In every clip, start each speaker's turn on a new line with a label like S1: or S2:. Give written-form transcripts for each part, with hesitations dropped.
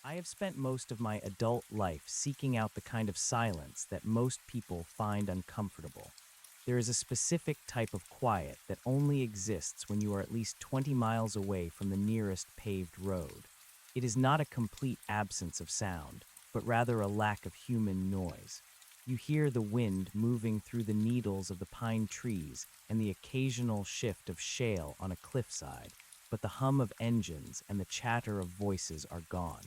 S1: I have spent most of my adult life seeking out the kind of silence that most people find uncomfortable. There is a specific type of quiet that only exists when you are at least 20 miles away from the nearest paved road. It is not a complete absence of sound, but rather a lack of human noise. You hear the wind moving through the needles of the pine trees and the occasional shift of shale on a cliffside, but the hum of engines and the chatter of voices are gone.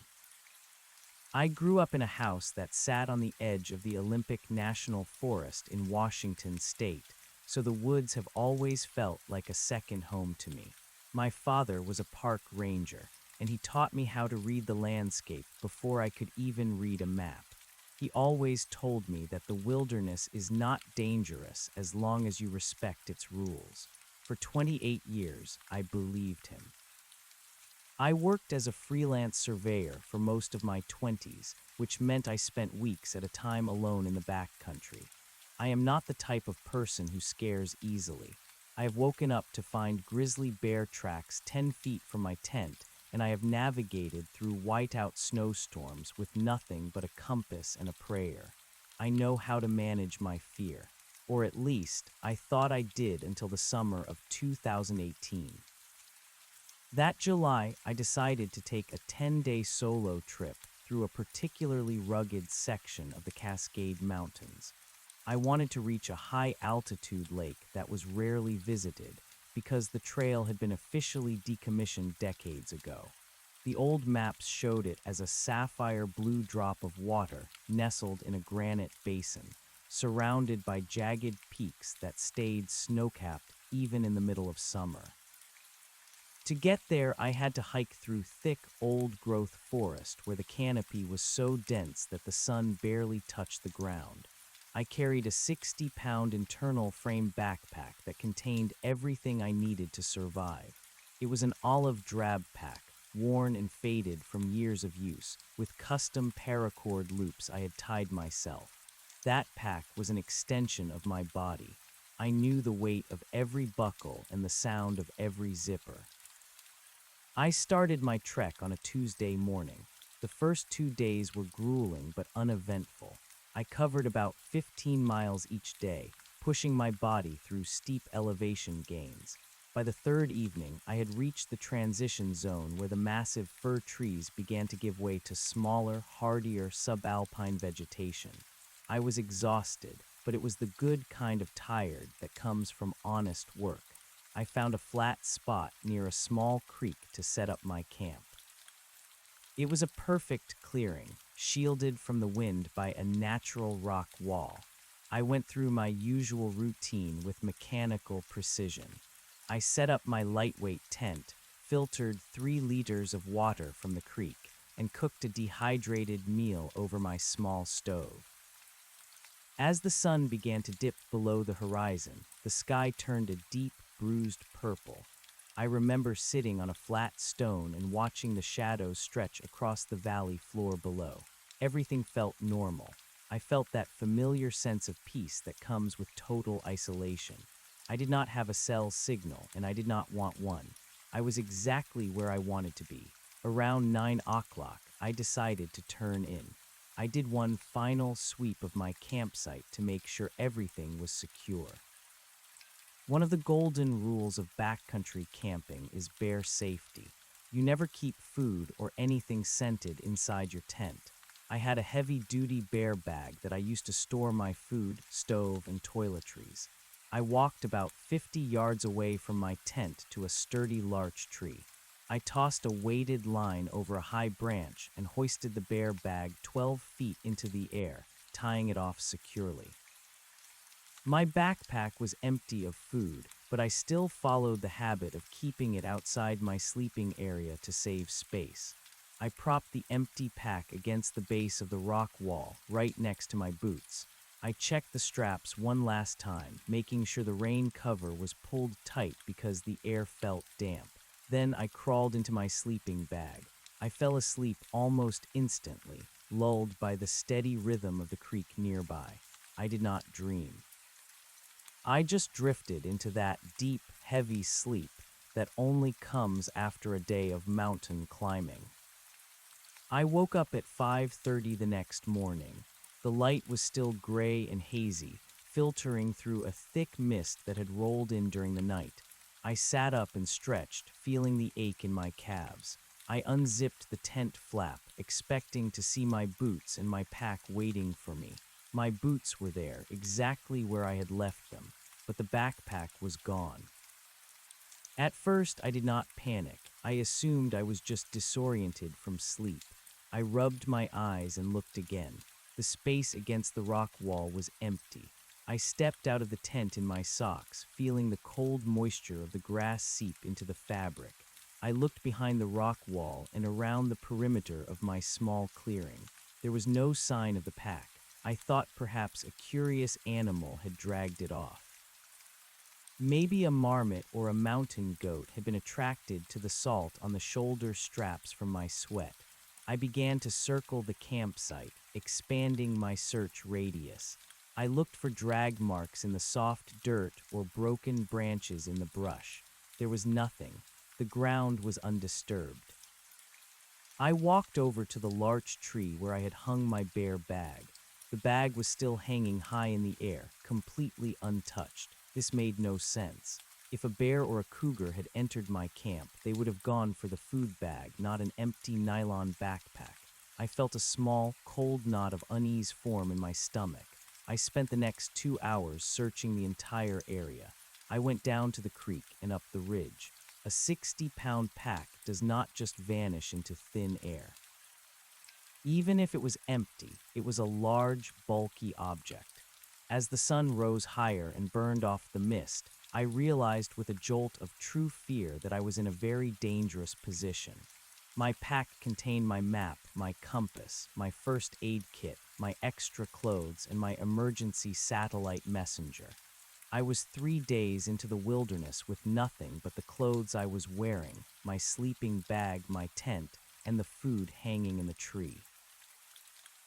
S1: I grew up in a house that sat on the edge of the Olympic National Forest in Washington state, so the woods have always felt like a second home to me. My father was a park ranger, and he taught me how to read the landscape before I could even read a map. He always told me that the wilderness is not dangerous as long as you respect its rules. For 28 years, I believed him. I worked as a freelance surveyor for most of my 20s, which meant I spent weeks at a time alone in the backcountry. I am not the type of person who scares easily. I have woken up to find grizzly bear tracks 10 feet from my tent, and I have navigated through whiteout snowstorms with nothing but a compass and a prayer. I know how to manage my fear. Or at least, I thought I did until the summer of 2018. That July, I decided to take a 10-day solo trip through a particularly rugged section of the Cascade Mountains. I wanted to reach a high-altitude lake that was rarely visited because the trail had been officially decommissioned decades ago. The old maps showed it as a sapphire blue drop of water nestled in a granite basin, surrounded by jagged peaks that stayed snow-capped even in the middle of summer. To get there, I had to hike through thick, old-growth forest where the canopy was so dense that the sun barely touched the ground. I carried a 60-pound internal frame backpack that contained everything I needed to survive. It was an olive drab pack, worn and faded from years of use, with custom paracord loops I had tied myself. That pack was an extension of my body. I knew the weight of every buckle and the sound of every zipper. I started my trek on a Tuesday morning. The first 2 days were grueling but uneventful. I covered about 15 miles each day, pushing my body through steep elevation gains. By the third evening, I had reached the transition zone where the massive fir trees began to give way to smaller, hardier subalpine vegetation. I was exhausted, but it was the good kind of tired that comes from honest work. I found a flat spot near a small creek to set up my camp. It was a perfect clearing, shielded from the wind by a natural rock wall. I went through my usual routine with mechanical precision. I set up my lightweight tent, filtered 3 liters of water from the creek, and cooked a dehydrated meal over my small stove. As the sun began to dip below the horizon, the sky turned a deep, bruised purple. I remember sitting on a flat stone and watching the shadows stretch across the valley floor below. Everything felt normal. I felt that familiar sense of peace that comes with total isolation. I did not have a cell signal, and I did not want one. I was exactly where I wanted to be. Around 9 o'clock, I decided to turn in. I did one final sweep of my campsite to make sure everything was secure. One of the golden rules of backcountry camping is bear safety. You never keep food or anything scented inside your tent. I had a heavy-duty bear bag that I used to store my food, stove, and toiletries. I walked about 50 yards away from my tent to a sturdy larch tree. I tossed a weighted line over a high branch and hoisted the bear bag 12 feet into the air, tying it off securely. My backpack was empty of food, but I still followed the habit of keeping it outside my sleeping area to save space. I propped the empty pack against the base of the rock wall, right next to my boots. I checked the straps one last time, making sure the rain cover was pulled tight because the air felt damp. Then I crawled into my sleeping bag. I fell asleep almost instantly, lulled by the steady rhythm of the creek nearby. I did not dream. I just drifted into that deep, heavy sleep that only comes after a day of mountain climbing. I woke up at 5:30 the next morning. The light was still gray and hazy, filtering through a thick mist that had rolled in during the night. I sat up and stretched, feeling the ache in my calves. I unzipped the tent flap, expecting to see my boots and my pack waiting for me. My boots were there, exactly where I had left them, but the backpack was gone. At first, I did not panic. I assumed I was just disoriented from sleep. I rubbed my eyes and looked again. The space against the rock wall was empty. I stepped out of the tent in my socks, feeling the cold moisture of the grass seep into the fabric. I looked behind the rock wall and around the perimeter of my small clearing. There was no sign of the pack. I thought perhaps a curious animal had dragged it off. Maybe a marmot or a mountain goat had been attracted to the salt on the shoulder straps from my sweat. I began to circle the campsite, expanding my search radius. I looked for drag marks in the soft dirt or broken branches in the brush. There was nothing. The ground was undisturbed. I walked over to the larch tree where I had hung my bear bag. The bag was still hanging high in the air, completely untouched. This made no sense. If a bear or a cougar had entered my camp, they would have gone for the food bag, not an empty nylon backpack. I felt a small, cold knot of unease form in my stomach. I spent the next 2 hours searching the entire area. I went down to the creek and up the ridge. A 60-pound pack does not just vanish into thin air. Even if it was empty, it was a large, bulky object. As the sun rose higher and burned off the mist, I realized with a jolt of true fear that I was in a very dangerous position. My pack contained my map, my compass, my first aid kit, my extra clothes, and my emergency satellite messenger. I was 3 days into the wilderness with nothing but the clothes I was wearing, my sleeping bag, my tent, and the food hanging in the tree.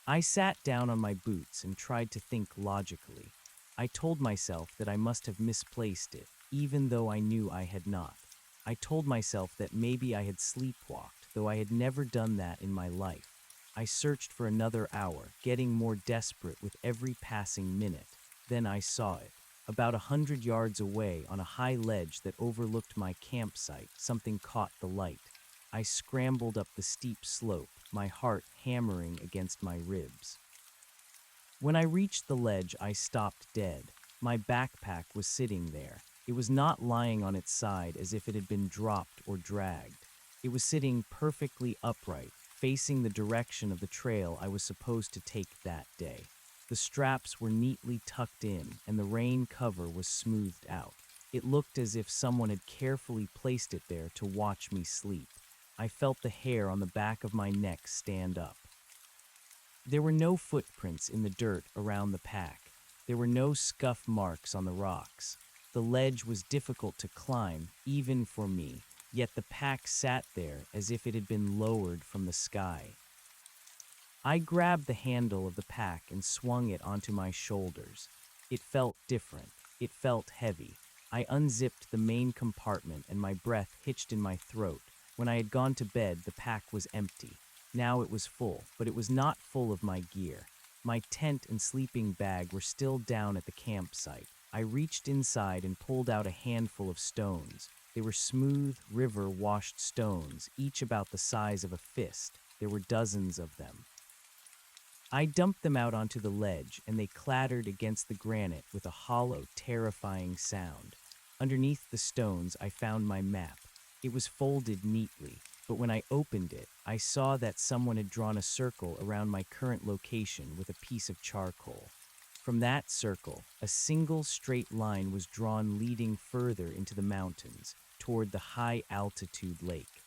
S1: I sat down on my boots and tried to think logically. I told myself that I must have misplaced it, even though I knew I had not. I told myself that maybe I had sleepwalked, though I had never done that in my life. I searched for another hour, getting more desperate with every passing minute. Then I saw it. About 100 yards away, on a high ledge that overlooked my campsite, something caught the light. I scrambled up the steep slope, my heart hammering against my ribs. When I reached the ledge, I stopped dead. My backpack was sitting there. It was not lying on its side as if it had been dropped or dragged. It was sitting perfectly upright, facing the direction of the trail I was supposed to take that day. The straps were neatly tucked in, and the rain cover was smoothed out. It looked as if someone had carefully placed it there to watch me sleep. I felt the hair on the back of my neck stand up. There were no footprints in the dirt around the pack. There were no scuff marks on the rocks. The ledge was difficult to climb, even for me, yet the pack sat there as if it had been lowered from the sky. I grabbed the handle of the pack and swung it onto my shoulders. It felt different. It felt heavy. I unzipped the main compartment and my breath hitched in my throat. When I had gone to bed, the pack was empty. Now it was full, but it was not full of my gear. My tent and sleeping bag were still down at the campsite. I reached inside and pulled out a handful of stones. They were smooth, river-washed stones, each about the size of a fist. There were dozens of them. I dumped them out onto the ledge, and they clattered against the granite with a hollow, terrifying sound. Underneath the stones, I found my map. It was folded neatly, but when I opened it, I saw that someone had drawn a circle around my current location with a piece of charcoal. From that circle, a single straight line was drawn leading further into the mountains, toward the high-altitude lake.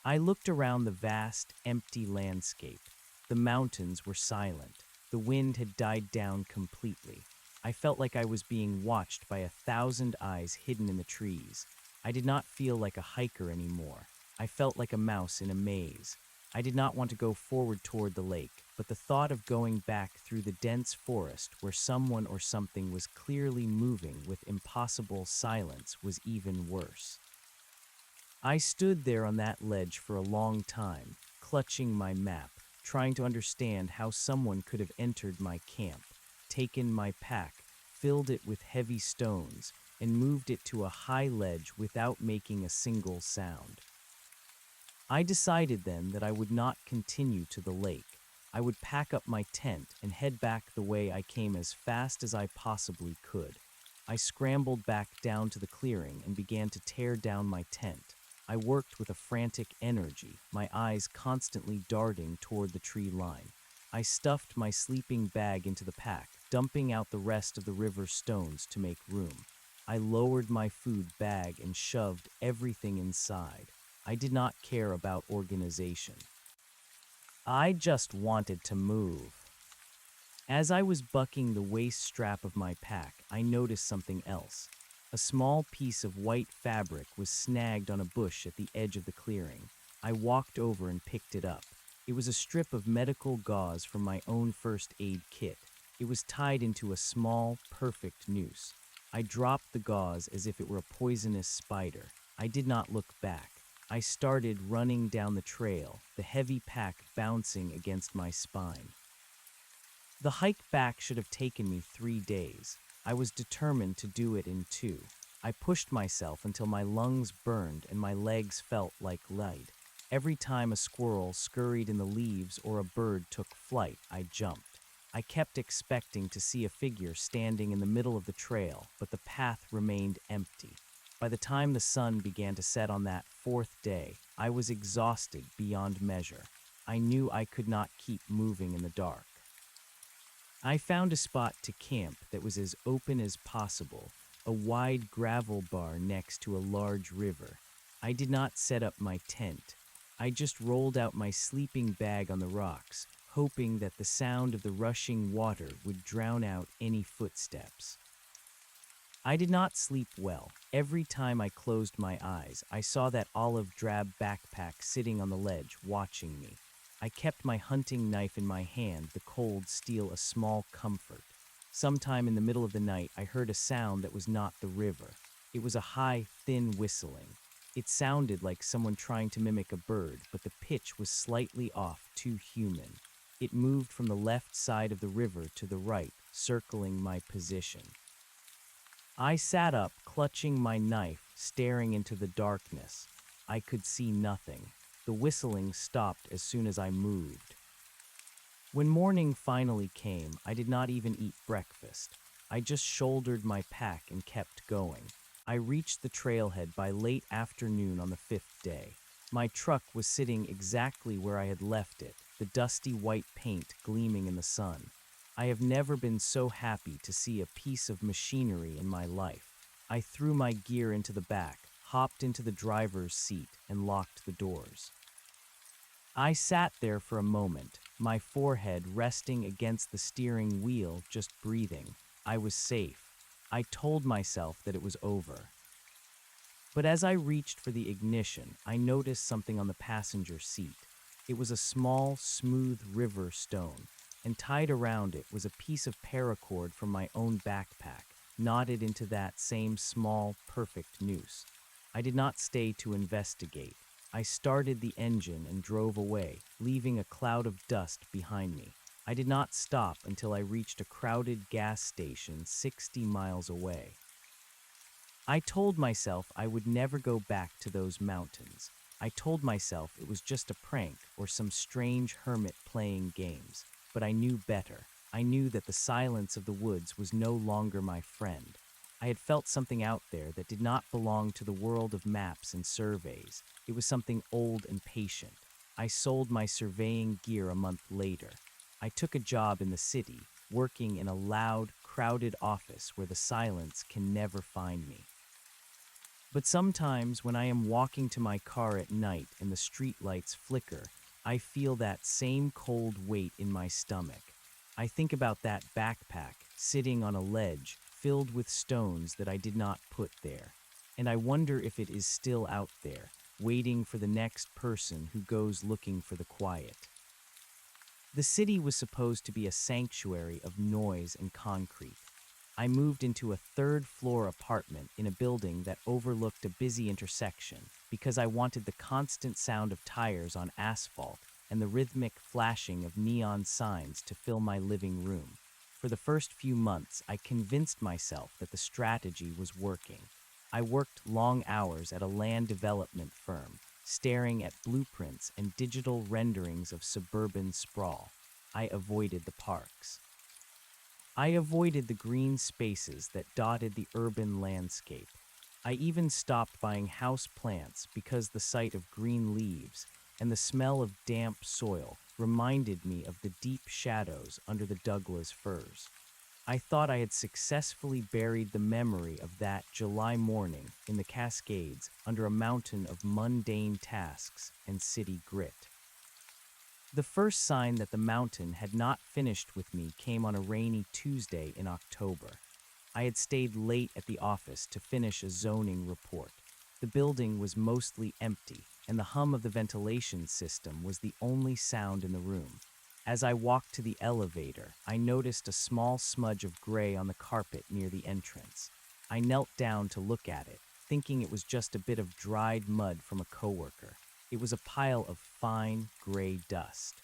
S1: I looked around the vast, empty landscape. The mountains were silent. The wind had died down completely. I felt like I was being watched by 1,000 eyes hidden in the trees. I did not feel like a hiker anymore. I felt like a mouse in a maze. I did not want to go forward toward the lake, but the thought of going back through the dense forest where someone or something was clearly moving with impossible silence was even worse. I stood there on that ledge for a long time, clutching my map, trying to understand how someone could have entered my camp, taken my pack, filled it with heavy stones, and moved it to a high ledge without making a single sound. I decided then that I would not continue to the lake. I would pack up my tent and head back the way I came as fast as I possibly could. I scrambled back down to the clearing and began to tear down my tent. I worked with a frantic energy, my eyes constantly darting toward the tree line. I stuffed my sleeping bag into the pack, dumping out the rest of the river stones to make room. I lowered my food bag and shoved everything inside. I did not care about organization. I just wanted to move. As I was bucking the waist strap of my pack, I noticed something else. A small piece of white fabric was snagged on a bush at the edge of the clearing. I walked over and picked it up. It was a strip of medical gauze from my own first aid kit. It was tied into a small, perfect noose. I dropped the gauze as if it were a poisonous spider. I did not look back. I started running down the trail, the heavy pack bouncing against my spine. The hike back should have taken me 3 days. I was determined to do it in 2. I pushed myself until my lungs burned and my legs felt like lead. Every time a squirrel scurried in the leaves or a bird took flight, I jumped. I kept expecting to see a figure standing in the middle of the trail, but the path remained empty. By the time the sun began to set on that 4th day, I was exhausted beyond measure. I knew I could not keep moving in the dark. I found a spot to camp that was as open as possible, a wide gravel bar next to a large river. I did not set up my tent. I just rolled out my sleeping bag on the rocks, hoping that the sound of the rushing water would drown out any footsteps. I did not sleep well. Every time I closed my eyes, I saw that olive drab backpack sitting on the ledge, watching me. I kept my hunting knife in my hand, the cold steel a small comfort. Sometime in the middle of the night, I heard a sound that was not the river. It was a high, thin whistling. It sounded like someone trying to mimic a bird, but the pitch was slightly off, too human. It moved from the left side of the river to the right, circling my position. I sat up, clutching my knife, staring into the darkness. I could see nothing. The whistling stopped as soon as I moved. When morning finally came, I did not even eat breakfast. I just shouldered my pack and kept going. I reached the trailhead by late afternoon on the 5th day. My truck was sitting exactly where I had left it, the dusty white paint gleaming in the sun. I have never been so happy to see a piece of machinery in my life. I threw my gear into the back, hopped into the driver's seat, and locked the doors. I sat there for a moment, my forehead resting against the steering wheel, just breathing. I was safe. I told myself that it was over. But as I reached for the ignition, I noticed something on the passenger seat. It was a small, smooth river stone, and tied around it was a piece of paracord from my own backpack, knotted into that same small, perfect noose. I did not stay to investigate. I started the engine and drove away, leaving a cloud of dust behind me. I did not stop until I reached a crowded gas station 60 miles away. I told myself I would never go back to those mountains. I told myself it was just a prank or some strange hermit playing games. But I knew better. I knew that the silence of the woods was no longer my friend. I had felt something out there that did not belong to the world of maps and surveys. It was something old and patient. I sold my surveying gear a month later. I took a job in the city, working in a loud, crowded office where the silence can never find me. But sometimes when I am walking to my car at night and the streetlights flicker, I feel that same cold weight in my stomach. I think about that backpack sitting on a ledge filled with stones that I did not put there, and I wonder if it is still out there, waiting for the next person who goes looking for the quiet. The city was supposed to be a sanctuary of noise and concrete. I moved into a 3rd-floor apartment in a building that overlooked a busy intersection because I wanted the constant sound of tires on asphalt and the rhythmic flashing of neon signs to fill my living room. For the first few months, I convinced myself that the strategy was working. I worked long hours at a land development firm, staring at blueprints and digital renderings of suburban sprawl. I avoided the parks. I avoided the green spaces that dotted the urban landscape. I even stopped buying house plants because the sight of green leaves and the smell of damp soil reminded me of the deep shadows under the Douglas firs. I thought I had successfully buried the memory of that July morning in the Cascades under a mountain of mundane tasks and city grit. The first sign that the mountain had not finished with me came on a rainy Tuesday in October. I had stayed late at the office to finish a zoning report. The building was mostly empty, and the hum of the ventilation system was the only sound in the room. As I walked to the elevator, I noticed a small smudge of gray on the carpet near the entrance. I knelt down to look at it, thinking it was just a bit of dried mud from a coworker. It was a pile of fine, gray dust.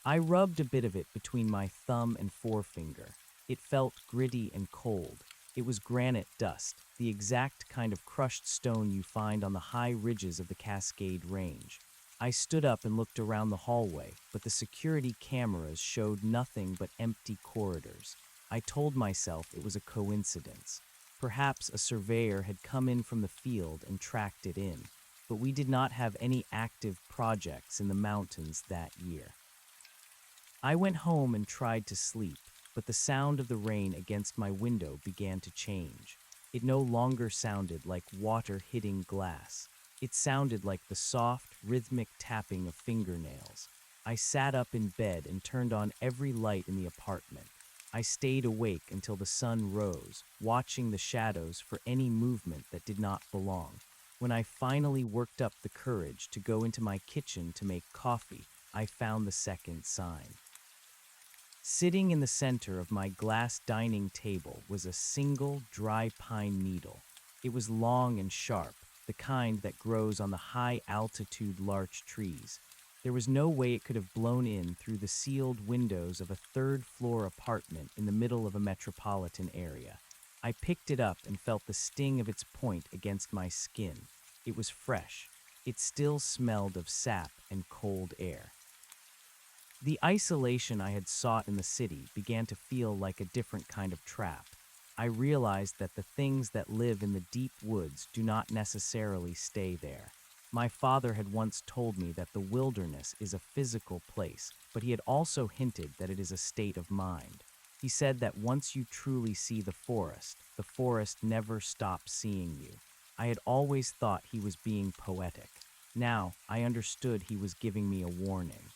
S1: I rubbed a bit of it between my thumb and forefinger. It felt gritty and cold. It was granite dust, the exact kind of crushed stone you find on the high ridges of the Cascade Range. I stood up and looked around the hallway, but the security cameras showed nothing but empty corridors. I told myself it was a coincidence. Perhaps a surveyor had come in from the field and tracked it in, but we did not have any active projects in the mountains that year. I went home and tried to sleep, but the sound of the rain against my window began to change. It no longer sounded like water hitting glass. It sounded like the soft, rhythmic tapping of fingernails. I sat up in bed and turned on every light in the apartment. I stayed awake until the sun rose, watching the shadows for any movement that did not belong. When I finally worked up the courage to go into my kitchen to make coffee, I found the second sign. Sitting in the center of my glass dining table was a single dry pine needle. It was long and sharp, the kind that grows on the high-altitude larch trees. There was no way it could have blown in through the sealed windows of a third-floor apartment in the middle of a metropolitan area. I picked it up and felt the sting of its point against my skin. It was fresh. It still smelled of sap and cold air. The isolation I had sought in the city began to feel like a different kind of trap. I realized that the things that live in the deep woods do not necessarily stay there. My father had once told me that the wilderness is a physical place, but he had also hinted that it is a state of mind. He said that once you truly see the forest never stops seeing you. I had always thought he was being poetic. Now, I understood he was giving me a warning.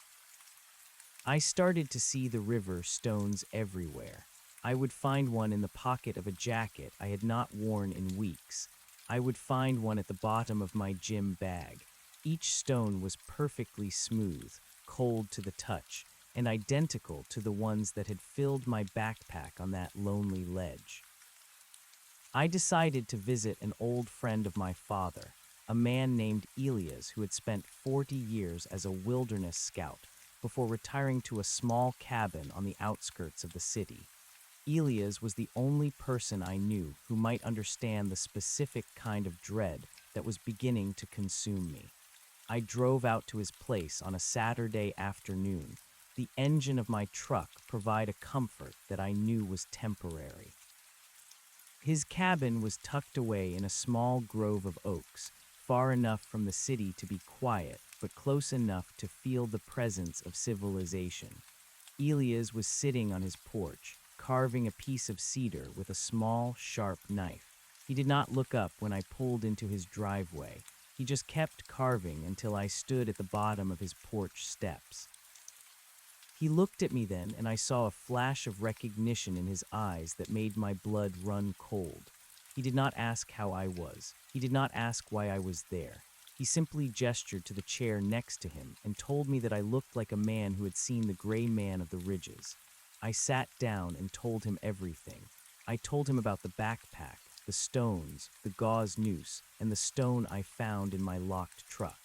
S1: I started to see the river stones everywhere. I would find one in the pocket of a jacket I had not worn in weeks. I would find one at the bottom of my gym bag. Each stone was perfectly smooth, cold to the touch, and identical to the ones that had filled my backpack on that lonely ledge. I decided to visit an old friend of my father, a man named Elias who had spent 40 years as a wilderness scout before retiring to a small cabin on the outskirts of the city. Elias was the only person I knew who might understand the specific kind of dread that was beginning to consume me. I drove out to his place on a Saturday afternoon. The engine of my truck provided a comfort that I knew was temporary. His cabin was tucked away in a small grove of oaks, far enough from the city to be quiet, but close enough to feel the presence of civilization. Elias was sitting on his porch, carving a piece of cedar with a small, sharp knife. He did not look up when I pulled into his driveway. He just kept carving until I stood at the bottom of his porch steps. He looked at me then, and I saw a flash of recognition in his eyes that made my blood run cold. He did not ask how I was. He did not ask why I was there. He simply gestured to the chair next to him and told me that I looked like a man who had seen the gray man of the ridges. I sat down and told him everything. I told him about the backpack, the stones, the gauze noose, and the stone I found in my locked truck.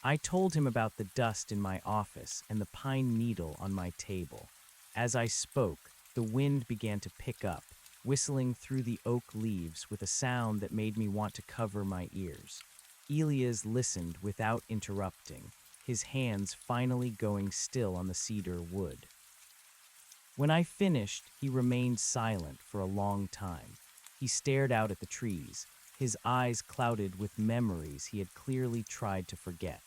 S1: I told him about the dust in my office and the pine needle on my table. As I spoke, the wind began to pick up, whistling through the oak leaves with a sound that made me want to cover my ears. Elias listened without interrupting, his hands finally going still on the cedar wood. When I finished, he remained silent for a long time. He stared out at the trees, his eyes clouded with memories he had clearly tried to forget.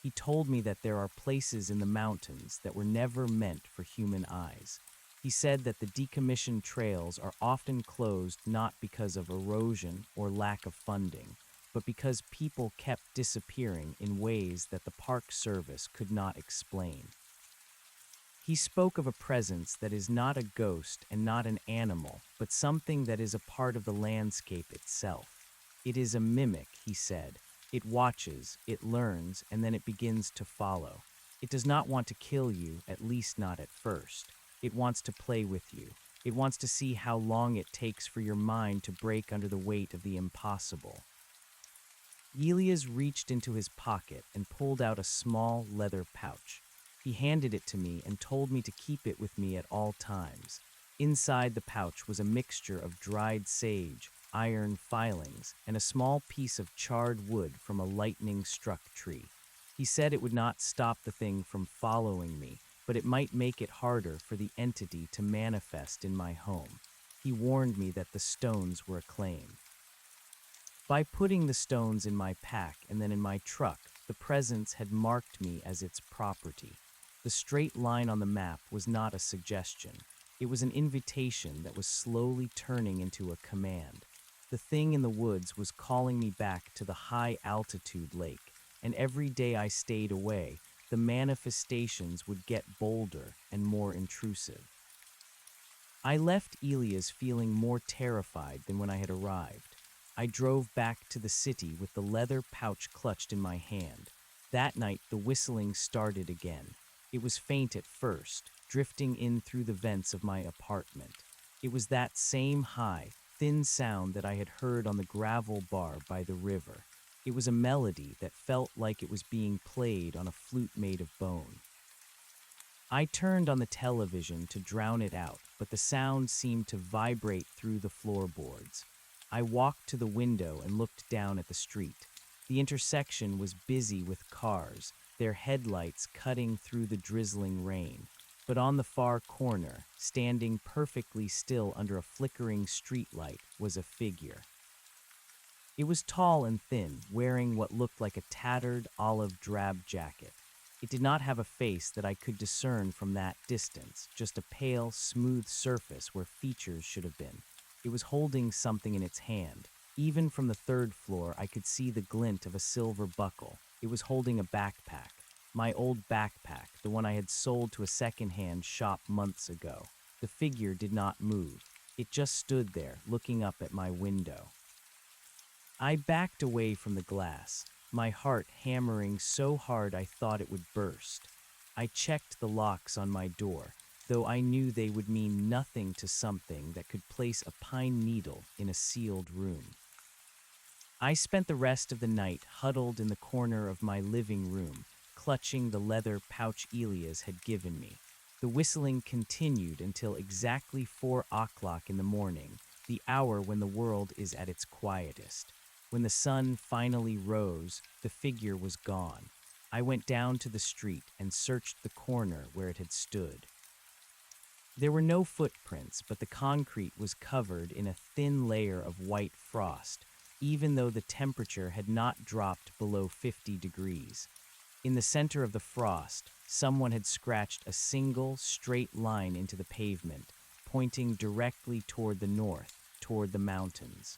S1: He told me that there are places in the mountains that were never meant for human eyes. He said that the decommissioned trails are often closed not because of erosion or lack of funding, but because people kept disappearing in ways that the Park Service could not explain. He spoke of a presence that is not a ghost and not an animal, but something that is a part of the landscape itself. It is a mimic, he said. It watches, it learns, and then it begins to follow. It does not want to kill you, at least not at first. It wants to play with you. It wants to see how long it takes for your mind to break under the weight of the impossible. Elias reached into his pocket and pulled out a small leather pouch. He handed it to me and told me to keep it with me at all times. Inside the pouch was a mixture of dried sage, iron filings, and a small piece of charred wood from a lightning-struck tree. He said it would not stop the thing from following me, but it might make it harder for the entity to manifest in my home. He warned me that the stones were a claim. By putting the stones in my pack and then in my truck, the presence had marked me as its property. The straight line on the map was not a suggestion. It was an invitation that was slowly turning into a command. The thing in the woods was calling me back to the high-altitude lake, and every day I stayed away, the manifestations would get bolder and more intrusive. I left Elias feeling more terrified than when I had arrived. I drove back to the city with the leather pouch clutched in my hand. That night, the whistling started again. It was faint at first, drifting in through the vents of my apartment. It was that same high, thin sound that I had heard on the gravel bar by the river. It was a melody that felt like it was being played on a flute made of bone. I turned on the television to drown it out, but the sound seemed to vibrate through the floorboards. I walked to the window and looked down at the street. The intersection was busy with cars, their headlights cutting through the drizzling rain. But on the far corner, standing perfectly still under a flickering streetlight, was a figure. It was tall and thin, wearing what looked like a tattered olive-drab jacket. It did not have a face that I could discern from that distance, just a pale, smooth surface where features should have been. It was holding something in its hand. Even from the third floor, I could see the glint of a silver buckle. It was holding a backpack. My old backpack, the one I had sold to a second-hand shop months ago. The figure did not move. It just stood there, looking up at my window. I backed away from the glass, my heart hammering so hard I thought it would burst. I checked the locks on my door, though I knew they would mean nothing to something that could place a pine needle in a sealed room. I spent the rest of the night huddled in the corner of my living room, clutching the leather pouch Elias had given me. The whistling continued until exactly 4 o'clock in the morning, the hour when the world is at its quietest. When the sun finally rose, the figure was gone. I went down to the street and searched the corner where it had stood. There were no footprints, but the concrete was covered in a thin layer of white frost, even though the temperature had not dropped below 50 degrees. In the center of the frost, someone had scratched a single, straight line into the pavement, pointing directly toward the north, toward the mountains.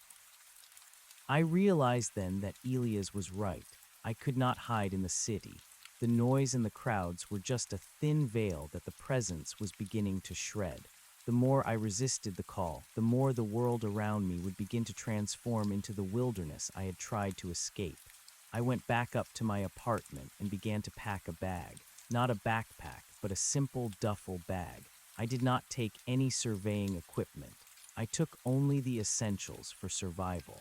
S1: I realized then that Elias was right. I could not hide in the city. The noise and the crowds were just a thin veil that the presence was beginning to shred. The more I resisted the call, the more the world around me would begin to transform into the wilderness I had tried to escape. I went back up to my apartment and began to pack a bag. Not a backpack, but a simple duffel bag. I did not take any surveying equipment. I took only the essentials for survival.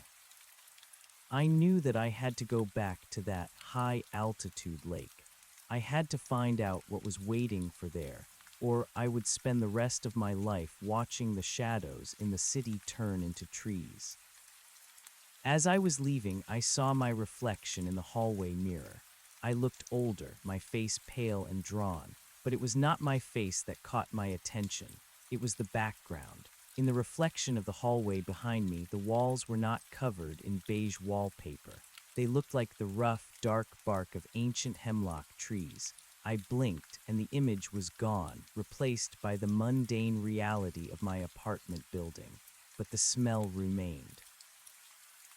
S1: I knew that I had to go back to that high-altitude lake. I had to find out what was waiting for there, or I would spend the rest of my life watching the shadows in the city turn into trees. As I was leaving, I saw my reflection in the hallway mirror. I looked older, my face pale and drawn, but it was not my face that caught my attention. It was the background. In the reflection of the hallway behind me, the walls were not covered in beige wallpaper. They looked like the rough, dark bark of ancient hemlock trees. I blinked, and the image was gone, replaced by the mundane reality of my apartment building. But the smell remained.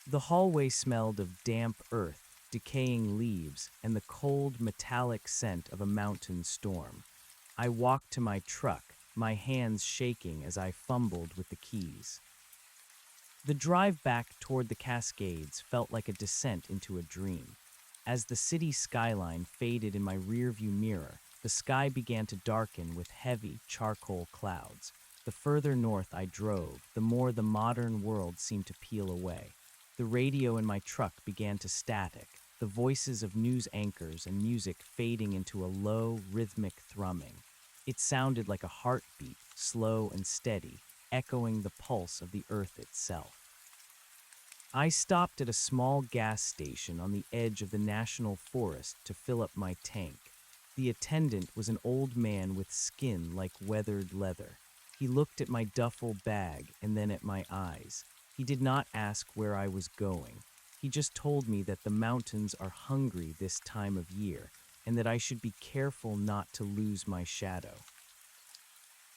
S1: The hallway smelled of damp earth, decaying leaves, and the cold, metallic scent of a mountain storm. I walked to my truck, my hands shaking as I fumbled with the keys. The drive back toward the Cascades felt like a descent into a dream. As the city skyline faded in my rearview mirror, the sky began to darken with heavy, charcoal clouds. The further north I drove, the more the modern world seemed to peel away. The radio in my truck began to static, the voices of news anchors and music fading into a low, rhythmic thrumming. It sounded like a heartbeat, slow and steady, echoing the pulse of the earth itself. I stopped at a small gas station on the edge of the national forest to fill up my tank. The attendant was an old man with skin like weathered leather. He looked at my duffel bag and then at my eyes. He did not ask where I was going. He just told me that the mountains are hungry this time of year and that I should be careful not to lose my shadow.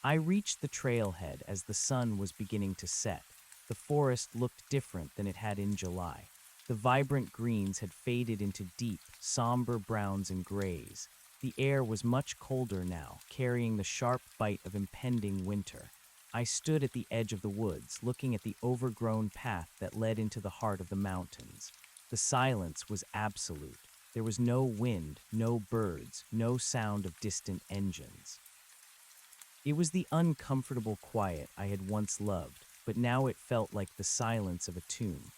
S1: I reached the trailhead as the sun was beginning to set. The forest looked different than it had in July. The vibrant greens had faded into deep, somber browns and grays. The air was much colder now, carrying the sharp bite of impending winter. I stood at the edge of the woods, looking at the overgrown path that led into the heart of the mountains. The silence was absolute. There was no wind, no birds, no sound of distant engines. It was the uncomfortable quiet I had once loved, but now it felt like the silence of a tomb.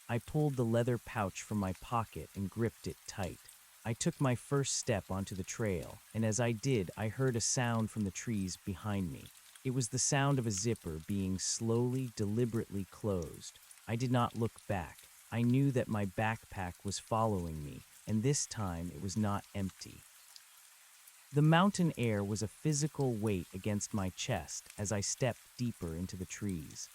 S1: I pulled the leather pouch from my pocket and gripped it tight. I took my first step onto the trail, and as I did, I heard a sound from the trees behind me. It was the sound of a zipper being slowly, deliberately closed. I did not look back. I knew that my backpack was following me, and this time it was not empty. The mountain air was a physical weight against my chest as I stepped deeper into the trees.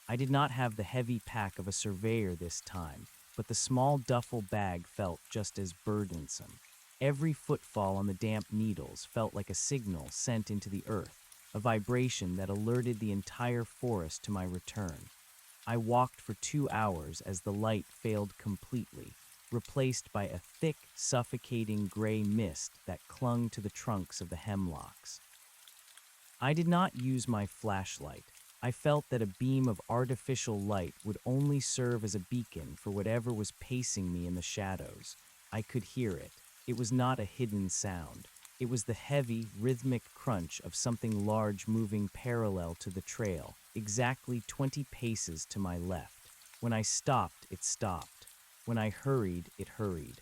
S1: I did not have the heavy pack of a surveyor this time, but the small duffel bag felt just as burdensome. Every footfall on the damp needles felt like a signal sent into the earth, a vibration that alerted the entire forest to my return. I walked for 2 hours as the light failed completely, replaced by a thick, suffocating gray mist that clung to the trunks of the hemlocks. I did not use my flashlight. I felt that a beam of artificial light would only serve as a beacon for whatever was pacing me in the shadows. I could hear it. It was not a hidden sound. It was the heavy, rhythmic crunch of something large moving parallel to the trail, exactly 20 paces to my left. When I stopped, it stopped. When I hurried, it hurried.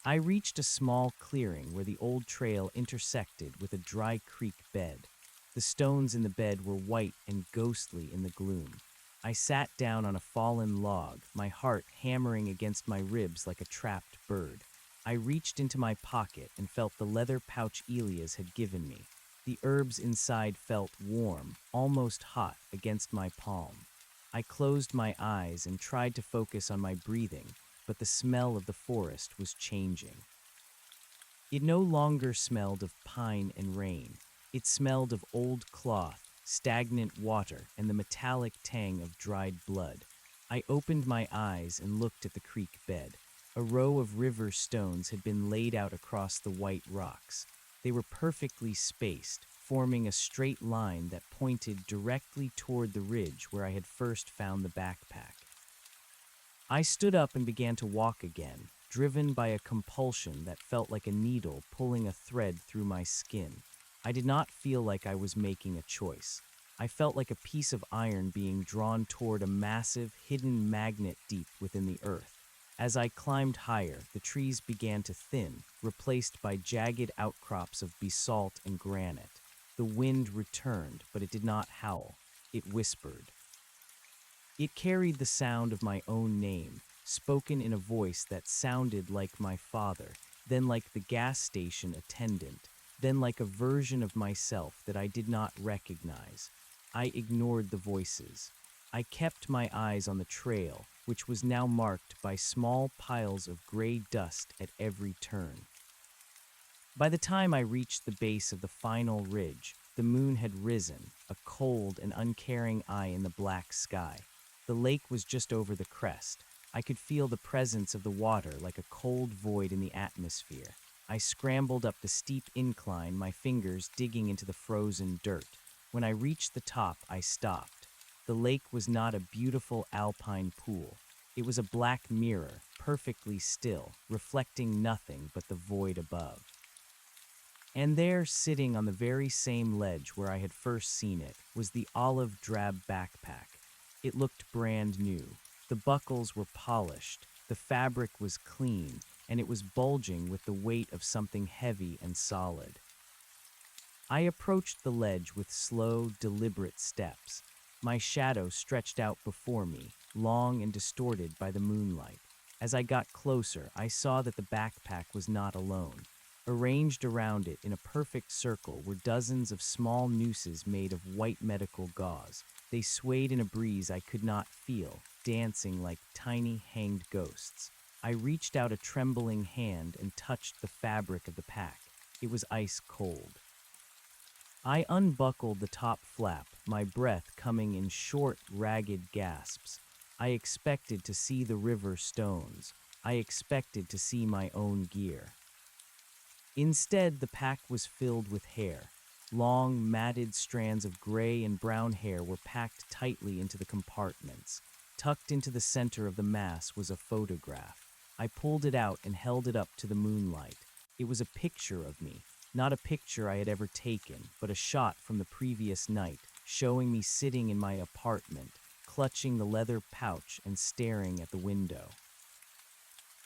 S1: I reached a small clearing where the old trail intersected with a dry creek bed. The stones in the bed were white and ghostly in the gloom. I sat down on a fallen log, my heart hammering against my ribs like a trapped bird. I reached into my pocket and felt the leather pouch Elias had given me. The herbs inside felt warm, almost hot, against my palm. I closed my eyes and tried to focus on my breathing, but the smell of the forest was changing. It no longer smelled of pine and rain. It smelled of old cloth, stagnant water, and the metallic tang of dried blood. I opened my eyes and looked at the creek bed. A row of river stones had been laid out across the white rocks. They were perfectly spaced, forming a straight line that pointed directly toward the ridge where I had first found the backpack. I stood up and began to walk again, driven by a compulsion that felt like a needle pulling a thread through my skin. I did not feel like I was making a choice. I felt like a piece of iron being drawn toward a massive, hidden magnet deep within the earth. As I climbed higher, the trees began to thin, replaced by jagged outcrops of basalt and granite. The wind returned, but it did not howl. It whispered. It carried the sound of my own name, spoken in a voice that sounded like my father, then like the gas station attendant, then like a version of myself that I did not recognize. I ignored the voices. I kept my eyes on the trail, which was now marked by small piles of gray dust at every turn. By the time I reached the base of the final ridge, the moon had risen, a cold and uncaring eye in the black sky. The lake was just over the crest. I could feel the presence of the water like a cold void in the atmosphere. I scrambled up the steep incline, my fingers digging into the frozen dirt. When I reached the top, I stopped. The lake was not a beautiful alpine pool. It was a black mirror, perfectly still, reflecting nothing but the void above. And there, sitting on the very same ledge where I had first seen it, was the olive drab backpack. It looked brand new. The buckles were polished, the fabric was clean, and it was bulging with the weight of something heavy and solid. I approached the ledge with slow, deliberate steps. My shadow stretched out before me, long and distorted by the moonlight. As I got closer, I saw that the backpack was not alone. Arranged around it in a perfect circle were dozens of small nooses made of white medical gauze. They swayed in a breeze I could not feel, dancing like tiny hanged ghosts. I reached out a trembling hand and touched the fabric of the pack. It was ice cold. I unbuckled the top flap, my breath coming in short, ragged gasps. I expected to see the river stones. I expected to see my own gear. Instead, the pack was filled with hair. Long, matted strands of gray and brown hair were packed tightly into the compartments. Tucked into the center of the mass was a photograph. I pulled it out and held it up to the moonlight. It was a picture of me, not a picture I had ever taken, but a shot from the previous night, showing me sitting in my apartment, clutching the leather pouch and staring at the window.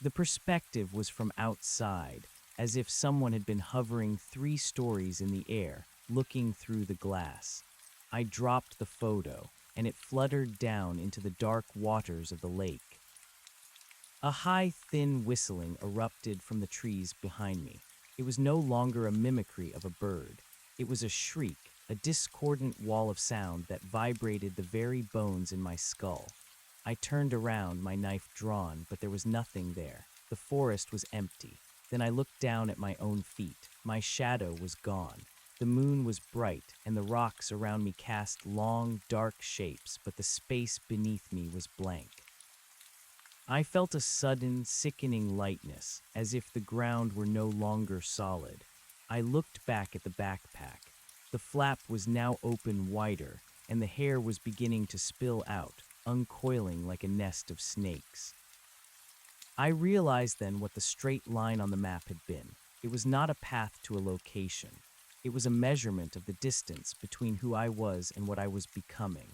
S1: The perspective was from outside, as if someone had been hovering 3 stories in the air, looking through the glass. I dropped the photo, and it fluttered down into the dark waters of the lake. A high, thin whistling erupted from the trees behind me. It was no longer a mimicry of a bird. It was a shriek, a discordant wall of sound that vibrated the very bones in my skull. I turned around, my knife drawn, but there was nothing there. The forest was empty. Then I looked down at my own feet. My shadow was gone. The moon was bright, and the rocks around me cast long, dark shapes, but the space beneath me was blank. I felt a sudden, sickening lightness, as if the ground were no longer solid. I looked back at the backpack. The flap was now open wider, and the hair was beginning to spill out, uncoiling like a nest of snakes. I realized then what the straight line on the map had been. It was not a path to a location. It was a measurement of the distance between who I was and what I was becoming.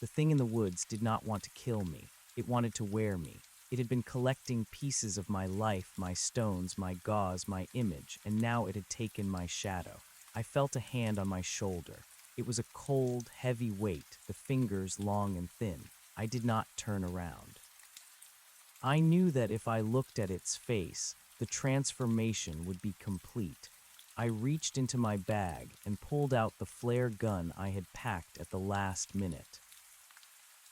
S1: The thing in the woods did not want to kill me. It wanted to wear me. It had been collecting pieces of my life, my stones, my gauze, my image, and now it had taken my shadow. I felt a hand on my shoulder. It was a cold, heavy weight, the fingers long and thin. I did not turn around. I knew that if I looked at its face, the transformation would be complete. I reached into my bag and pulled out the flare gun I had packed at the last minute.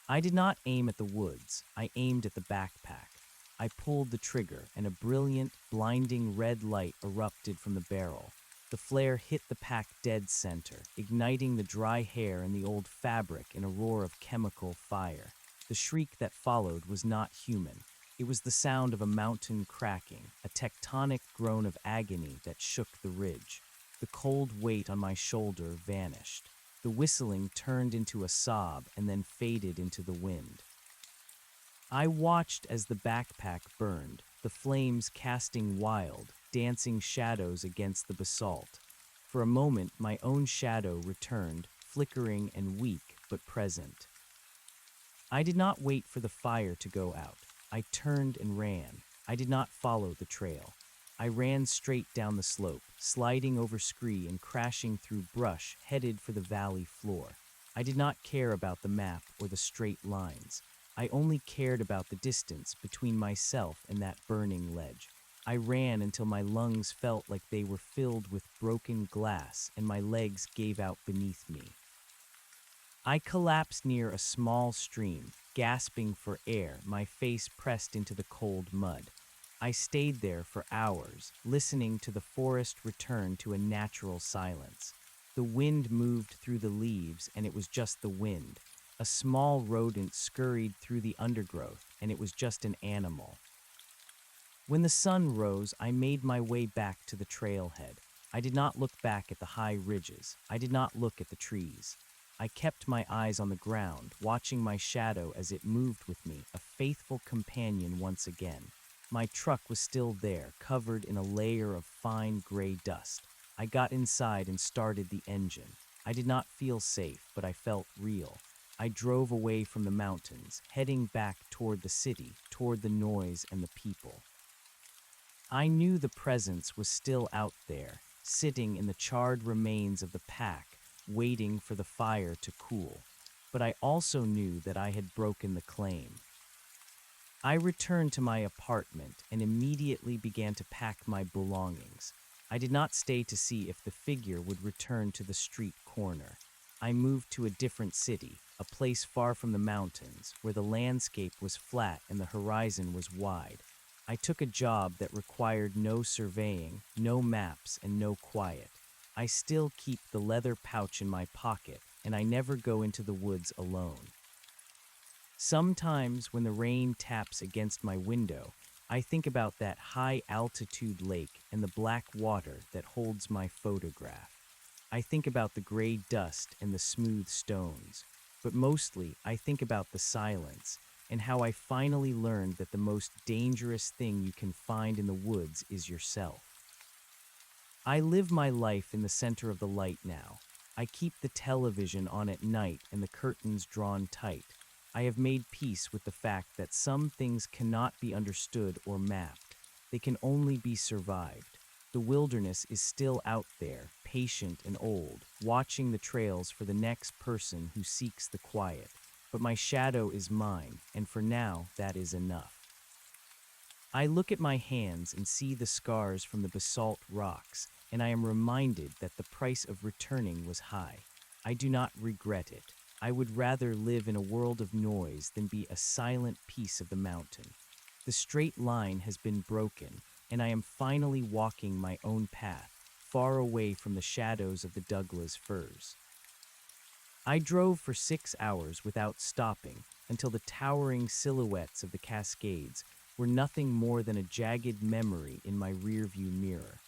S1: I did not aim at the woods, I aimed at the backpack. I pulled the trigger, and a brilliant, blinding red light erupted from the barrel. The flare hit the pack dead center, igniting the dry hair and the old fabric in a roar of chemical fire. The shriek that followed was not human. It was the sound of a mountain cracking, a tectonic groan of agony that shook the ridge. The cold weight on my shoulder vanished. The whistling turned into a sob and then faded into the wind. I watched as the backpack burned, the flames casting wild, dancing shadows against the basalt. For a moment, my own shadow returned, flickering and weak but present. I did not wait for the fire to go out. I turned and ran. I did not follow the trail. I ran straight down the slope, sliding over scree and crashing through brush, headed for the valley floor. I did not care about the map or the straight lines. I only cared about the distance between myself and that burning ledge. I ran until my lungs felt like they were filled with broken glass and my legs gave out beneath me. I collapsed near a small stream, gasping for air, my face pressed into the cold mud. I stayed there for hours, listening to the forest return to a natural silence. The wind moved through the leaves, and it was just the wind. A small rodent scurried through the undergrowth, and it was just an animal. When the sun rose, I made my way back to the trailhead. I did not look back at the high ridges. I did not look at the trees. I kept my eyes on the ground, watching my shadow as it moved with me, a faithful companion once again. My truck was still there, covered in a layer of fine gray dust. I got inside and started the engine. I did not feel safe, but I felt real. I drove away from the mountains, heading back toward the city, toward the noise and the people. I knew the presence was still out there, sitting in the charred remains of the pack, waiting for the fire to cool. But I also knew that I had broken the claim. I returned to my apartment and immediately began to pack my belongings. I did not stay to see if the figure would return to the street corner. I moved to a different city, a place far from the mountains, where the landscape was flat and the horizon was wide. I took a job that required no surveying, no maps, and no quiet. I still keep the leather pouch in my pocket, and I never go into the woods alone. Sometimes when the rain taps against my window, I think about that high-altitude lake and the black water that holds my photograph. I think about the gray dust and the smooth stones, but mostly I think about the silence and how I finally learned that the most dangerous thing you can find in the woods is yourself. I live my life in the center of the light now. I keep the television on at night and the curtains drawn tight. I have made peace with the fact that some things cannot be understood or mapped. They can only be survived. The wilderness is still out there, patient and old, watching the trails for the next person who seeks the quiet. But my shadow is mine, and for now, that is enough. I look at my hands and see the scars from the basalt rocks, and I am reminded that the price of returning was high. I do not regret it. I would rather live in a world of noise than be a silent piece of the mountain. The straight line has been broken, and I am finally walking my own path, far away from the shadows of the Douglas firs. I drove for 6 hours without stopping until the towering silhouettes of the Cascades were nothing more than a jagged memory in my rearview mirror.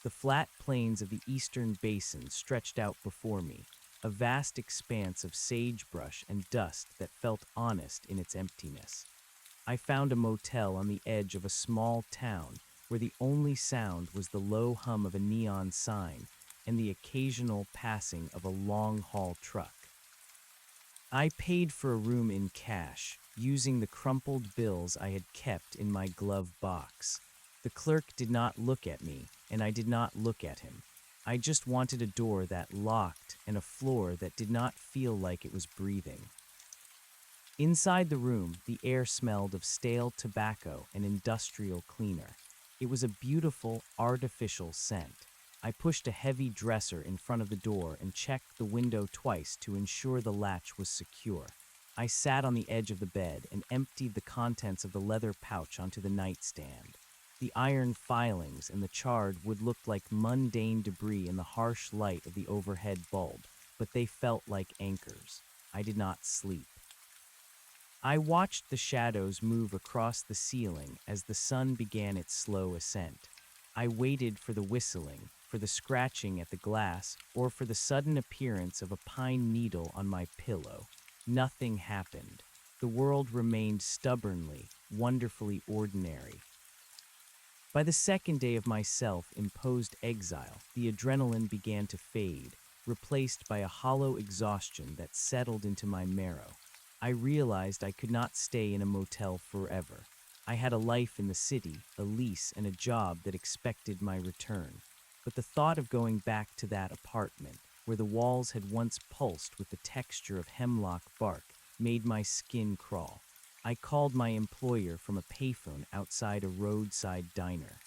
S1: The flat plains of the eastern basin stretched out before me, a vast expanse of sagebrush and dust that felt honest in its emptiness. I found a motel on the edge of a small town where the only sound was the low hum of a neon sign and the occasional passing of a long-haul truck. I paid for a room in cash, using the crumpled bills I had kept in my glove box. The clerk did not look at me, and I did not look at him. I just wanted a door that locked and a floor that did not feel like it was breathing. Inside the room, the air smelled of stale tobacco and industrial cleaner. It was a beautiful, artificial scent. I pushed a heavy dresser in front of the door and checked the window twice to ensure the latch was secure. I sat on the edge of the bed and emptied the contents of the leather pouch onto the nightstand. The iron filings and the charred wood looked like mundane debris in the harsh light of the overhead bulb, but they felt like anchors. I did not sleep. I watched the shadows move across the ceiling as the sun began its slow ascent. I waited for the whistling, for the scratching at the glass, or for the sudden appearance of a pine needle on my pillow. Nothing happened. The world remained stubbornly, wonderfully ordinary. By the second day of my self-imposed exile, the adrenaline began to fade. replaced by a hollow exhaustion that settled into my marrow. I realized I could not stay in a motel forever. I had a life in the city, a lease, and a job that expected my return. But the thought of going back to that apartment, where the walls had once pulsed with the texture of hemlock bark, made my skin crawl. I called my employer from a payphone outside a roadside diner.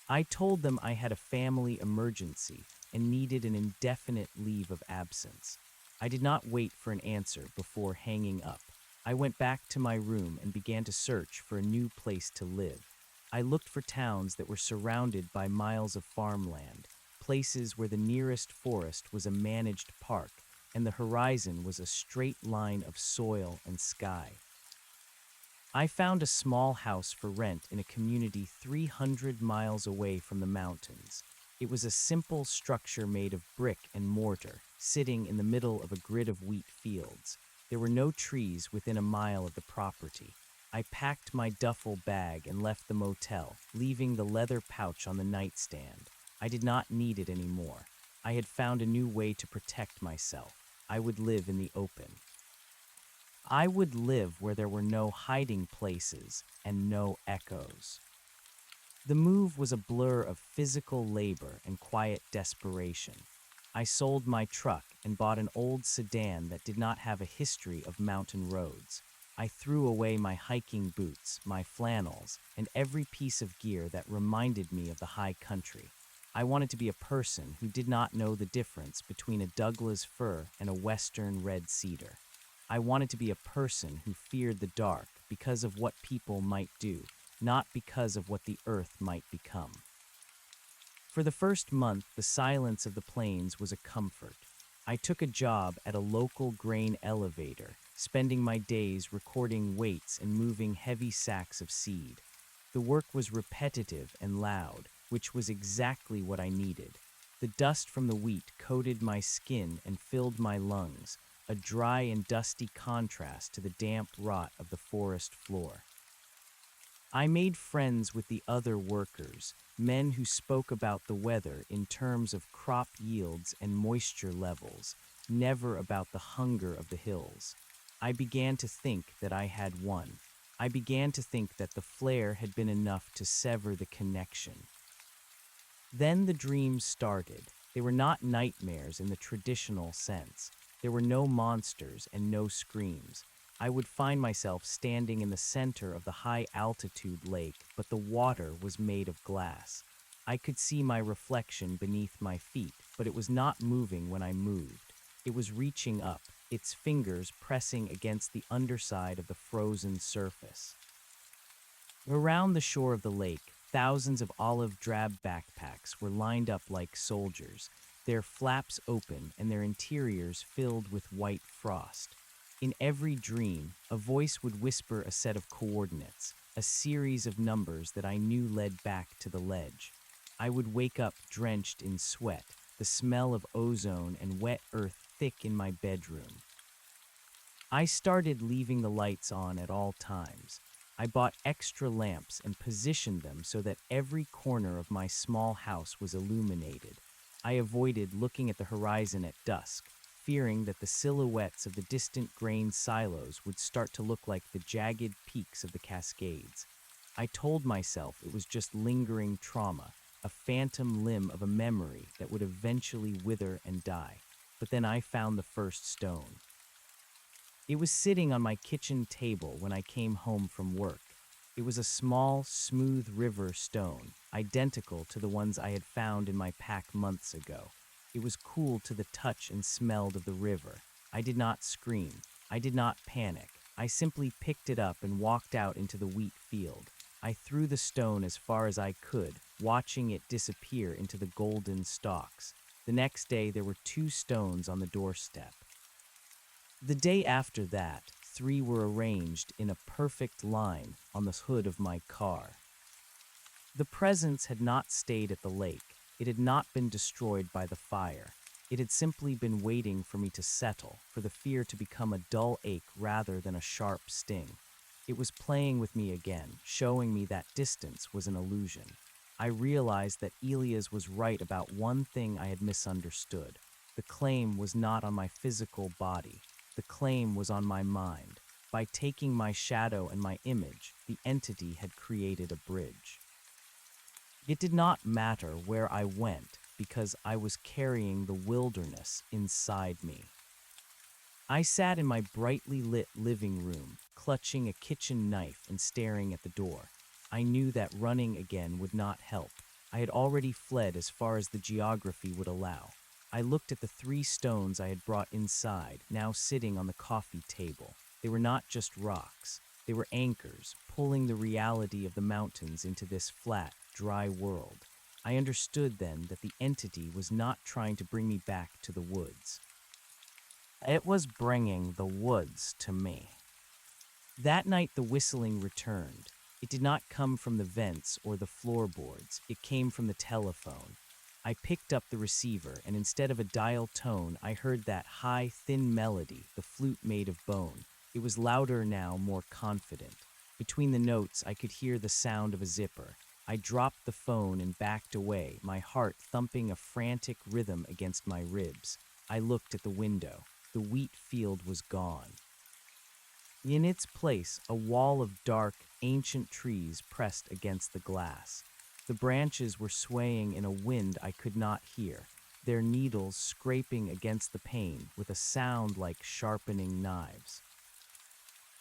S1: I told them I had a family emergency and needed an indefinite leave of absence. I did not wait for an answer before hanging up. I went back to my room and began to search for a new place to live. I looked for towns that were surrounded by miles of farmland, places where the nearest forest was a managed park and the horizon was a straight line of soil and sky. I found a small house for rent in a community 300 miles away from the mountains. It was a simple structure made of brick and mortar, sitting in the middle of a grid of wheat fields. There were no trees within a mile of the property. I packed my duffel bag and left the motel, leaving the leather pouch on the nightstand. I did not need it anymore. I had found a new way to protect myself. I would live in the open. I would live where there were no hiding places and no echoes. The move was a blur of physical labor and quiet desperation. I sold my truck and bought an old sedan that did not have a history of mountain roads. I threw away my hiking boots, my flannels, and every piece of gear that reminded me of the high country. I wanted to be a person who did not know the difference between a Douglas fir and a western red cedar. I wanted to be a person who feared the dark because of what people might do, not because of what the earth might become. For the first month, the silence of the plains was a comfort. I took a job at a local grain elevator, spending my days recording weights and moving heavy sacks of seed. The work was repetitive and loud, which was exactly what I needed. The dust from the wheat coated my skin and filled my lungs, a dry and dusty contrast to the damp rot of the forest floor. I made friends with the other workers, men who spoke about the weather in terms of crop yields and moisture levels, never about the hunger of the hills. I began to think that I had won. I began to think that the flare had been enough to sever the connection. Then the dreams started. They were not nightmares in the traditional sense. There were no monsters and no screams. I would find myself standing in the center of the high-altitude lake, but the water was made of glass. I could see my reflection beneath my feet, but it was not moving when I moved. It was reaching up, its fingers pressing against the underside of the frozen surface. Around the shore of the lake, thousands of olive-drab backpacks were lined up like soldiers, their flaps open and their interiors filled with white frost. In every dream, a voice would whisper a set of coordinates, a series of numbers that I knew led back to the ledge. I would wake up drenched in sweat, the smell of ozone and wet earth thick in my bedroom. I started leaving the lights on at all times. I bought extra lamps and positioned them so that every corner of my small house was illuminated. I avoided looking at the horizon at dusk, fearing that the silhouettes of the distant grain silos would start to look like the jagged peaks of the Cascades. I told myself it was just lingering trauma, a phantom limb of a memory that would eventually wither and die. But then I found the first stone. It was sitting on my kitchen table when I came home from work. It was a small, smooth river stone, identical to the ones I had found in my pack months ago. It was cool to the touch and smelled of the river. I did not scream. I did not panic. I simply picked it up and walked out into the wheat field. I threw the stone as far as I could, watching it disappear into the golden stalks. The next day, there were 2 stones on the doorstep. The day after that, 3 were arranged in a perfect line on the hood of my car. The presence had not stayed at the lake. It had not been destroyed by the fire. It had simply been waiting for me to settle, for the fear to become a dull ache rather than a sharp sting. It was playing with me again, showing me that distance was an illusion. I realized that Elias was right about one thing I had misunderstood. The claim was not on my physical body. The claim was on my mind. By taking my shadow and my image, the entity had created a bridge. It did not matter where I went because I was carrying the wilderness inside me. I sat in my brightly lit living room, clutching a kitchen knife and staring at the door. I knew that running again would not help. I had already fled as far as the geography would allow. I looked at the 3 stones I had brought inside, now sitting on the coffee table. They were not just rocks. They were anchors, pulling the reality of the mountains into this flat, dry world. I understood then that the entity was not trying to bring me back to the woods. It was bringing the woods to me. That night the whistling returned. It did not come from the vents or the floorboards. It came from the telephone. I picked up the receiver, and instead of a dial tone, I heard that high, thin melody, the flute made of bone. It was louder now, more confident. Between the notes, I could hear the sound of a zipper. I dropped the phone and backed away, my heart thumping a frantic rhythm against my ribs. I looked at the window. The wheat field was gone. In its place, a wall of dark, ancient trees pressed against the glass. The branches were swaying in a wind I could not hear, their needles scraping against the pane with a sound like sharpening knives.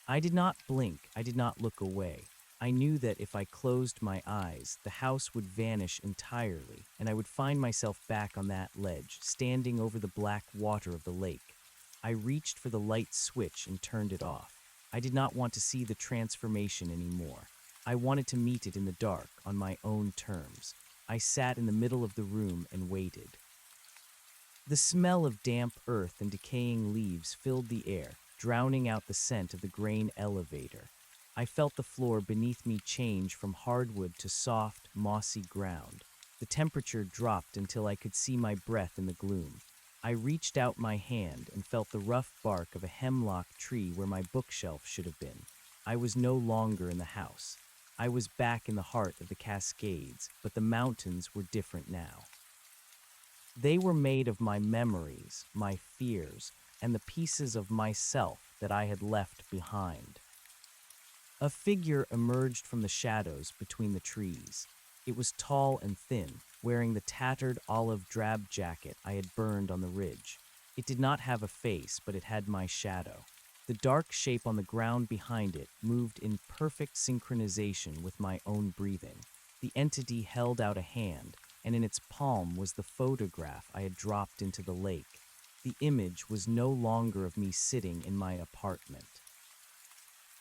S1: I did not blink, I did not look away. I knew that if I closed my eyes, the house would vanish entirely, and I would find myself back on that ledge, standing over the black water of the lake. I reached for the light switch and turned it off. I did not want to see the transformation anymore. I wanted to meet it in the dark, on my own terms. I sat in the middle of the room and waited. The smell of damp earth and decaying leaves filled the air, drowning out the scent of the grain elevator. I felt the floor beneath me change from hardwood to soft, mossy ground. The temperature dropped until I could see my breath in the gloom. I reached out my hand and felt the rough bark of a hemlock tree where my bookshelf should have been. I was no longer in the house. I was back in the heart of the Cascades, but the mountains were different now. They were made of my memories, my fears, and the pieces of myself that I had left behind. A figure emerged from the shadows between the trees. It was tall and thin, wearing the tattered olive drab jacket I had burned on the ridge. It did not have a face, but it had my shadow. The dark shape on the ground behind it moved in perfect synchronization with my own breathing. The entity held out a hand, and in its palm was the photograph I had dropped into the lake. The image was no longer of me sitting in my apartment.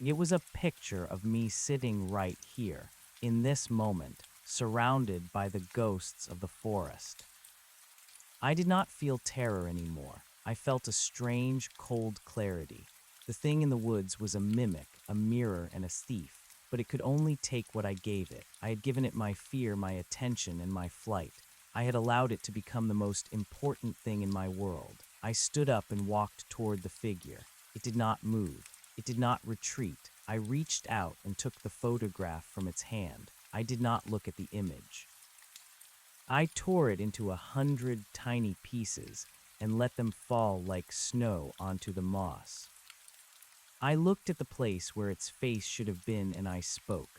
S1: It was a picture of me sitting right here, in this moment, surrounded by the ghosts of the forest. I did not feel terror anymore. I felt a strange, cold clarity. The thing in the woods was a mimic, a mirror, and a thief, but it could only take what I gave it. I had given it my fear, my attention, and my flight. I had allowed it to become the most important thing in my world. I stood up and walked toward the figure. It did not move. It did not retreat. I reached out and took the photograph from its hand. I did not look at the image. I tore it into 100 tiny pieces and let them fall like snow onto the moss. I looked at the place where its face should have been and I spoke.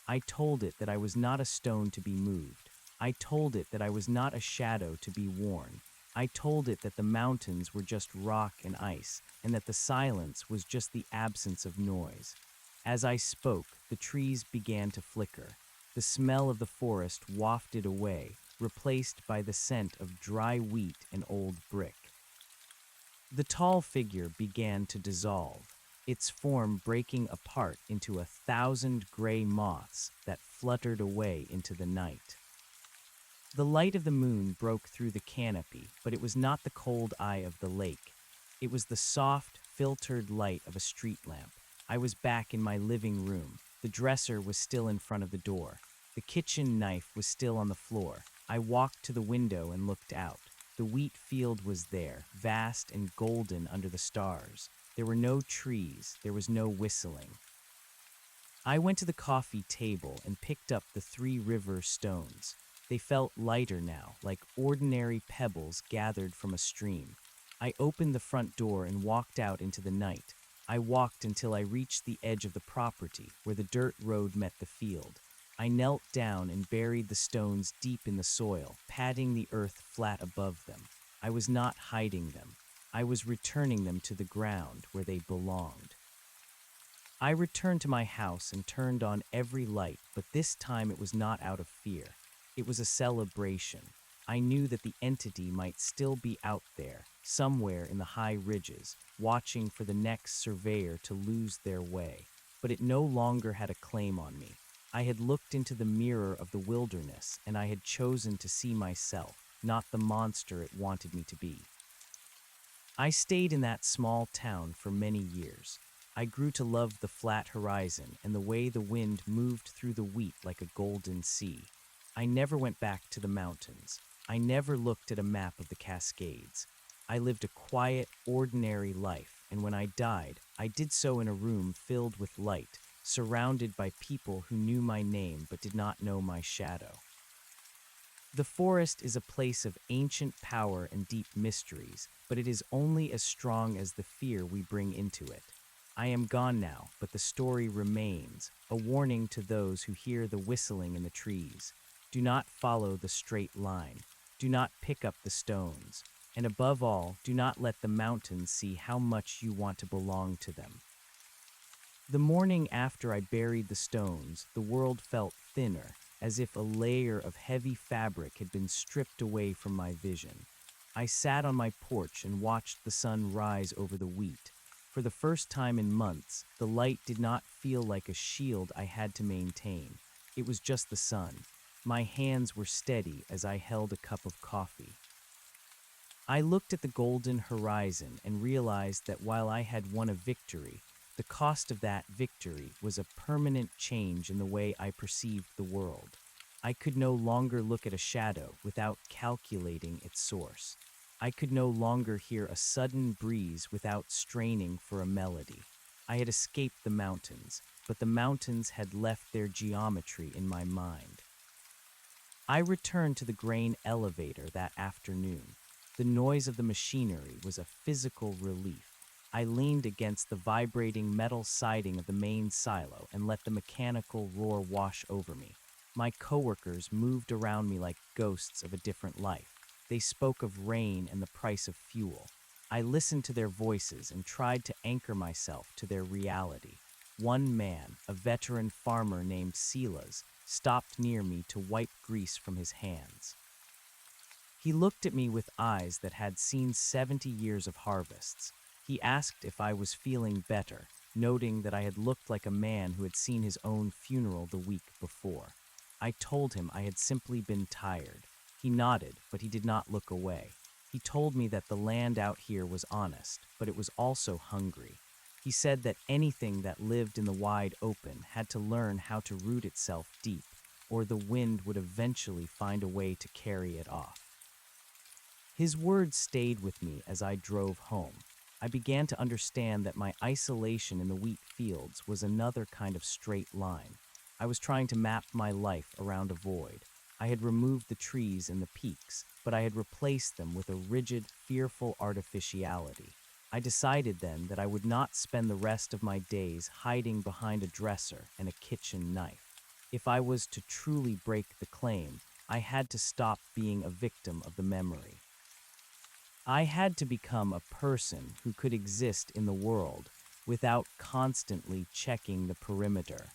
S1: I told it that I was not a stone to be moved. I told it that I was not a shadow to be worn. I told it that the mountains were just rock and ice, and that the silence was just the absence of noise. As I spoke, the trees began to flicker. The smell of the forest wafted away, replaced by the scent of dry wheat and old brick. The tall figure began to dissolve, its form breaking apart into 1,000 gray moths that fluttered away into the night. The light of the moon broke through the canopy, but it was not the cold eye of the lake. It was the soft, filtered light of a street lamp. I was back in my living room. The dresser was still in front of the door. The kitchen knife was still on the floor. I walked to the window and looked out. The wheat field was there, vast and golden under the stars. There were no trees. There was no whistling. I went to the coffee table and picked up the 3 river stones. They felt lighter now, like ordinary pebbles gathered from a stream. I opened the front door and walked out into the night. I walked until I reached the edge of the property, where the dirt road met the field. I knelt down and buried the stones deep in the soil, patting the earth flat above them. I was not hiding them. I was returning them to the ground where they belonged. I returned to my house and turned on every light, but this time it was not out of fear. It was a celebration. I knew that the entity might still be out there, somewhere in the high ridges, watching for the next surveyor to lose their way. But it no longer had a claim on me. I had looked into the mirror of the wilderness, and I had chosen to see myself, not the monster it wanted me to be. I stayed in that small town for many years. I grew to love the flat horizon and the way the wind moved through the wheat like a golden sea. I never went back to the mountains. I never looked at a map of the Cascades. I lived a quiet, ordinary life, and when I died, I did so in a room filled with light, surrounded by people who knew my name but did not know my shadow. The forest is a place of ancient power and deep mysteries, but it is only as strong as the fear we bring into it. I am gone now, but the story remains, a warning to those who hear the whistling in the trees. Do not follow the straight line. Do not pick up the stones. And above all, do not let the mountains see how much you want to belong to them. The morning after I buried the stones, the world felt thinner, as if a layer of heavy fabric had been stripped away from my vision. I sat on my porch and watched the sun rise over the wheat. For the first time in months, the light did not feel like a shield I had to maintain. It was just the sun. My hands were steady as I held a cup of coffee. I looked at the golden horizon and realized that while I had won a victory, the cost of that victory was a permanent change in the way I perceived the world. I could no longer look at a shadow without calculating its source. I could no longer hear a sudden breeze without straining for a melody. I had escaped the mountains, but the mountains had left their geometry in my mind. I returned to the grain elevator that afternoon. The noise of the machinery was a physical relief. I leaned against the vibrating metal siding of the main silo and let the mechanical roar wash over me. My coworkers moved around me like ghosts of a different life. They spoke of rain and the price of fuel. I listened to their voices and tried to anchor myself to their reality. One man, a veteran farmer named Silas, stopped near me to wipe grease from his hands. He looked at me with eyes that had seen 70 years of harvests. He asked if I was feeling better, noting that I had looked like a man who had seen his own funeral the week before. I told him I had simply been tired. He nodded, but he did not look away. He told me that the land out here was honest, but it was also hungry. He said that anything that lived in the wide open had to learn how to root itself deep, or the wind would eventually find a way to carry it off. His words stayed with me as I drove home. I began to understand that my isolation in the wheat fields was another kind of straight line. I was trying to map my life around a void. I had removed the trees and the peaks, but I had replaced them with a rigid, fearful artificiality. I decided then that I would not spend the rest of my days hiding behind a dresser and a kitchen knife. If I was to truly break the claim, I had to stop being a victim of the memory. I had to become a person who could exist in the world without constantly checking the perimeter.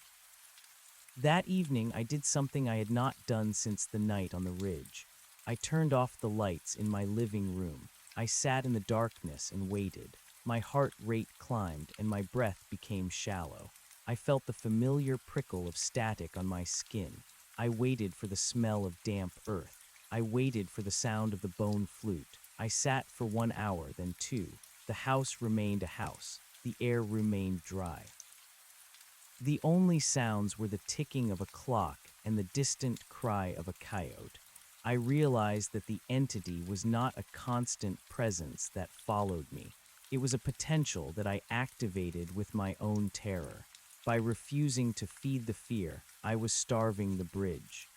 S1: That evening, I did something I had not done since the night on the ridge. I turned off the lights in my living room. I sat in the darkness and waited. My heart rate climbed and my breath became shallow. I felt the familiar prickle of static on my skin. I waited for the smell of damp earth. I waited for the sound of the bone flute. I sat for 1 hour, then 2. The house remained a house. The air remained dry. The only sounds were the ticking of a clock and the distant cry of a coyote. I realized that the entity was not a constant presence that followed me. It was a potential that I activated with my own terror. By refusing to feed the fear, I was starving the bridge.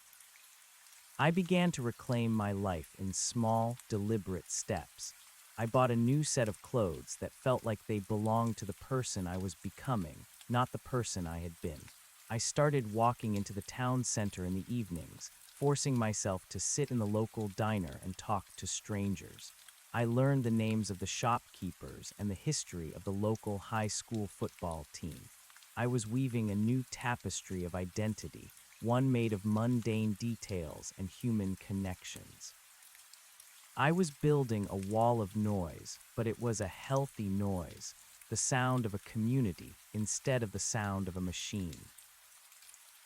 S1: I began to reclaim my life in small, deliberate steps. I bought a new set of clothes that felt like they belonged to the person I was becoming, not the person I had been. I started walking into the town center in the evenings, forcing myself to sit in the local diner and talk to strangers. I learned the names of the shopkeepers and the history of the local high school football team. I was weaving a new tapestry of identity, one made of mundane details and human connections. I was building a wall of noise, but it was a healthy noise, the sound of a community instead of the sound of a machine.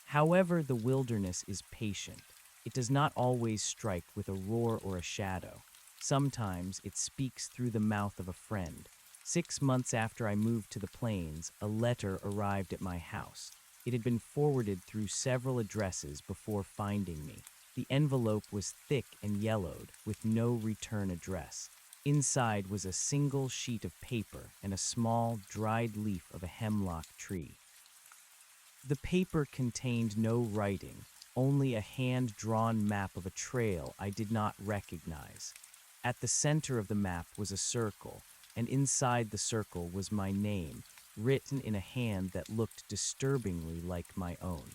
S1: However, the wilderness is patient. It does not always strike with a roar or a shadow. Sometimes it speaks through the mouth of a friend. 6 months after I moved to the plains, a letter arrived at my house. It had been forwarded through several addresses before finding me. The envelope was thick and yellowed, with no return address. Inside was a single sheet of paper and a small, dried leaf of a hemlock tree. The paper contained no writing, only a hand-drawn map of a trail I did not recognize. At the center of the map was a circle, and inside the circle was my name, written in a hand that looked disturbingly like my own.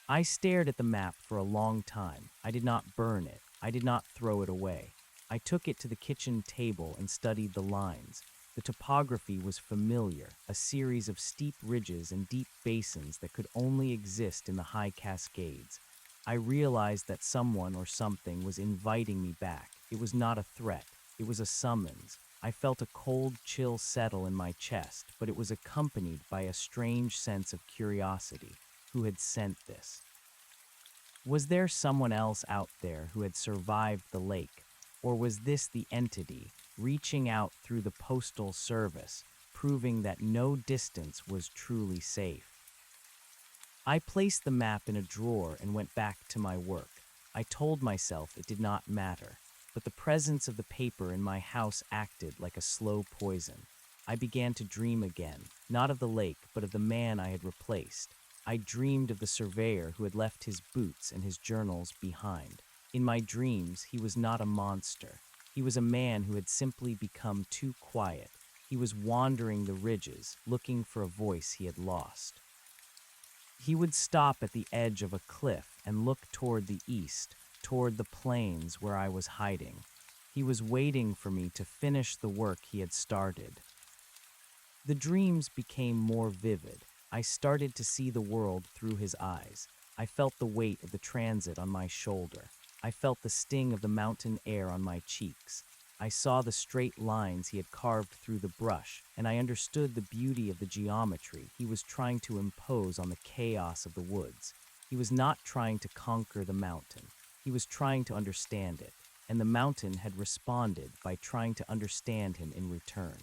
S1: I stared at the map for a long time. I did not burn it. I did not throw it away. I took it to the kitchen table and studied the lines. The topography was familiar, a series of steep ridges and deep basins that could only exist in the high Cascades. I realized that someone or something was inviting me back. It was not a threat. It was a summons. I felt a cold chill settle in my chest, but it was accompanied by a strange sense of curiosity. Who had sent this? Was there someone else out there who had survived the lake? Or was this the entity, reaching out through the postal service, proving that no distance was truly safe? I placed the map in a drawer and went back to my work. I told myself it did not matter, but the presence of the paper in my house acted like a slow poison. I began to dream again, not of the lake, but of the man I had replaced. I dreamed of the surveyor who had left his boots and his journals behind. In my dreams, he was not a monster. He was a man who had simply become too quiet. He was wandering the ridges, looking for a voice he had lost. He would stop at the edge of a cliff and look toward the east, toward the plains where I was hiding. He was waiting for me to finish the work he had started. The dreams became more vivid. I started to see the world through his eyes. I felt the weight of the transit on my shoulder. I felt the sting of the mountain air on my cheeks. I saw the straight lines he had carved through the brush, and I understood the beauty of the geometry he was trying to impose on the chaos of the woods. He was not trying to conquer the mountain. He was trying to understand it, and the mountain had responded by trying to understand him in return.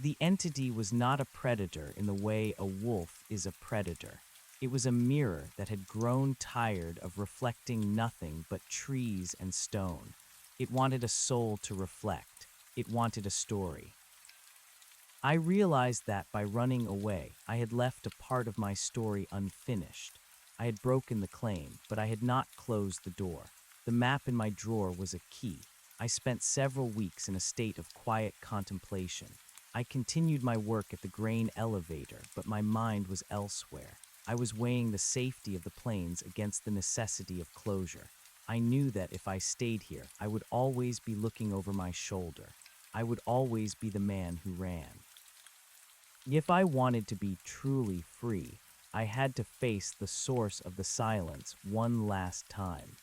S1: The entity was not a predator in the way a wolf is a predator. It was a mirror that had grown tired of reflecting nothing but trees and stone. It wanted a soul to reflect. It wanted a story. I realized that by running away, I had left a part of my story unfinished. I had broken the claim, but I had not closed the door. The map in my drawer was a key. I spent several weeks in a state of quiet contemplation. I continued my work at the grain elevator, but my mind was elsewhere. I was weighing the safety of the plains against the necessity of closure. I knew that if I stayed here, I would always be looking over my shoulder. I would always be the man who ran. If I wanted to be truly free, I had to face the source of the silence one last time.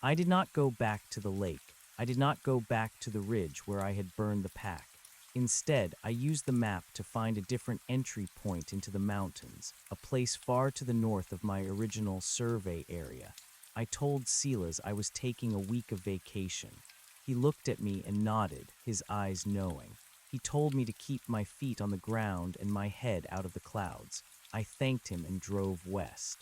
S1: I did not go back to the lake. I did not go back to the ridge where I had burned the pack. Instead, I used the map to find a different entry point into the mountains, a place far to the north of my original survey area. I told Silas I was taking a week of vacation. He looked at me and nodded, his eyes knowing. He told me to keep my feet on the ground and my head out of the clouds. I thanked him and drove west.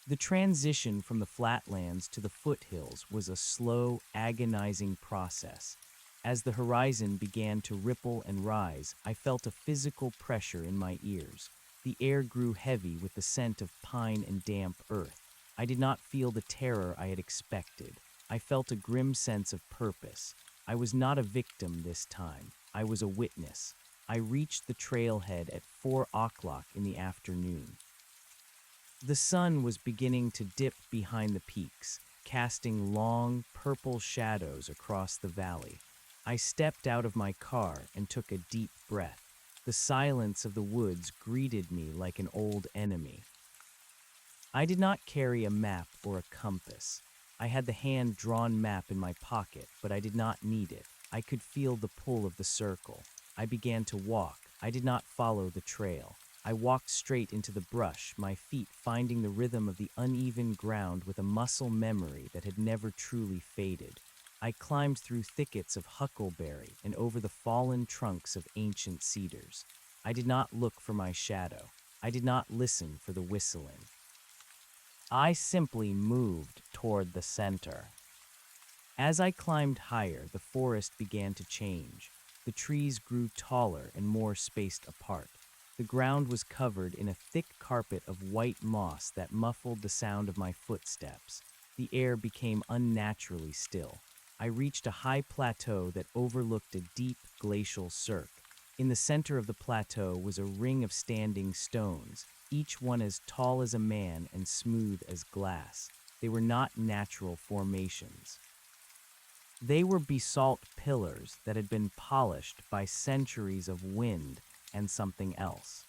S1: The transition from the flatlands to the foothills was a slow, agonizing process. As the horizon began to ripple and rise, I felt a physical pressure in my ears. The air grew heavy with the scent of pine and damp earth. I did not feel the terror I had expected. I felt a grim sense of purpose. I was not a victim this time. I was a witness. I reached the trailhead at 4 o'clock in the afternoon. The sun was beginning to dip behind the peaks, casting long, purple shadows across the valley. I stepped out of my car and took a deep breath. The silence of the woods greeted me like an old enemy. I did not carry a map or a compass. I had the hand-drawn map in my pocket, but I did not need it. I could feel the pull of the circle. I began to walk. I did not follow the trail. I walked straight into the brush, my feet finding the rhythm of the uneven ground with a muscle memory that had never truly faded. I climbed through thickets of huckleberry and over the fallen trunks of ancient cedars. I did not look for my shadow. I did not listen for the whistling. I simply moved toward the center. As I climbed higher, the forest began to change. The trees grew taller and more spaced apart. The ground was covered in a thick carpet of white moss that muffled the sound of my footsteps. The air became unnaturally still. I reached a high plateau that overlooked a deep glacial cirque. In the center of the plateau was a ring of standing stones, each one as tall as a man and smooth as glass. They were not natural formations. They were basalt pillars that had been polished by centuries of wind and something else.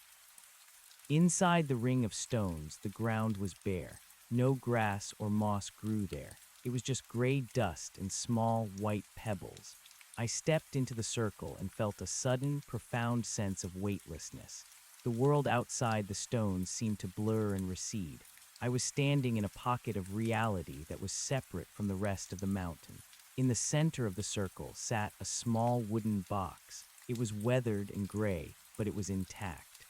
S1: Inside the ring of stones, the ground was bare. No grass or moss grew there. It was just gray dust and small white pebbles. I stepped into the circle and felt a sudden, profound sense of weightlessness. The world outside the stones seemed to blur and recede. I was standing in a pocket of reality that was separate from the rest of the mountain. In the center of the circle sat a small wooden box. It was weathered and gray, but it was intact.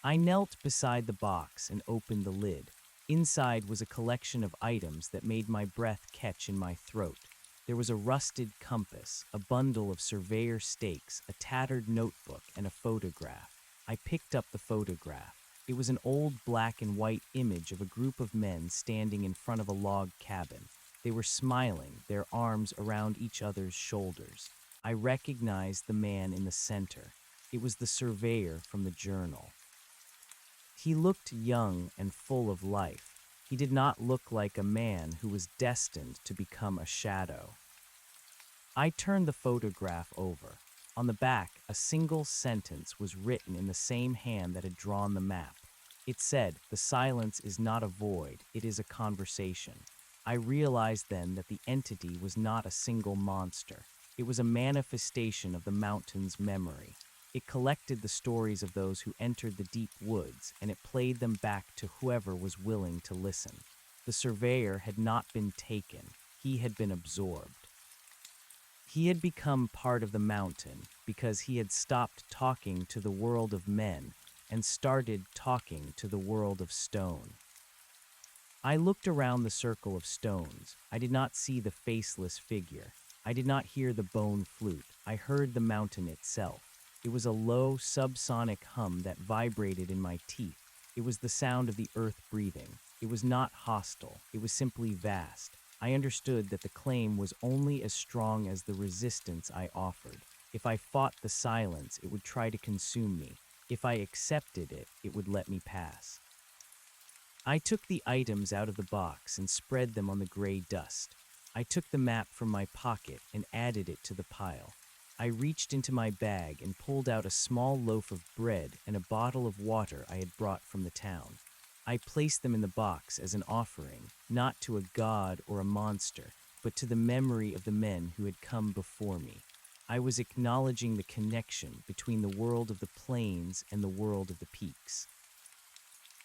S1: I knelt beside the box and opened the lid. Inside was a collection of items that made my breath catch in my throat. There was a rusted compass, a bundle of surveyor stakes, a tattered notebook, and a photograph. I picked up the photograph. It was an old black and white image of a group of men standing in front of a log cabin. They were smiling, their arms around each other's shoulders. I recognized the man in the center. It was the surveyor from the journal. He looked young and full of life. He did not look like a man who was destined to become a shadow. I turned the photograph over. On the back, a single sentence was written in the same hand that had drawn the map. It said, "The silence is not a void, it is a conversation." I realized then that the entity was not a single monster. It was a manifestation of the mountain's memory. It collected the stories of those who entered the deep woods, and it played them back to whoever was willing to listen. The surveyor had not been taken. He had been absorbed. He had become part of the mountain because he had stopped talking to the world of men and started talking to the world of stone. I looked around the circle of stones. I did not see the faceless figure. I did not hear the bone flute. I heard the mountain itself. It was a low, subsonic hum that vibrated in my teeth. It was the sound of the earth breathing. It was not hostile. It was simply vast. I understood that the claim was only as strong as the resistance I offered. If I fought the silence, it would try to consume me. If I accepted it, it would let me pass. I took the items out of the box and spread them on the gray dust. I took the map from my pocket and added it to the pile. I reached into my bag and pulled out a small loaf of bread and a bottle of water I had brought from the town. I placed them in the box as an offering, not to a god or a monster, but to the memory of the men who had come before me. I was acknowledging the connection between the world of the plains and the world of the peaks.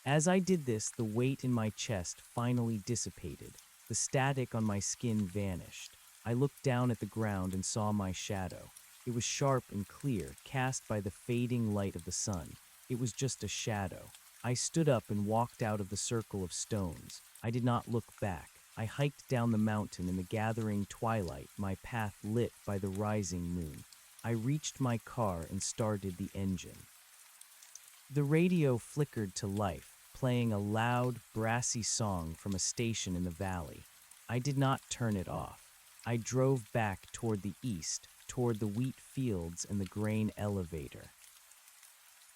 S1: As I did this, the weight in my chest finally dissipated. The static on my skin vanished. I looked down at the ground and saw my shadow. It was sharp and clear, cast by the fading light of the sun. It was just a shadow. I stood up and walked out of the circle of stones. I did not look back. I hiked down the mountain in the gathering twilight, my path lit by the rising moon. I reached my car and started the engine. The radio flickered to life, playing a loud, brassy song from a station in the valley. I did not turn it off. I drove back toward the east, toward the wheat fields and the grain elevator.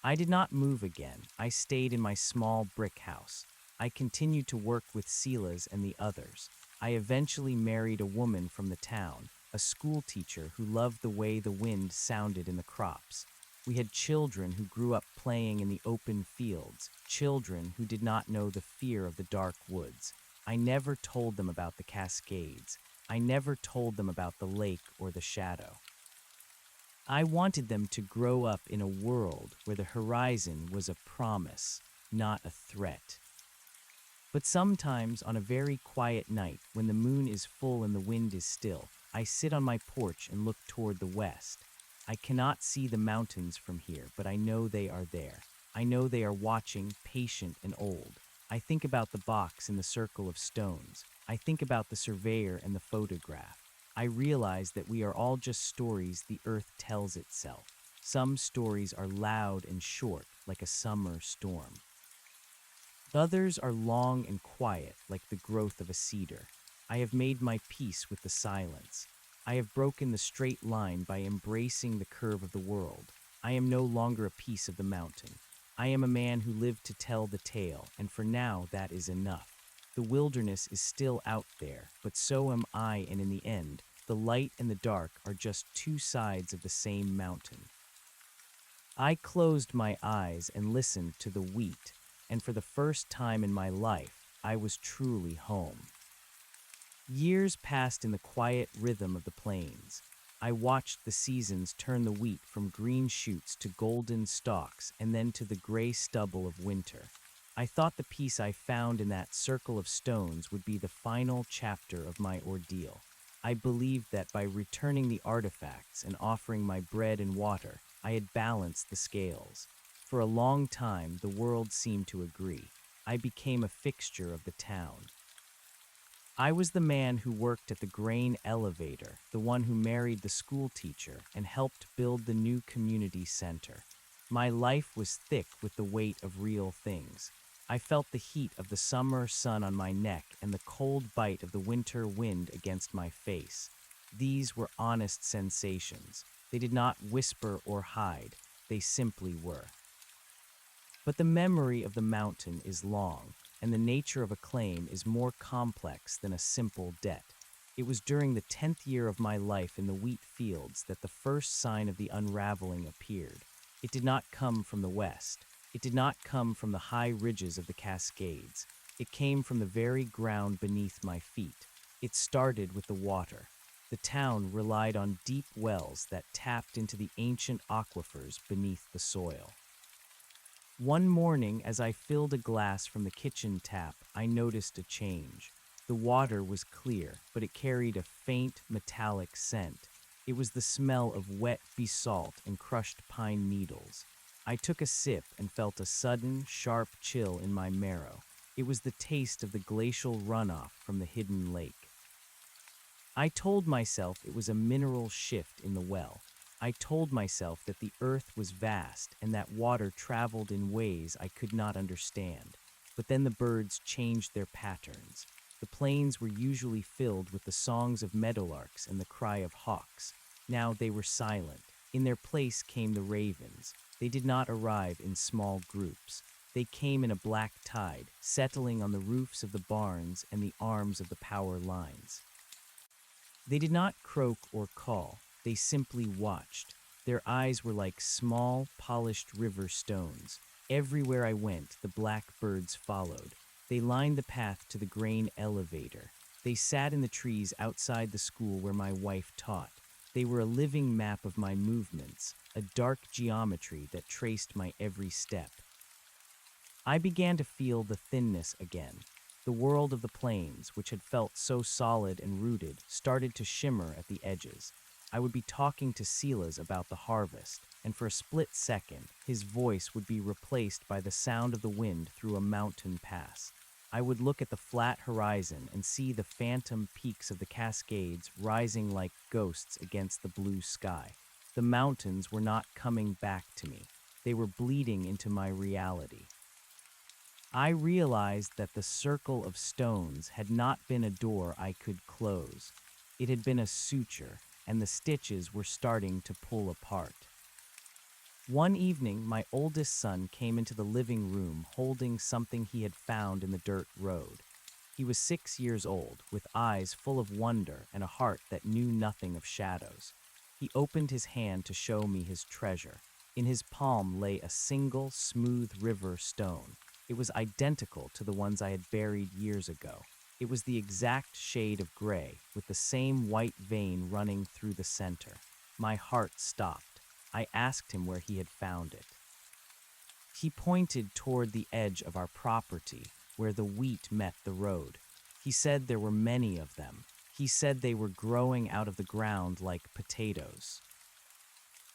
S1: I did not move again. I stayed in my small brick house. I continued to work with Silas and the others. I eventually married a woman from the town, a school teacher who loved the way the wind sounded in the crops. We had children who grew up playing in the open fields, children who did not know the fear of the dark woods. I never told them about the Cascades. I never told them about the lake or the shadow. I wanted them to grow up in a world where the horizon was a promise, not a threat. But sometimes, on a very quiet night, when the moon is full and the wind is still, I sit on my porch and look toward the west. I cannot see the mountains from here, but I know they are there. I know they are watching, patient and old. I think about the box in the circle of stones. I think about the surveyor and the photograph. I realize that we are all just stories the earth tells itself. Some stories are loud and short, like a summer storm. Others are long and quiet, like the growth of a cedar. I have made my peace with the silence. I have broken the straight line by embracing the curve of the world. I am no longer a piece of the mountain. I am a man who lived to tell the tale, and for now that is enough. The wilderness is still out there, but so am I, and in the end, the light and the dark are just two sides of the same mountain. I closed my eyes and listened to the wheat, and for the first time in my life, I was truly home. Years passed in the quiet rhythm of the plains. I watched the seasons turn the wheat from green shoots to golden stalks and then to the gray stubble of winter. I thought the peace I found in that circle of stones would be the final chapter of my ordeal. I believed that by returning the artifacts and offering my bread and water, I had balanced the scales. For a long time, the world seemed to agree. I became a fixture of the town. I was the man who worked at the grain elevator, the one who married the school teacher and helped build the new community center. My life was thick with the weight of real things. I felt the heat of the summer sun on my neck and the cold bite of the winter wind against my face. These were honest sensations. They did not whisper or hide. They simply were. But the memory of the mountain is long, and the nature of a claim is more complex than a simple debt. It was during the 10th year of my life in the wheat fields that the first sign of the unraveling appeared. It did not come from the west. It did not come from the high ridges of the Cascades. It came from the very ground beneath my feet. It started with the water. The town relied on deep wells that tapped into the ancient aquifers beneath the soil. One morning, as I filled a glass from the kitchen tap, I noticed a change. The water was clear, but it carried a faint, metallic scent. It was the smell of wet basalt and crushed pine needles. I took a sip and felt a sudden, sharp chill in my marrow. It was the taste of the glacial runoff from the hidden lake. I told myself it was a mineral shift in the well. I told myself that the earth was vast and that water traveled in ways I could not understand. But then the birds changed their patterns. The plains were usually filled with the songs of meadowlarks and the cry of hawks. Now they were silent. In their place came the ravens. They did not arrive in small groups. They came in a black tide, settling on the roofs of the barns and the arms of the power lines. They did not croak or call. They simply watched. Their eyes were like small, polished river stones. Everywhere I went, the black birds followed. They lined the path to the grain elevator. They sat in the trees outside the school where my wife taught. They were a living map of my movements, a dark geometry that traced my every step. I began to feel the thinness again. The world of the plains, which had felt so solid and rooted, started to shimmer at the edges. I would be talking to Silas about the harvest, and for a split second, his voice would be replaced by the sound of the wind through a mountain pass. I would look at the flat horizon and see the phantom peaks of the Cascades rising like ghosts against the blue sky. The mountains were not coming back to me. They were bleeding into my reality. I realized that the circle of stones had not been a door I could close. It had been a suture, and the stitches were starting to pull apart. One evening, my oldest son came into the living room holding something he had found in the dirt road. He was 6 years old, with eyes full of wonder and a heart that knew nothing of shadows. He opened his hand to show me his treasure. In his palm lay a single, smooth river stone. It was identical to the ones I had buried years ago. It was the exact shade of gray, with the same white vein running through the center. My heart stopped. I asked him where he had found it. He pointed toward the edge of our property, where the wheat met the road. He said there were many of them. He said they were growing out of the ground like potatoes.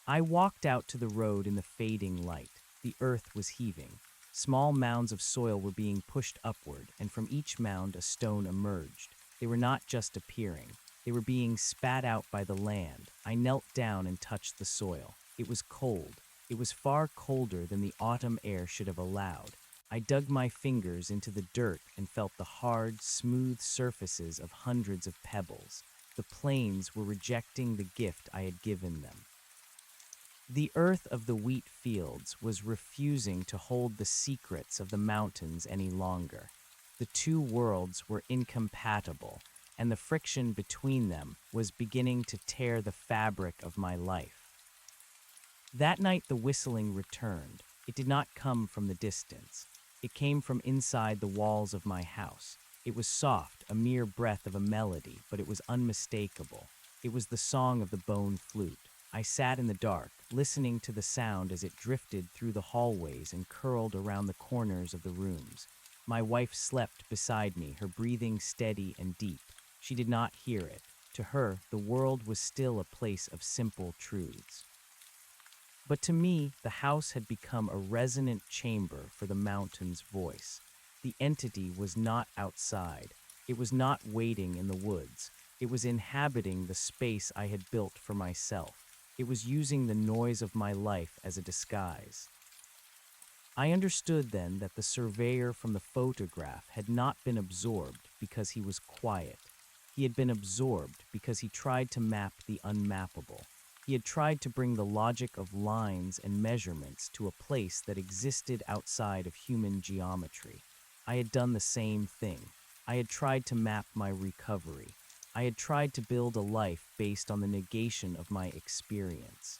S1: I walked out to the road in the fading light. The earth was heaving. Small mounds of soil were being pushed upward, and from each mound a stone emerged. They were not just appearing. They were being spat out by the land. I knelt down and touched the soil. It was cold. It was far colder than the autumn air should have allowed. I dug my fingers into the dirt and felt the hard, smooth surfaces of hundreds of pebbles. The plains were rejecting the gift I had given them. The earth of the wheat fields was refusing to hold the secrets of the mountains any longer. The two worlds were incompatible, and the friction between them was beginning to tear the fabric of my life. That night the whistling returned. It did not come from the distance. It came from inside the walls of my house. It was soft, a mere breath of a melody, but it was unmistakable. It was the song of the bone flute. I sat in the dark, listening to the sound as it drifted through the hallways and curled around the corners of the rooms. My wife slept beside me, her breathing steady and deep. She did not hear it. To her, the world was still a place of simple truths. But to me, the house had become a resonant chamber for the mountain's voice. The entity was not outside. It was not waiting in the woods. It was inhabiting the space I had built for myself. It was using the noise of my life as a disguise. I understood then that the surveyor from the photograph had not been absorbed because he was quiet. He had been absorbed because he tried to map the unmappable. He had tried to bring the logic of lines and measurements to a place that existed outside of human geometry. I had done the same thing. I had tried to map my recovery. I had tried to build a life based on the negation of my experience.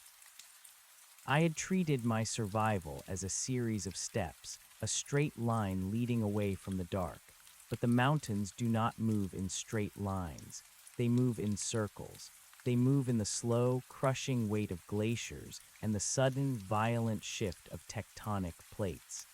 S1: I had treated my survival as a series of steps, a straight line leading away from the dark. But the mountains do not move in straight lines. They move in circles. They move in the slow, crushing weight of glaciers and the sudden, violent shift of tectonic plates.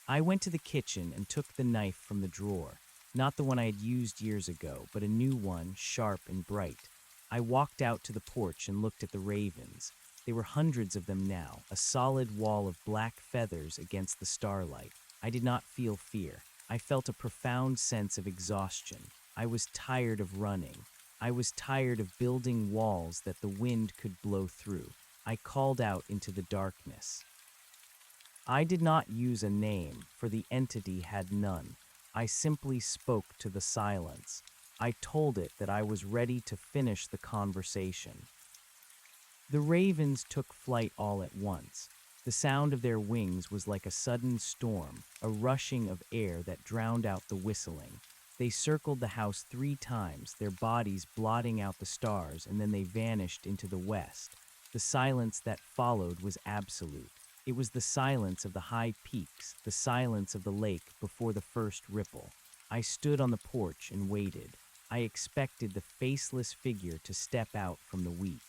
S1: I went to the kitchen and took the knife from the drawer. Not the one I had used years ago, but a new one, sharp and bright. I walked out to the porch and looked at the ravens. There were hundreds of them now, a solid wall of black feathers against the starlight. I did not feel fear. I felt a profound sense of exhaustion. I was tired of running. I was tired of building walls that the wind could blow through. I called out into the darkness. I did not use a name, for the entity had none. I simply spoke to the silence. I told it that I was ready to finish the conversation. The ravens took flight all at once. The sound of their wings was like a sudden storm, a rushing of air that drowned out the whistling. They circled the house 3 times, their bodies blotting out the stars, and then they vanished into the west. The silence that followed was absolute. It was the silence of the high peaks, the silence of the lake before the first ripple. I stood on the porch and waited. I expected the faceless figure to step out from the wheat.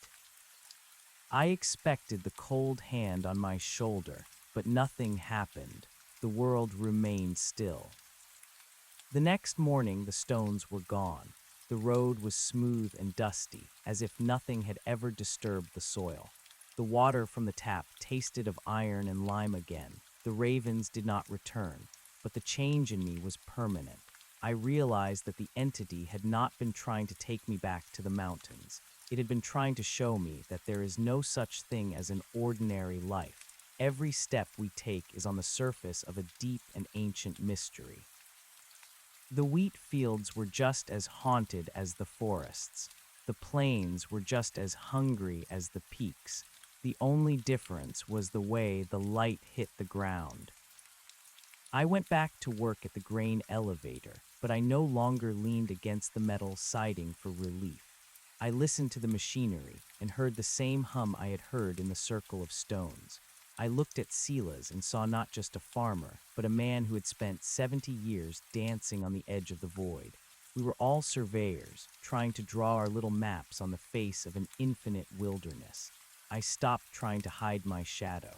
S1: I expected the cold hand on my shoulder, but nothing happened. The world remained still. The next morning, the stones were gone. The road was smooth and dusty, as if nothing had ever disturbed the soil. The water from the tap tasted of iron and lime again. The ravens did not return, but the change in me was permanent. I realized that the entity had not been trying to take me back to the mountains. It had been trying to show me that there is no such thing as an ordinary life. every step we take is on the surface of a deep and ancient mystery. The wheat fields were just as haunted as the forests. The plains were just as hungry as the peaks. The only difference was the way the light hit the ground. I went back to work at the grain elevator, but I no longer leaned against the metal siding for relief. I listened to the machinery and heard the same hum I had heard in the circle of stones. I looked at Silas and saw not just a farmer, but a man who had spent 70 years dancing on the edge of the void. We were all surveyors, trying to draw our little maps on the face of an infinite wilderness. I stopped trying to hide my shadow.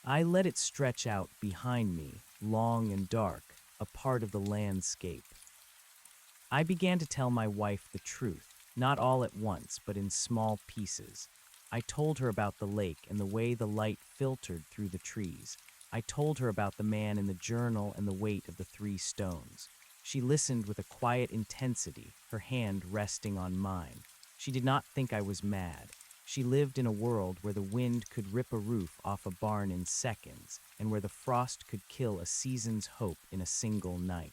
S1: I let it stretch out behind me, long and dark, a part of the landscape. I began to tell my wife the truth, not all at once, but in small pieces. I told her about the lake and the way the light filtered through the trees. I told her about the man in the journal and the weight of the 3 stones. She listened with a quiet intensity, her hand resting on mine. She did not think I was mad. She lived in a world where the wind could rip a roof off a barn in seconds, and where the frost could kill a season's hope in a single night.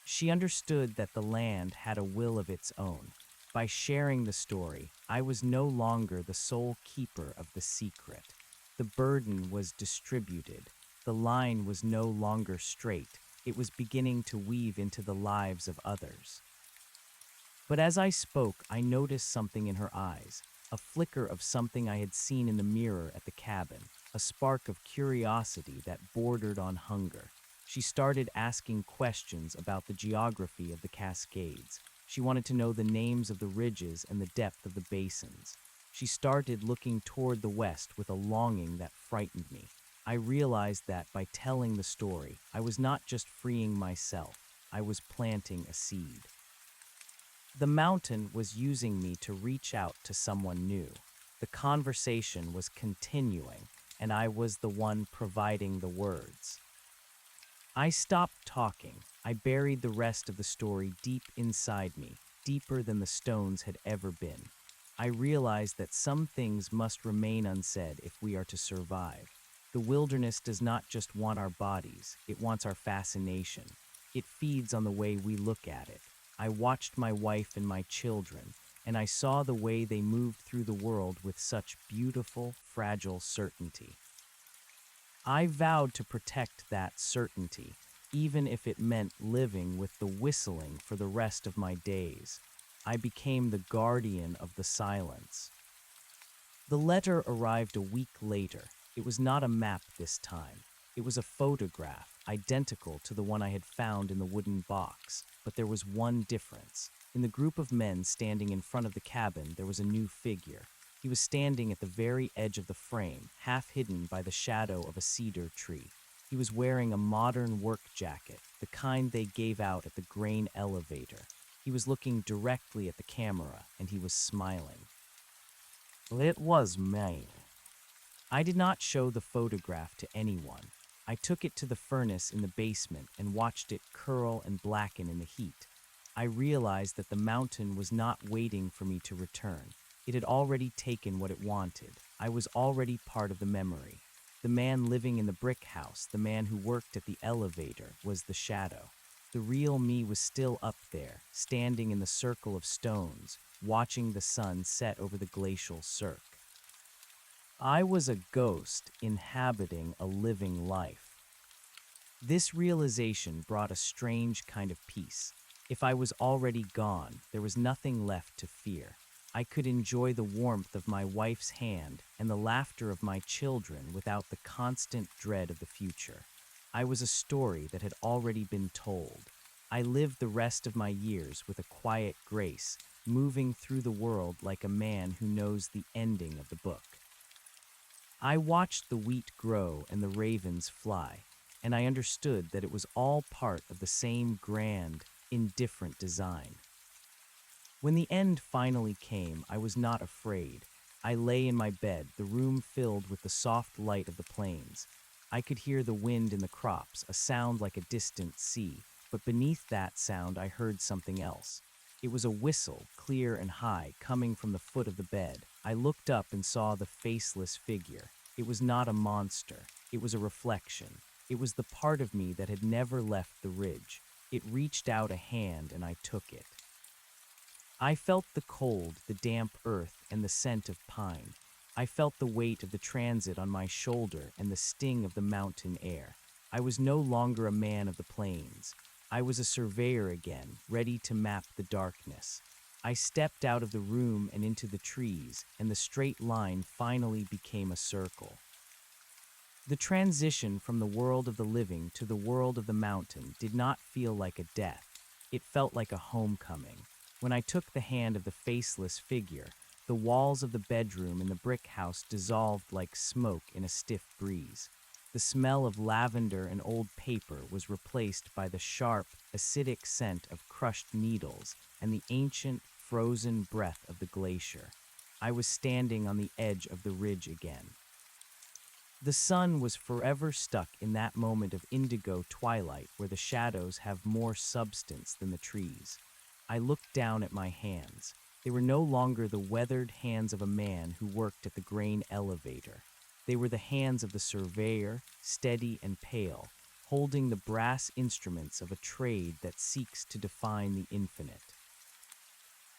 S1: She understood that the land had a will of its own. By sharing the story, I was no longer the sole keeper of the secret. The burden was distributed. The line was no longer straight. It was beginning to weave into the lives of others. But as I spoke, I noticed something in her eyes, a flicker of something I had seen in the mirror at the cabin, a spark of curiosity that bordered on hunger. She started asking questions about the geography of the Cascades. She wanted to know the names of the ridges and the depth of the basins. She started looking toward the west with a longing that frightened me. I realized that by telling the story, I was not just freeing myself, I was planting a seed. The mountain was using me to reach out to someone new. The conversation was continuing, and I was the one providing the words. I stopped talking. I buried the rest of the story deep inside me, deeper than the stones had ever been. I realized that some things must remain unsaid if we are to survive. The wilderness does not just want our bodies, it wants our fascination. It feeds on the way we look at it. I watched my wife and my children, and I saw the way they moved through the world with such beautiful, fragile certainty. I vowed to protect that certainty, even if it meant living with the whistling for the rest of my days. I became the guardian of the silence. The letter arrived a week later. It was not a map this time. It was a photograph, identical to the one I had found in the wooden box, but there was one difference. In the group of men standing in front of the cabin, there was a new figure. He was standing at the very edge of the frame, half hidden by the shadow of a cedar tree. He was wearing a modern work jacket, the kind they gave out at the grain elevator. He was looking directly at the camera, and he was smiling. It was me. I did not show the photograph to anyone. I took it to the furnace in the basement and watched it curl and blacken in the heat. I realized that the mountain was not waiting for me to return. It had already taken what it wanted. I was already part of the memory. The man living in the brick house, the man who worked at the elevator, was the shadow. The real me was still up there, standing in the circle of stones, watching the sun set over the glacial cirque. I was a ghost inhabiting a living life. This realization brought a strange kind of peace. If I was already gone, there was nothing left to fear. I could enjoy the warmth of my wife's hand and the laughter of my children without the constant dread of the future. I was a story that had already been told. I lived the rest of my years with a quiet grace, moving through the world like a man who knows the ending of the book. I watched the wheat grow and the ravens fly, and I understood that it was all part of the same grand, indifferent design. When the end finally came, I was not afraid. I lay in my bed, the room filled with the soft light of the plains. I could hear the wind in the crops, a sound like a distant sea, but beneath that sound I heard something else. It was a whistle, clear and high, coming from the foot of the bed. I looked up and saw the faceless figure. It was not a monster. It was a reflection. It was the part of me that had never left the ridge. It reached out a hand and I took it. I felt the cold, the damp earth, and the scent of pine. I felt the weight of the transit on my shoulder and the sting of the mountain air. I was no longer a man of the plains. I was a surveyor again, ready to map the darkness. I stepped out of the room and into the trees, and the straight line finally became a circle. The transition from the world of the living to the world of the mountain did not feel like a death. It felt like a homecoming. When I took the hand of the faceless figure, the walls of the bedroom in the brick house dissolved like smoke in a stiff breeze. The smell of lavender and old paper was replaced by the sharp, acidic scent of crushed needles and the ancient, frozen breath of the glacier. I was standing on the edge of the ridge again. The sun was forever stuck in that moment of indigo twilight where the shadows have more substance than the trees. I looked down at my hands. They were no longer the weathered hands of a man who worked at the grain elevator. They were the hands of the surveyor, steady and pale, holding the brass instruments of a trade that seeks to define the infinite.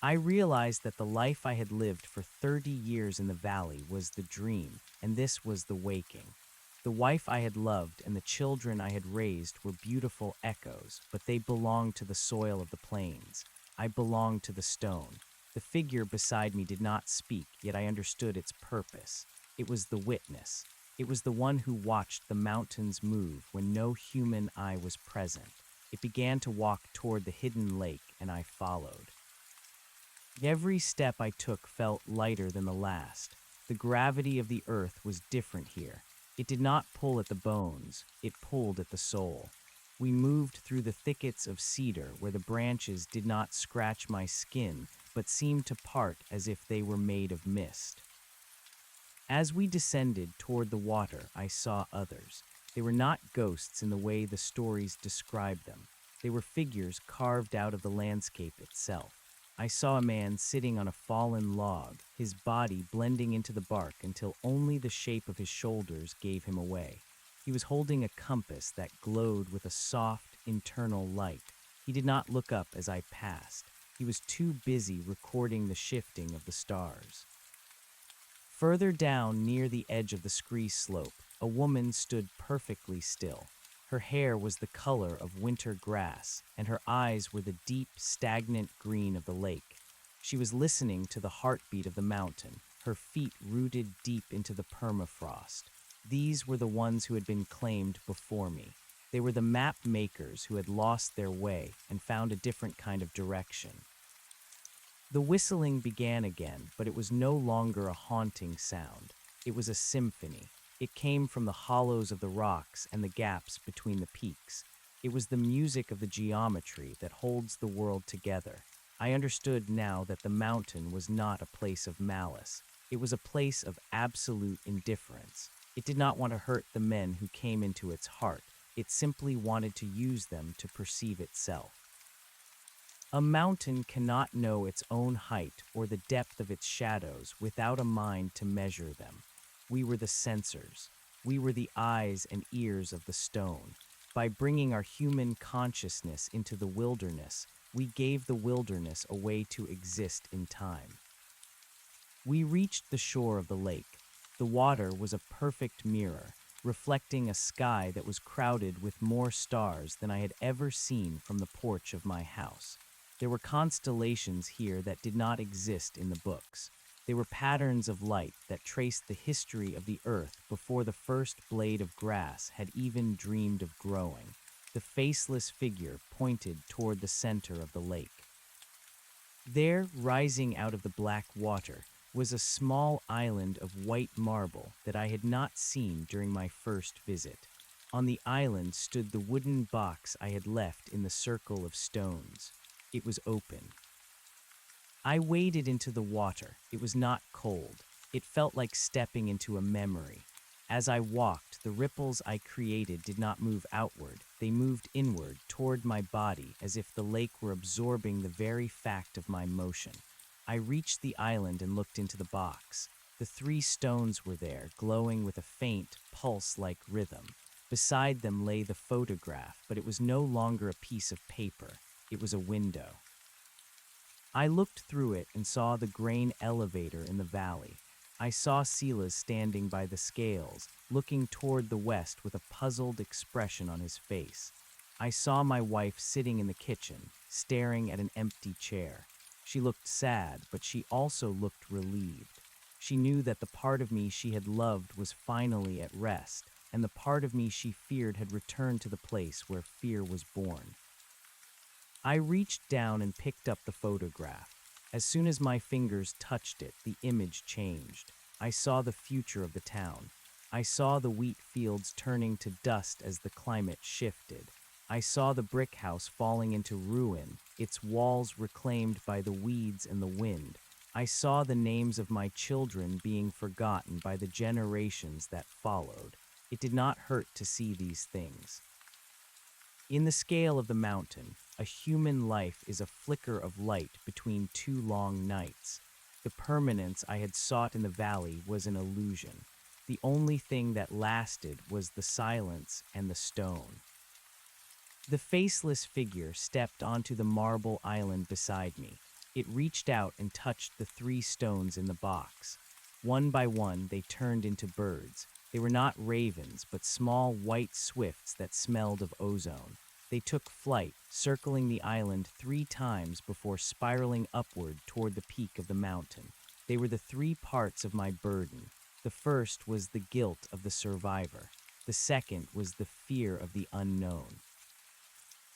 S1: I realized that the life I had lived for 30 years in the valley was the dream, and this was the waking. The wife I had loved and the children I had raised were beautiful echoes, but they belonged to the soil of the plains. I belonged to the stone. The figure beside me did not speak, yet I understood its purpose. It was the witness. It was the one who watched the mountains move when no human eye was present. It began to walk toward the hidden lake, and I followed. Every step I took felt lighter than the last. The gravity of the earth was different here. It did not pull at the bones, it pulled at the soul. We moved through the thickets of cedar where the branches did not scratch my skin, but seemed to part as if they were made of mist. As we descended toward the water, I saw others. They were not ghosts in the way the stories described them. They were figures carved out of the landscape itself. I saw a man sitting on a fallen log, his body blending into the bark until only the shape of his shoulders gave him away. He was holding a compass that glowed with a soft, internal light. He did not look up as I passed. He was too busy recording the shifting of the stars. Further down, near the edge of the scree slope, a woman stood perfectly still. Her hair was the color of winter grass, and her eyes were the deep, stagnant green of the lake. She was listening to the heartbeat of the mountain, her feet rooted deep into the permafrost. These were the ones who had been claimed before me. They were the map makers who had lost their way and found a different kind of direction. The whistling began again, but it was no longer a haunting sound. It was a symphony. It came from the hollows of the rocks and the gaps between the peaks. It was the music of the geometry that holds the world together. I understood now that the mountain was not a place of malice. It was a place of absolute indifference. It did not want to hurt the men who came into its heart. It simply wanted to use them to perceive itself. A mountain cannot know its own height or the depth of its shadows without a mind to measure them. We were the sensors. We were the eyes and ears of the stone. By bringing our human consciousness into the wilderness, we gave the wilderness a way to exist in time. We reached the shore of the lake. The water was a perfect mirror, reflecting a sky that was crowded with more stars than I had ever seen from the porch of my house. There were constellations here that did not exist in the books. They were patterns of light that traced the history of the earth before the first blade of grass had even dreamed of growing. The faceless figure pointed toward the center of the lake. There, rising out of the black water, was a small island of white marble that I had not seen during my first visit. On the island stood the wooden box I had left in the circle of stones. It was open. I waded into the water. It was not cold. It felt like stepping into a memory. As I walked, the ripples I created did not move outward. They moved inward, toward my body, as if the lake were absorbing the very fact of my motion. I reached the island and looked into the box. The 3 stones were there, glowing with a faint, pulse-like rhythm. Beside them lay the photograph, but it was no longer a piece of paper. It was a window. I looked through it and saw the grain elevator in the valley. I saw Silas standing by the scales, looking toward the west with a puzzled expression on his face. I saw my wife sitting in the kitchen, staring at an empty chair. She looked sad, but she also looked relieved. She knew that the part of me she had loved was finally at rest, and the part of me she feared had returned to the place where fear was born. I reached down and picked up the photograph. As soon as my fingers touched it, the image changed. I saw the future of the town. I saw the wheat fields turning to dust as the climate shifted. I saw the brick house falling into ruin, its walls reclaimed by the weeds and the wind. I saw the names of my children being forgotten by the generations that followed. It did not hurt to see these things. In the scale of the mountain, a human life is a flicker of light between 2 long nights. The permanence I had sought in the valley was an illusion. The only thing that lasted was the silence and the stone. The faceless figure stepped onto the marble island beside me. It reached out and touched the 3 stones in the box. One by one, they turned into birds. They were not ravens, but small white swifts that smelled of ozone. They took flight, circling the island 3 times before spiraling upward toward the peak of the mountain. They were the 3 parts of my burden. The first was the guilt of the survivor. The second was the fear of the unknown.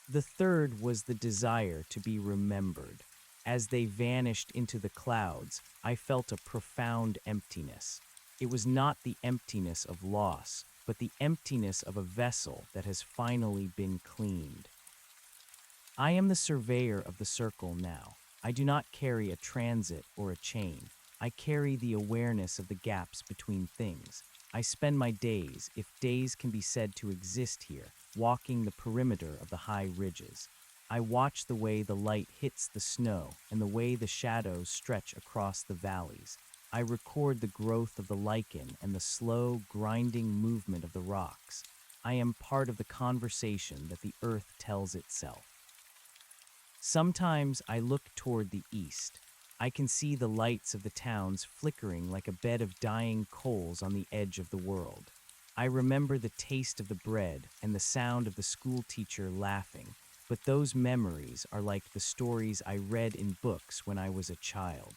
S1: The third was the desire to be remembered. As they vanished into the clouds, I felt a profound emptiness. It was not the emptiness of loss, but the emptiness of a vessel that has finally been cleaned. I am the surveyor of the circle now. I do not carry a transit or a chain. I carry the awareness of the gaps between things. I spend my days, if days can be said to exist here, walking the perimeter of the high ridges. I watch the way the light hits the snow and the way the shadows stretch across the valleys. I record the growth of the lichen and the slow, grinding movement of the rocks. I am part of the conversation that the earth tells itself. Sometimes I look toward the east. I can see the lights of the towns flickering like a bed of dying coals on the edge of the world. I remember the taste of the bread and the sound of the school teacher laughing, but those memories are like the stories I read in books when I was a child.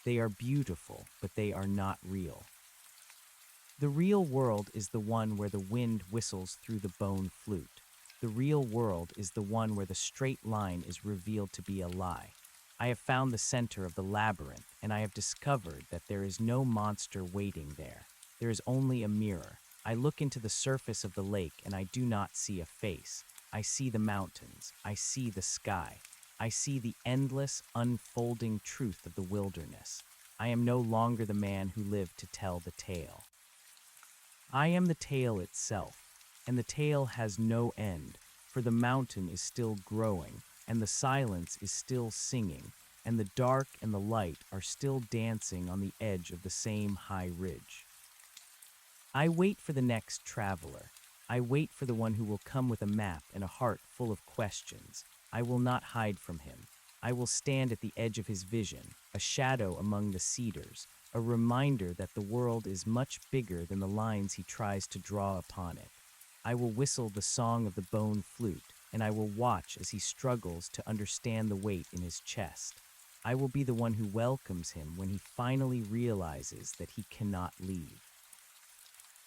S1: They are beautiful, but they are not real. The real world is the one where the wind whistles through the bone flute. The real world is the one where the straight line is revealed to be a lie. I have found the center of the labyrinth, and I have discovered that there is no monster waiting there. There is only a mirror. I look into the surface of the lake, and I do not see a face. I see the mountains. I see the sky. I see the endless, unfolding truth of the wilderness. I am no longer the man who lived to tell the tale. I am the tale itself, and the tale has no end, for the mountain is still growing, and the silence is still singing, and the dark and the light are still dancing on the edge of the same high ridge. I wait for the next traveler. I wait for the one who will come with a map and a heart full of questions. I will not hide from him. I will stand at the edge of his vision, a shadow among the cedars, a reminder that the world is much bigger than the lines he tries to draw upon it. I will whistle the song of the bone flute, and I will watch as he struggles to understand the weight in his chest. I will be the one who welcomes him when he finally realizes that he cannot leave.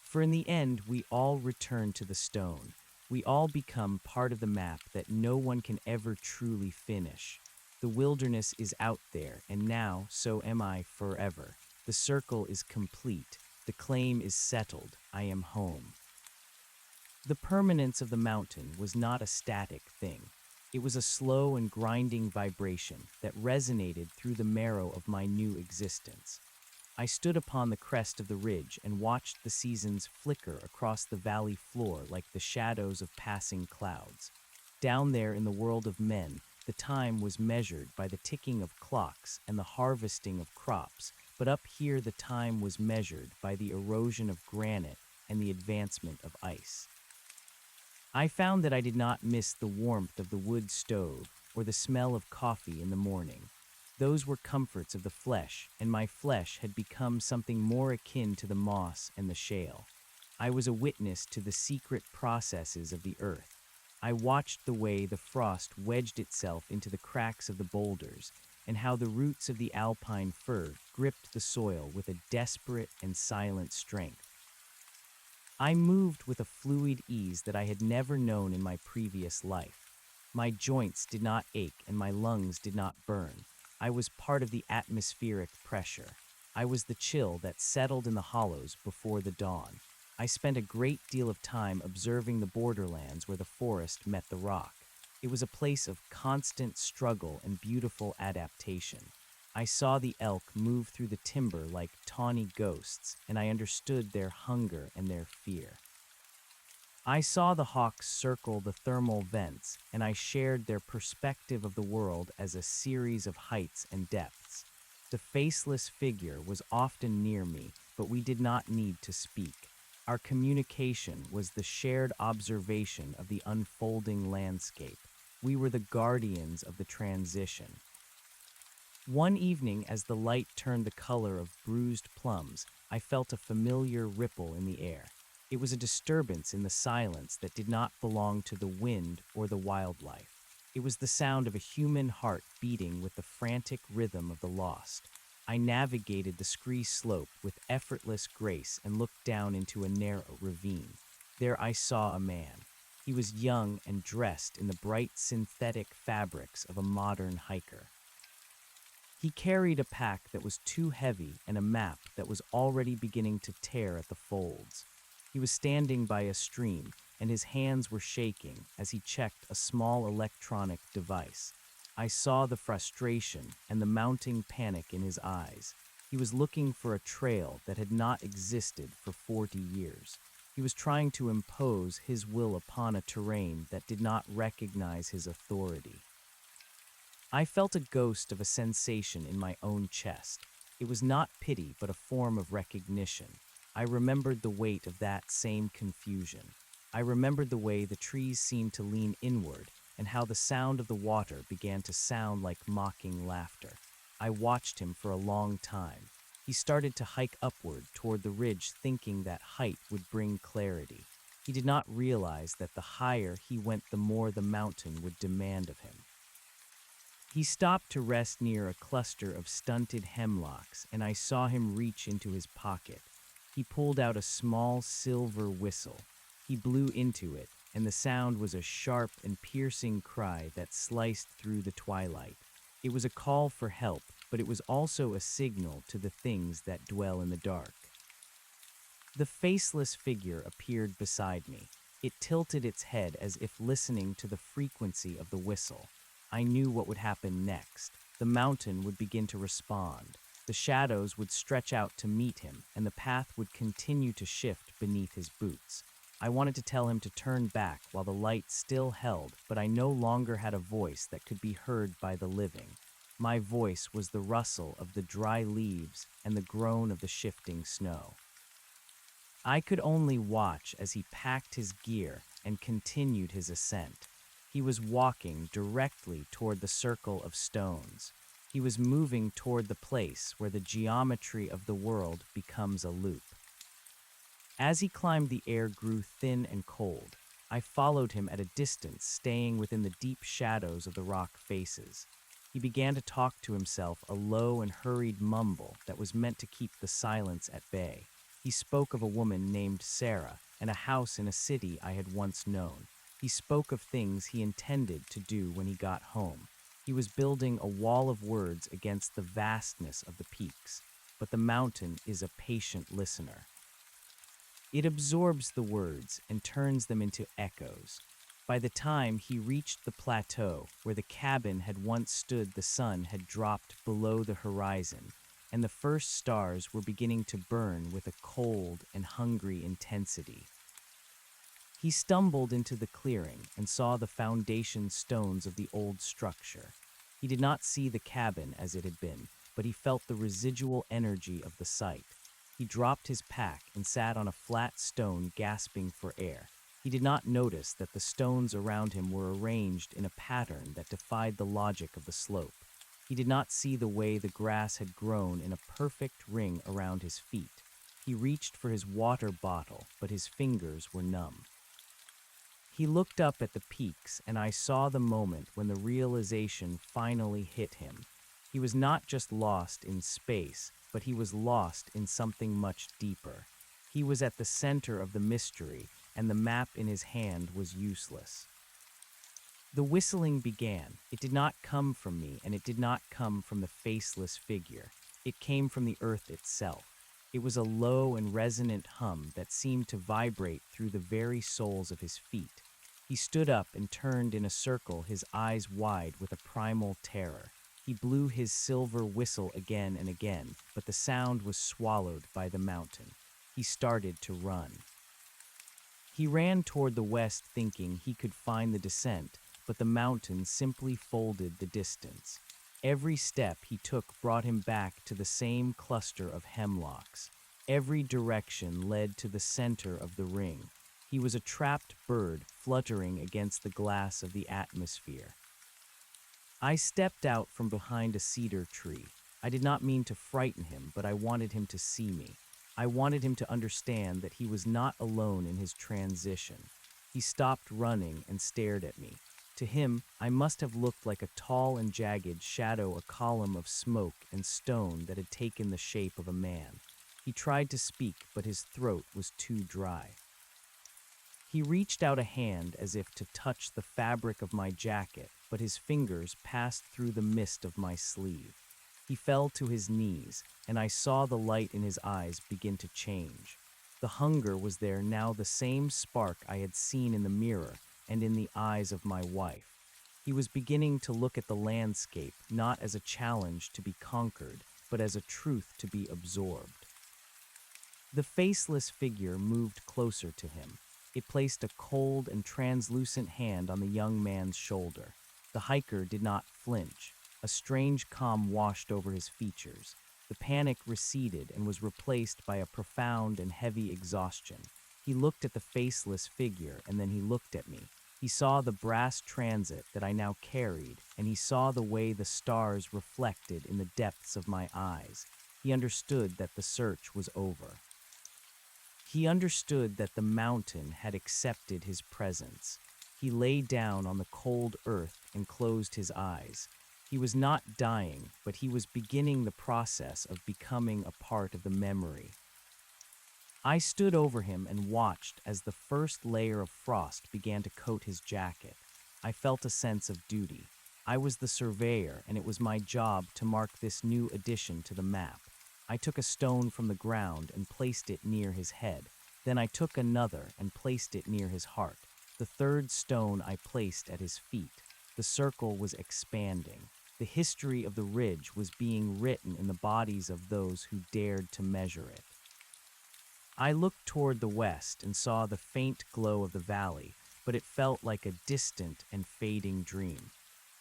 S1: For in the end, we all return to the stone. We all become part of the map that no one can ever truly finish. The wilderness is out there, and now, so am I forever. The circle is complete. The claim is settled. I am home. The permanence of the mountain was not a static thing. It was a slow and grinding vibration that resonated through the marrow of my new existence. I stood upon the crest of the ridge and watched the seasons flicker across the valley floor like the shadows of passing clouds. Down there in the world of men, the time was measured by the ticking of clocks and the harvesting of crops, but up here the time was measured by the erosion of granite and the advancement of ice. I found that I did not miss the warmth of the wood stove or the smell of coffee in the morning. Those were comforts of the flesh, and my flesh had become something more akin to the moss and the shale. I was a witness to the secret processes of the earth. I watched the way the frost wedged itself into the cracks of the boulders, and how the roots of the alpine fir gripped the soil with a desperate and silent strength. I moved with a fluid ease that I had never known in my previous life. My joints did not ache and my lungs did not burn. I was part of the atmospheric pressure. I was the chill that settled in the hollows before the dawn. I spent a great deal of time observing the borderlands where the forest met the rock. It was a place of constant struggle and beautiful adaptation. I saw the elk move through the timber like tawny ghosts, and I understood their hunger and their fear. I saw the hawks circle the thermal vents, and I shared their perspective of the world as a series of heights and depths. The faceless figure was often near me, but we did not need to speak. Our communication was the shared observation of the unfolding landscape. We were the guardians of the transition. One evening, as the light turned the color of bruised plums, I felt a familiar ripple in the air. It was a disturbance in the silence that did not belong to the wind or the wildlife. It was the sound of a human heart beating with the frantic rhythm of the lost. I navigated the scree slope with effortless grace and looked down into a narrow ravine. There I saw a man. He was young and dressed in the bright synthetic fabrics of a modern hiker. He carried a pack that was too heavy and a map that was already beginning to tear at the folds. He was standing by a stream, and his hands were shaking as he checked a small electronic device. I saw the frustration and the mounting panic in his eyes. He was looking for a trail that had not existed for 40 years. He was trying to impose his will upon a terrain that did not recognize his authority. I felt a ghost of a sensation in my own chest. It was not pity, but a form of recognition. I remembered the weight of that same confusion. I remembered the way the trees seemed to lean inward, and how the sound of the water began to sound like mocking laughter. I watched him for a long time. He started to hike upward toward the ridge, thinking that height would bring clarity. He did not realize that the higher he went, the more the mountain would demand of him. He stopped to rest near a cluster of stunted hemlocks, and I saw him reach into his pocket. He pulled out a small silver whistle. He blew into it, and the sound was a sharp and piercing cry that sliced through the twilight. It was a call for help, but it was also a signal to the things that dwell in the dark. The faceless figure appeared beside me. It tilted its head as if listening to the frequency of the whistle. I knew what would happen next. The mountain would begin to respond. The shadows would stretch out to meet him, and the path would continue to shift beneath his boots. I wanted to tell him to turn back while the light still held, but I no longer had a voice that could be heard by the living. My voice was the rustle of the dry leaves and the groan of the shifting snow. I could only watch as he packed his gear and continued his ascent. He was walking directly toward the circle of stones. He was moving toward the place where the geometry of the world becomes a loop. As he climbed, the air grew thin and cold. I followed him at a distance, staying within the deep shadows of the rock faces. He began to talk to himself, a low and hurried mumble that was meant to keep the silence at bay. He spoke of a woman named Sarah and a house in a city I had once known. He spoke of things he intended to do when he got home. He was building a wall of words against the vastness of the peaks, but the mountain is a patient listener. It absorbs the words and turns them into echoes. By the time he reached the plateau where the cabin had once stood, the sun had dropped below the horizon, and the first stars were beginning to burn with a cold and hungry intensity. He stumbled into the clearing and saw the foundation stones of the old structure. He did not see the cabin as it had been. but he felt the residual energy of the sight. He dropped his pack and sat on a flat stone, gasping for air. He did not notice that the stones around him were arranged in a pattern that defied the logic of the slope. He did not see the way the grass had grown in a perfect ring around his feet. He reached for his water bottle, but his fingers were numb. He looked up at the peaks, and I saw the moment when the realization finally hit him. He was not just lost in space, but he was lost in something much deeper. He was at the center of the mystery, and the map in his hand was useless. The whistling began. It did not come from me, and it did not come from the faceless figure. It came from the earth itself. It was a low and resonant hum that seemed to vibrate through the very soles of his feet. He stood up and turned in a circle, his eyes wide with a primal terror. He blew his silver whistle again and again, but the sound was swallowed by the mountain. He started to run. He ran toward the west, thinking he could find the descent, but the mountain simply folded the distance. Every step he took brought him back to the same cluster of hemlocks. Every direction led to the center of the ring. He was a trapped bird fluttering against the glass of the atmosphere. I stepped out from behind a cedar tree. I did not mean to frighten him, but I wanted him to see me. I wanted him to understand that he was not alone in his transition. He stopped running and stared at me. To him, I must have looked like a tall and jagged shadow, a column of smoke and stone that had taken the shape of a man. He tried to speak, but his throat was too dry. He reached out a hand as if to touch the fabric of my jacket, but his fingers passed through the mist of my sleeve. He fell to his knees, and I saw the light in his eyes begin to change. The hunger was there now, the same spark I had seen in the mirror and in the eyes of my wife. He was beginning to look at the landscape not as a challenge to be conquered, but as a truth to be absorbed. The faceless figure moved closer to him. It placed a cold and translucent hand on the young man's shoulder. The hiker did not flinch. A strange calm washed over his features. The panic receded and was replaced by a profound and heavy exhaustion. He looked at the faceless figure, and then he looked at me. He saw the brass transit that I now carried, and he saw the way the stars reflected in the depths of my eyes. He understood that the search was over. He understood that the mountain had accepted his presence. He lay down on the cold earth and closed his eyes. He was not dying, but he was beginning the process of becoming a part of the memory. I stood over him and watched as the first layer of frost began to coat his jacket. I felt a sense of duty. I was the surveyor, and it was my job to mark this new addition to the map. I took a stone from the ground and placed it near his head. Then I took another and placed it near his heart. The third stone I placed at his feet. The circle was expanding. The history of the ridge was being written in the bodies of those who dared to measure it. I looked toward the west and saw the faint glow of the valley, but it felt like a distant and fading dream.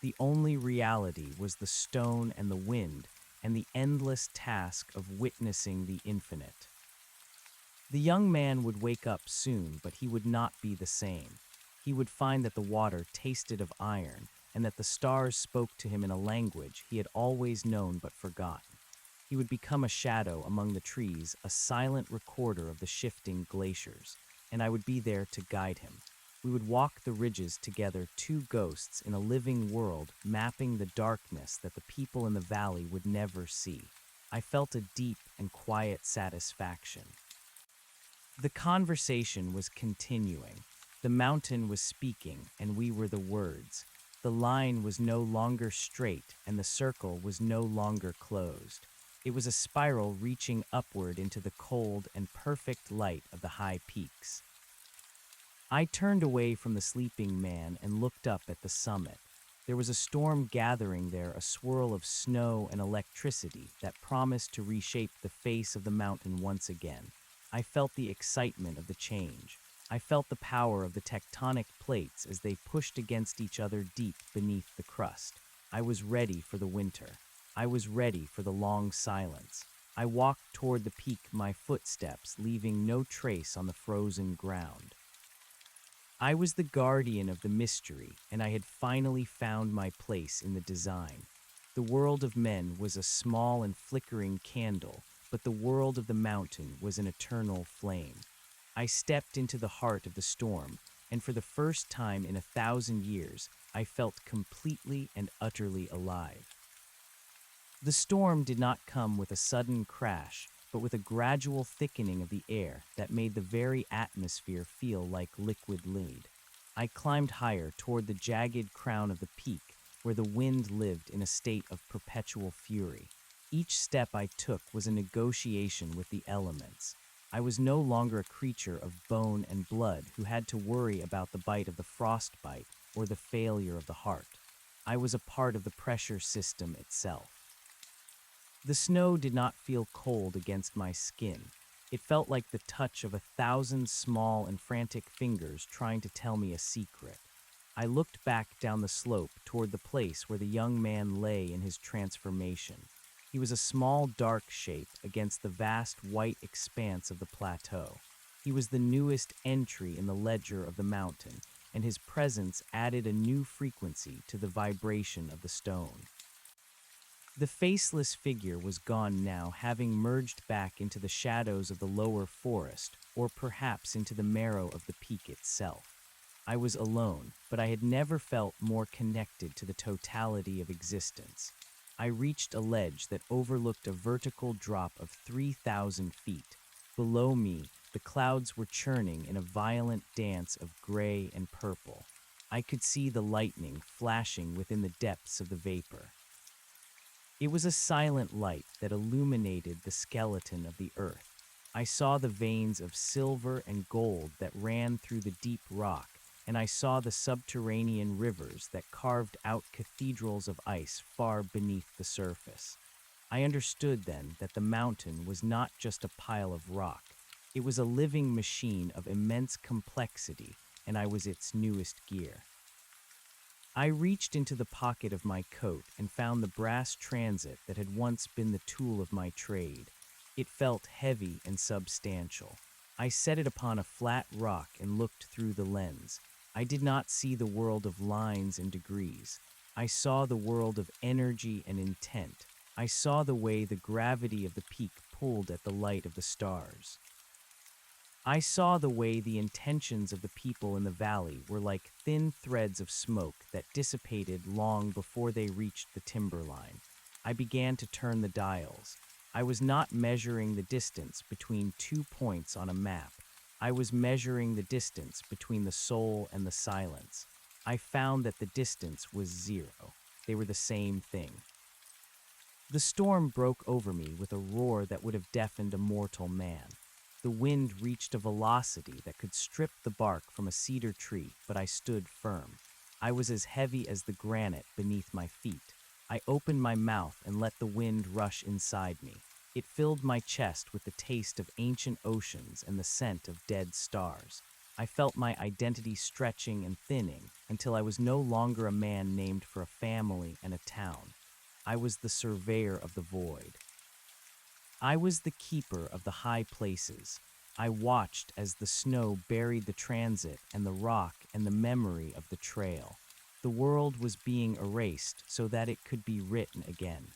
S1: The only reality was the stone and the wind, and the endless task of witnessing the infinite. The young man would wake up soon, but he would not be the same. He would find that the water tasted of iron, and that the stars spoke to him in a language he had always known but forgotten. He would become a shadow among the trees, a silent recorder of the shifting glaciers, and I would be there to guide him. We would walk the ridges together, two ghosts in a living world, mapping the darkness that the people in the valley would never see. I felt a deep and quiet satisfaction. The conversation was continuing. The mountain was speaking, and we were the words. The line was no longer straight, and the circle was no longer closed. It was a spiral reaching upward into the cold and perfect light of the high peaks. I turned away from the sleeping man and looked up at the summit. There was a storm gathering there, a swirl of snow and electricity that promised to reshape the face of the mountain once again. I felt the excitement of the change. I felt the power of the tectonic plates as they pushed against each other deep beneath the crust. I was ready for the winter. I was ready for the long silence. I walked toward the peak, my footsteps leaving no trace on the frozen ground. I was the guardian of the mystery, and I had finally found my place in the design. The world of men was a small and flickering candle, but the world of the mountain was an eternal flame. I stepped into the heart of the storm, and for the first time in 1,000 years, I felt completely and utterly alive. The storm did not come with a sudden crash, but with a gradual thickening of the air that made the very atmosphere feel like liquid lead. I climbed higher toward the jagged crown of the peak, where the wind lived in a state of perpetual fury. Each step I took was a negotiation with the elements. I was no longer a creature of bone and blood who had to worry about the bite of the frostbite or the failure of the heart. I was a part of the pressure system itself. The snow did not feel cold against my skin. It felt like the touch of 1,000 small and frantic fingers trying to tell me a secret. I looked back down the slope toward the place where the young man lay in his transformation. He was a small, dark shape against the vast white expanse of the plateau. He was the newest entry in the ledger of the mountain, and his presence added a new frequency to the vibration of the stone. The faceless figure was gone now, having merged back into the shadows of the lower forest, or perhaps into the marrow of the peak itself. I was alone, but I had never felt more connected to the totality of existence. I reached a ledge that overlooked a vertical drop of 3,000 feet. Below me, the clouds were churning in a violent dance of gray and purple. I could see the lightning flashing within the depths of the vapor. It was a silent light that illuminated the skeleton of the earth. I saw the veins of silver and gold that ran through the deep rock, and I saw the subterranean rivers that carved out cathedrals of ice far beneath the surface. I understood then that the mountain was not just a pile of rock. It was a living machine of immense complexity, and I was its newest gear. I reached into the pocket of my coat and found the brass transit that had once been the tool of my trade. It felt heavy and substantial. I set it upon a flat rock and looked through the lens. I did not see the world of lines and degrees. I saw the world of energy and intent. I saw the way the gravity of the peak pulled at the light of the stars. I saw the way the intentions of the people in the valley were like thin threads of smoke that dissipated long before they reached the timberline. I began to turn the dials. I was not measuring the distance between 2 points on a map. I was measuring the distance between the soul and the silence. I found that the distance was 0. They were the same thing. The storm broke over me with a roar that would have deafened a mortal man. The wind reached a velocity that could strip the bark from a cedar tree, but I stood firm. I was as heavy as the granite beneath my feet. I opened my mouth and let the wind rush inside me. It filled my chest with the taste of ancient oceans and the scent of dead stars. I felt my identity stretching and thinning until I was no longer a man named for a family and a town. I was the surveyor of the void. I was the keeper of the high places. I watched as the snow buried the transit and the rock and the memory of the trail. The world was being erased so that it could be written again.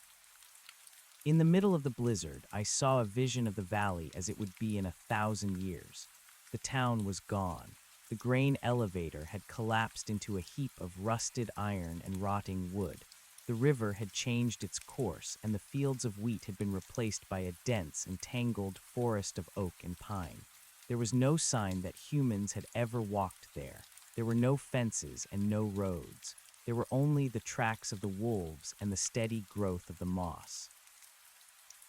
S1: In the middle of the blizzard, I saw a vision of the valley as it would be in 1,000 years. The town was gone. The grain elevator had collapsed into a heap of rusted iron and rotting wood. The river had changed its course, and the fields of wheat had been replaced by a dense and tangled forest of oak and pine. There was no sign that humans had ever walked there. There were no fences and no roads. There were only the tracks of the wolves and the steady growth of the moss.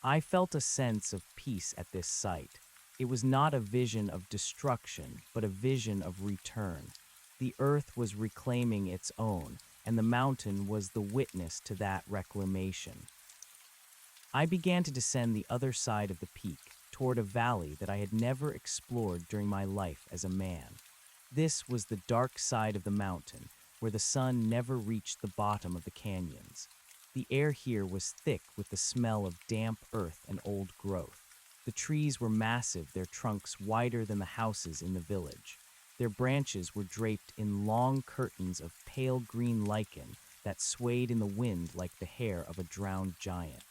S1: I felt a sense of peace at this sight. It was not a vision of destruction, but a vision of return. The earth was reclaiming its own, and the mountain was the witness to that reclamation. I began to descend the other side of the peak, toward a valley that I had never explored during my life as a man. This was the dark side of the mountain, where the sun never reached the bottom of the canyons. The air here was thick with the smell of damp earth and old growth. The trees were massive, their trunks wider than the houses in the village. Their branches were draped in long curtains of pale green lichen that swayed in the wind like the hair of a drowned giant.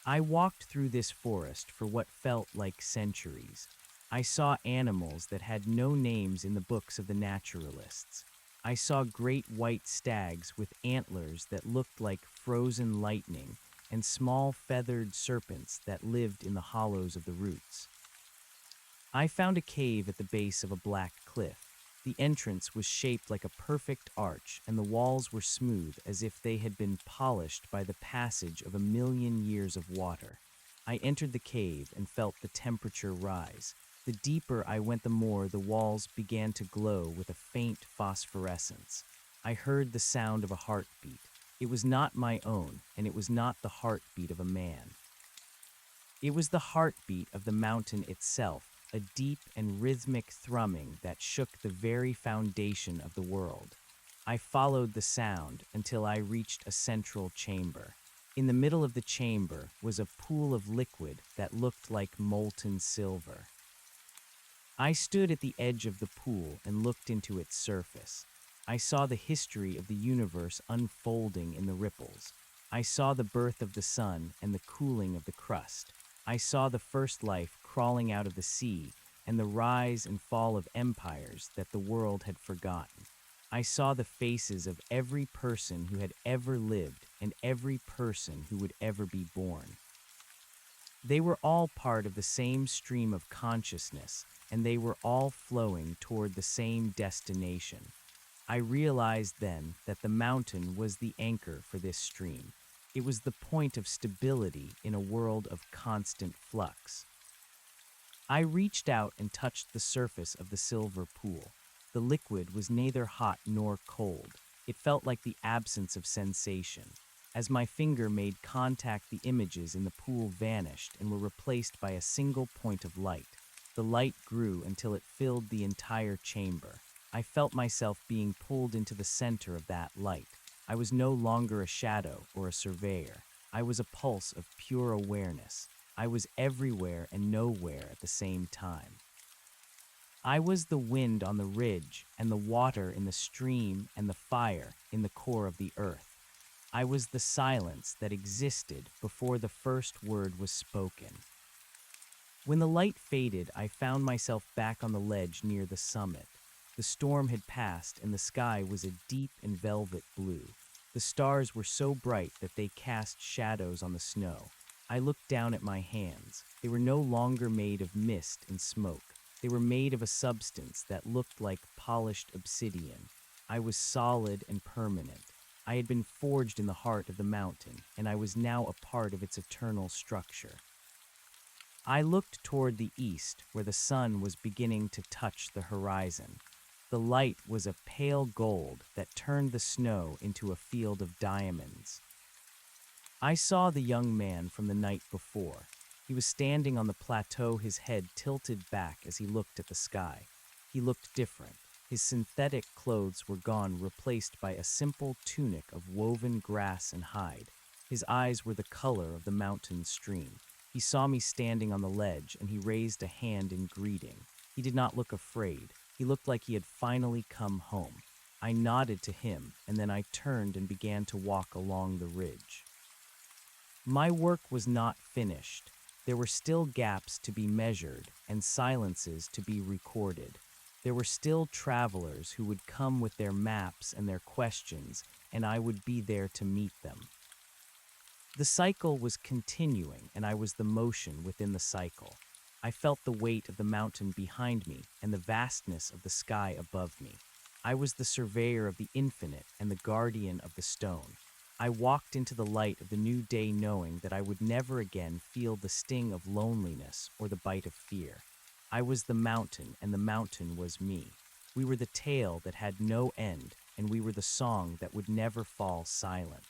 S1: I walked through this forest for what felt like centuries. I saw animals that had no names in the books of the naturalists. I saw great white stags with antlers that looked like frozen lightning and small feathered serpents that lived in the hollows of the roots. I found a cave at the base of a black cliff. The entrance was shaped like a perfect arch, and the walls were smooth as if they had been polished by the passage of 1,000,000 years of water. I entered the cave and felt the temperature rise. The deeper I went, the more the walls began to glow with a faint phosphorescence. I heard the sound of a heartbeat. It was not my own, and it was not the heartbeat of a man. It was the heartbeat of the mountain itself, a deep and rhythmic thrumming that shook the very foundation of the world. I followed the sound until I reached a central chamber. In the middle of the chamber was a pool of liquid that looked like molten silver. I stood at the edge of the pool and looked into its surface. I saw the history of the universe unfolding in the ripples. I saw the birth of the sun and the cooling of the crust. I saw the first life crawling out of the sea and the rise and fall of empires that the world had forgotten. I saw the faces of every person who had ever lived and every person who would ever be born. They were all part of the same stream of consciousness, and they were all flowing toward the same destination. I realized then that the mountain was the anchor for this stream. It was the point of stability in a world of constant flux. I reached out and touched the surface of the silver pool. The liquid was neither hot nor cold. It felt like the absence of sensation. As my finger made contact, the images in the pool vanished and were replaced by a single point of light. The light grew until it filled the entire chamber. I felt myself being pulled into the center of that light. I was no longer a shadow or a surveyor. I was a pulse of pure awareness. I was everywhere and nowhere at the same time. I was the wind on the ridge and the water in the stream and the fire in the core of the earth. I was the silence that existed before the first word was spoken. When the light faded, I found myself back on the ledge near the summit. The storm had passed and the sky was a deep and velvet blue. The stars were so bright that they cast shadows on the snow. I looked down at my hands. They were no longer made of mist and smoke. They were made of a substance that looked like polished obsidian. I was solid and permanent. I had been forged in the heart of the mountain, and I was now a part of its eternal structure. I looked toward the east, where the sun was beginning to touch the horizon. The light was a pale gold that turned the snow into a field of diamonds. I saw the young man from the night before. He was standing on the plateau, his head tilted back as he looked at the sky. He looked different. His synthetic clothes were gone, replaced by a simple tunic of woven grass and hide. His eyes were the color of the mountain stream. He saw me standing on the ledge, and he raised a hand in greeting. He did not look afraid. He looked like he had finally come home. I nodded to him, and then I turned and began to walk along the ridge. My work was not finished. There were still gaps to be measured and silences to be recorded. There were still travelers who would come with their maps and their questions, and I would be there to meet them. The cycle was continuing, and I was the motion within the cycle. I felt the weight of the mountain behind me and the vastness of the sky above me. I was the surveyor of the infinite and the guardian of the stone. I walked into the light of the new day knowing that I would never again feel the sting of loneliness or the bite of fear. I was the mountain, and the mountain was me. We were the tale that had no end, and we were the song that would never fall silent.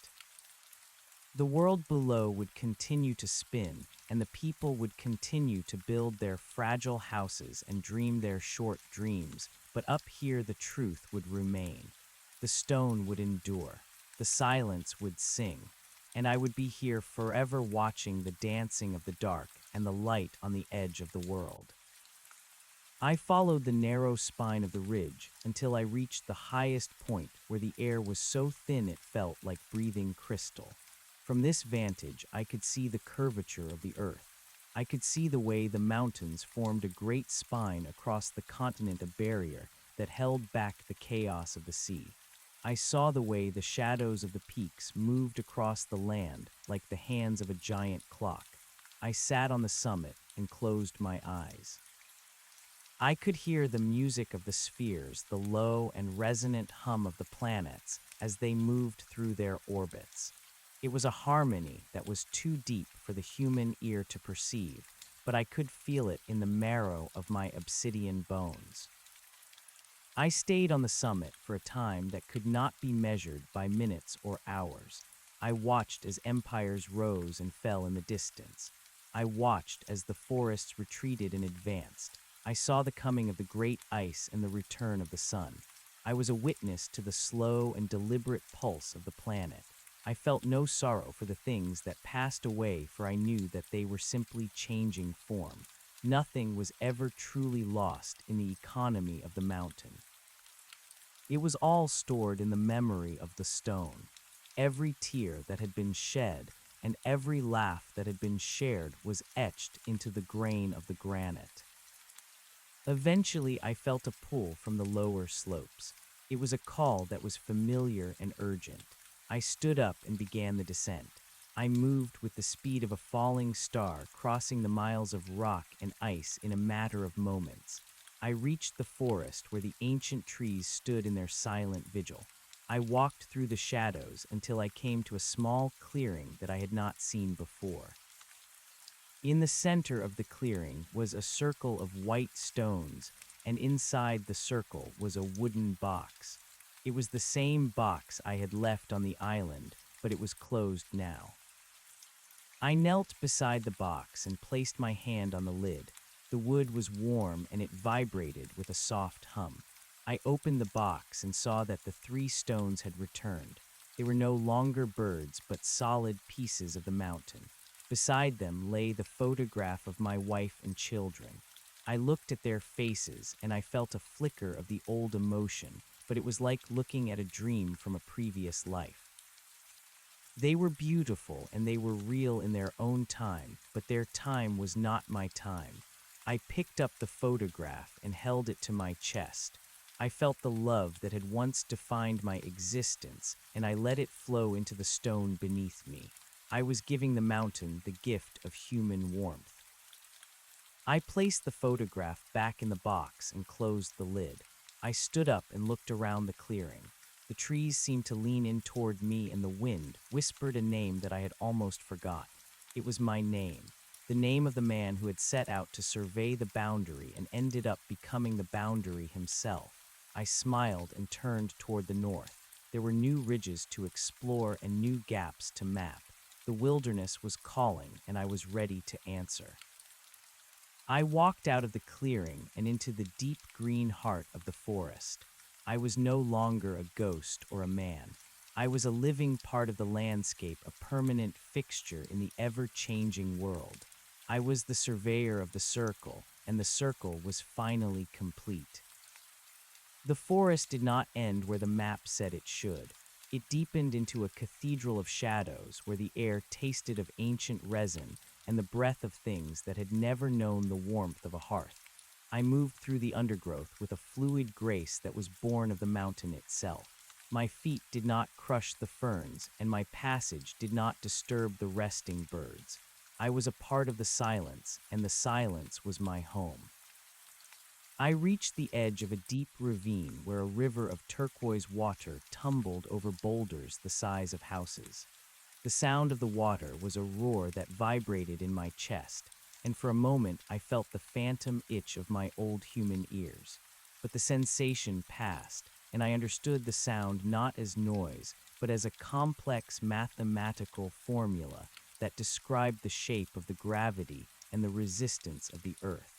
S1: The world below would continue to spin, and the people would continue to build their fragile houses and dream their short dreams, but up here the truth would remain. The stone would endure. the silence would sing, and I would be here forever watching the dancing of the dark and the light on the edge of the world. I followed the narrow spine of the ridge until I reached the highest point where the air was so thin it felt like breathing crystal. From this vantage, I could see the curvature of the earth. I could see the way the mountains formed a great spine across the continent, a barrier that held back the chaos of the sea. I saw the way the shadows of the peaks moved across the land like the hands of a giant clock. I sat on the summit and closed my eyes. I could hear the music of the spheres, the low and resonant hum of the planets as they moved through their orbits. It was a harmony that was too deep for the human ear to perceive, but I could feel it in the marrow of my obsidian bones. I stayed on the summit for a time that could not be measured by minutes or hours. I watched as empires rose and fell in the distance. I watched as the forests retreated and advanced. I saw the coming of the great ice and the return of the sun. I was a witness to the slow and deliberate pulse of the planet. I felt no sorrow for the things that passed away, for I knew that they were simply changing form. Nothing was ever truly lost in the economy of the mountain. It was all stored in the memory of the stone. Every tear that had been shed and every laugh that had been shared was etched into the grain of the granite. Eventually, I felt a pull from the lower slopes. It was a call that was familiar and urgent. I stood up and began the descent. I moved with the speed of a falling star, crossing the miles of rock and ice in a matter of moments. I reached the forest where the ancient trees stood in their silent vigil. I walked through the shadows until I came to a small clearing that I had not seen before. In the center of the clearing was a circle of white stones, and inside the circle was a wooden box. It was the same box I had left on the island, but it was closed now. I knelt beside the box and placed my hand on the lid. The wood was warm and it vibrated with a soft hum. I opened the box and saw that the 3 stones had returned. They were no longer birds, but solid pieces of the mountain. Beside them lay the photograph of my wife and children. I looked at their faces and I felt a flicker of the old emotion, but it was like looking at a dream from a previous life. They were beautiful and they were real in their own time, but their time was not my time. I picked up the photograph and held it to my chest. I felt the love that had once defined my existence, and I let it flow into the stone beneath me. I was giving the mountain the gift of human warmth. I placed the photograph back in the box and closed the lid. I stood up and looked around the clearing. The trees seemed to lean in toward me, and the wind whispered a name that I had almost forgot. It was my name, the name of the man who had set out to survey the boundary and ended up becoming the boundary himself. I smiled and turned toward the north. There were new ridges to explore and new gaps to map. The wilderness was calling, and I was ready to answer. I walked out of the clearing and into the deep green heart of the forest. I was no longer a ghost or a man. I was a living part of the landscape, a permanent fixture in the ever-changing world. I was the surveyor of the circle, and the circle was finally complete. The forest did not end where the map said it should. It deepened into a cathedral of shadows where the air tasted of ancient resin and the breath of things that had never known the warmth of a hearth. I moved through the undergrowth with a fluid grace that was born of the mountain itself. My feet did not crush the ferns, and my passage did not disturb the resting birds. I was a part of the silence, and the silence was my home. I reached the edge of a deep ravine where a river of turquoise water tumbled over boulders the size of houses. The sound of the water was a roar that vibrated in my chest, and for a moment I felt the phantom itch of my old human ears. But the sensation passed, and I understood the sound not as noise, but as a complex mathematical formula that described the shape of the gravity and the resistance of the earth.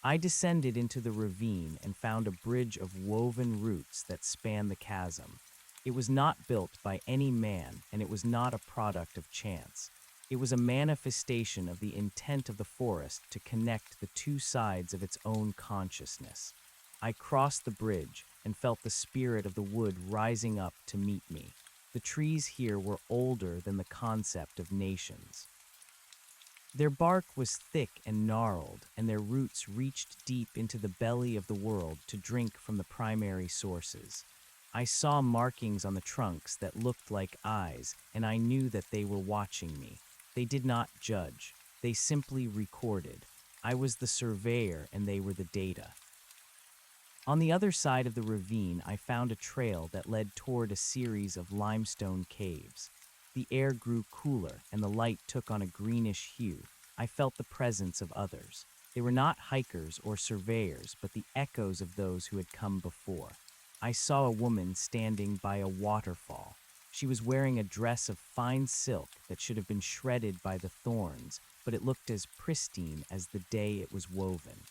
S1: I descended into the ravine and found a bridge of woven roots that spanned the chasm. It was not built by any man, and it was not a product of chance. It was a manifestation of the intent of the forest to connect the two sides of its own consciousness. I crossed the bridge and felt the spirit of the wood rising up to meet me. The trees here were older than the concept of nations. Their bark was thick and gnarled, and their roots reached deep into the belly of the world to drink from the primary sources. I saw markings on the trunks that looked like eyes, and I knew that they were watching me. They did not judge. They simply recorded. I was the surveyor, and they were the data. On the other side of the ravine, I found a trail that led toward a series of limestone caves. The air grew cooler, and the light took on a greenish hue. I felt the presence of others. They were not hikers or surveyors, but the echoes of those who had come before. I saw a woman standing by a waterfall. She was wearing a dress of fine silk that should have been shredded by the thorns, but it looked as pristine as the day it was woven.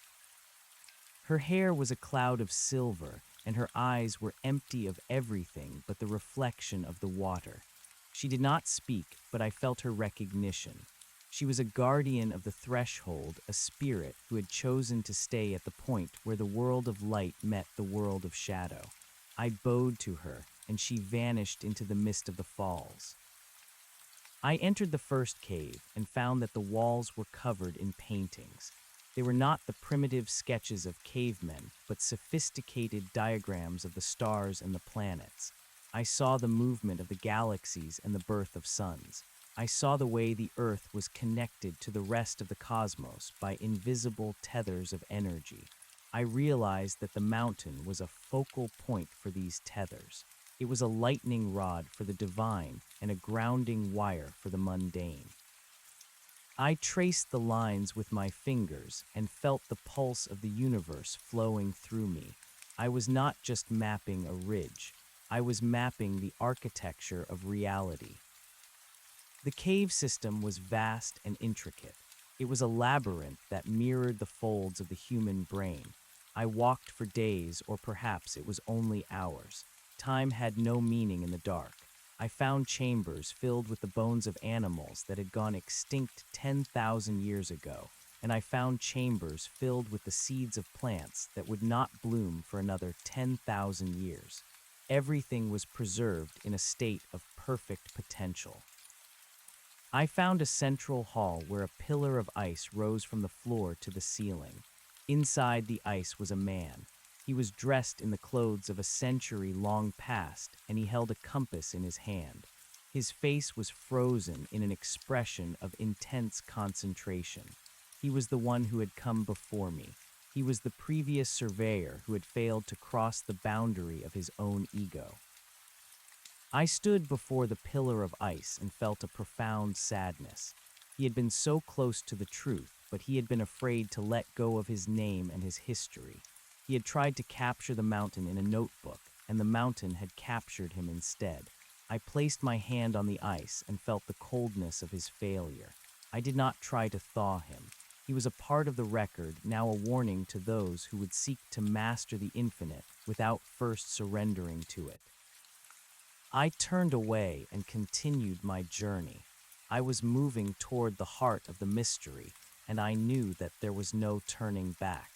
S1: Her hair was a cloud of silver, and her eyes were empty of everything but the reflection of the water. She did not speak, but I felt her recognition. She was a guardian of the threshold, a spirit who had chosen to stay at the point where the world of light met the world of shadow. I bowed to her, and she vanished into the mist of the falls. I entered the first cave and found that the walls were covered in paintings. They were not the primitive sketches of cavemen, but sophisticated diagrams of the stars and the planets. I saw the movement of the galaxies and the birth of suns. I saw the way the Earth was connected to the rest of the cosmos by invisible tethers of energy. I realized that the mountain was a focal point for these tethers. It was a lightning rod for the divine and a grounding wire for the mundane. I traced the lines with my fingers and felt the pulse of the universe flowing through me. I was not just mapping a ridge. I was mapping the architecture of reality. The cave system was vast and intricate. It was a labyrinth that mirrored the folds of the human brain. I walked for days, or perhaps it was only hours. Time had no meaning in the dark. I found chambers filled with the bones of animals that had gone extinct 10,000 years ago, and I found chambers filled with the seeds of plants that would not bloom for another 10,000 years. Everything was preserved in a state of perfect potential. I found a central hall where a pillar of ice rose from the floor to the ceiling. Inside the ice was a man. He was dressed in the clothes of a century long past, and he held a compass in his hand. His face was frozen in an expression of intense concentration. He was the one who had come before me. He was the previous surveyor who had failed to cross the boundary of his own ego. I stood before the pillar of ice and felt a profound sadness. He had been so close to the truth, but he had been afraid to let go of his name and his history. He had tried to capture the mountain in a notebook, and the mountain had captured him instead. I placed my hand on the ice and felt the coldness of his failure. I did not try to thaw him. He was a part of the record, now a warning to those who would seek to master the infinite without first surrendering to it. I turned away and continued my journey. I was moving toward the heart of the mystery, and I knew that there was no turning back.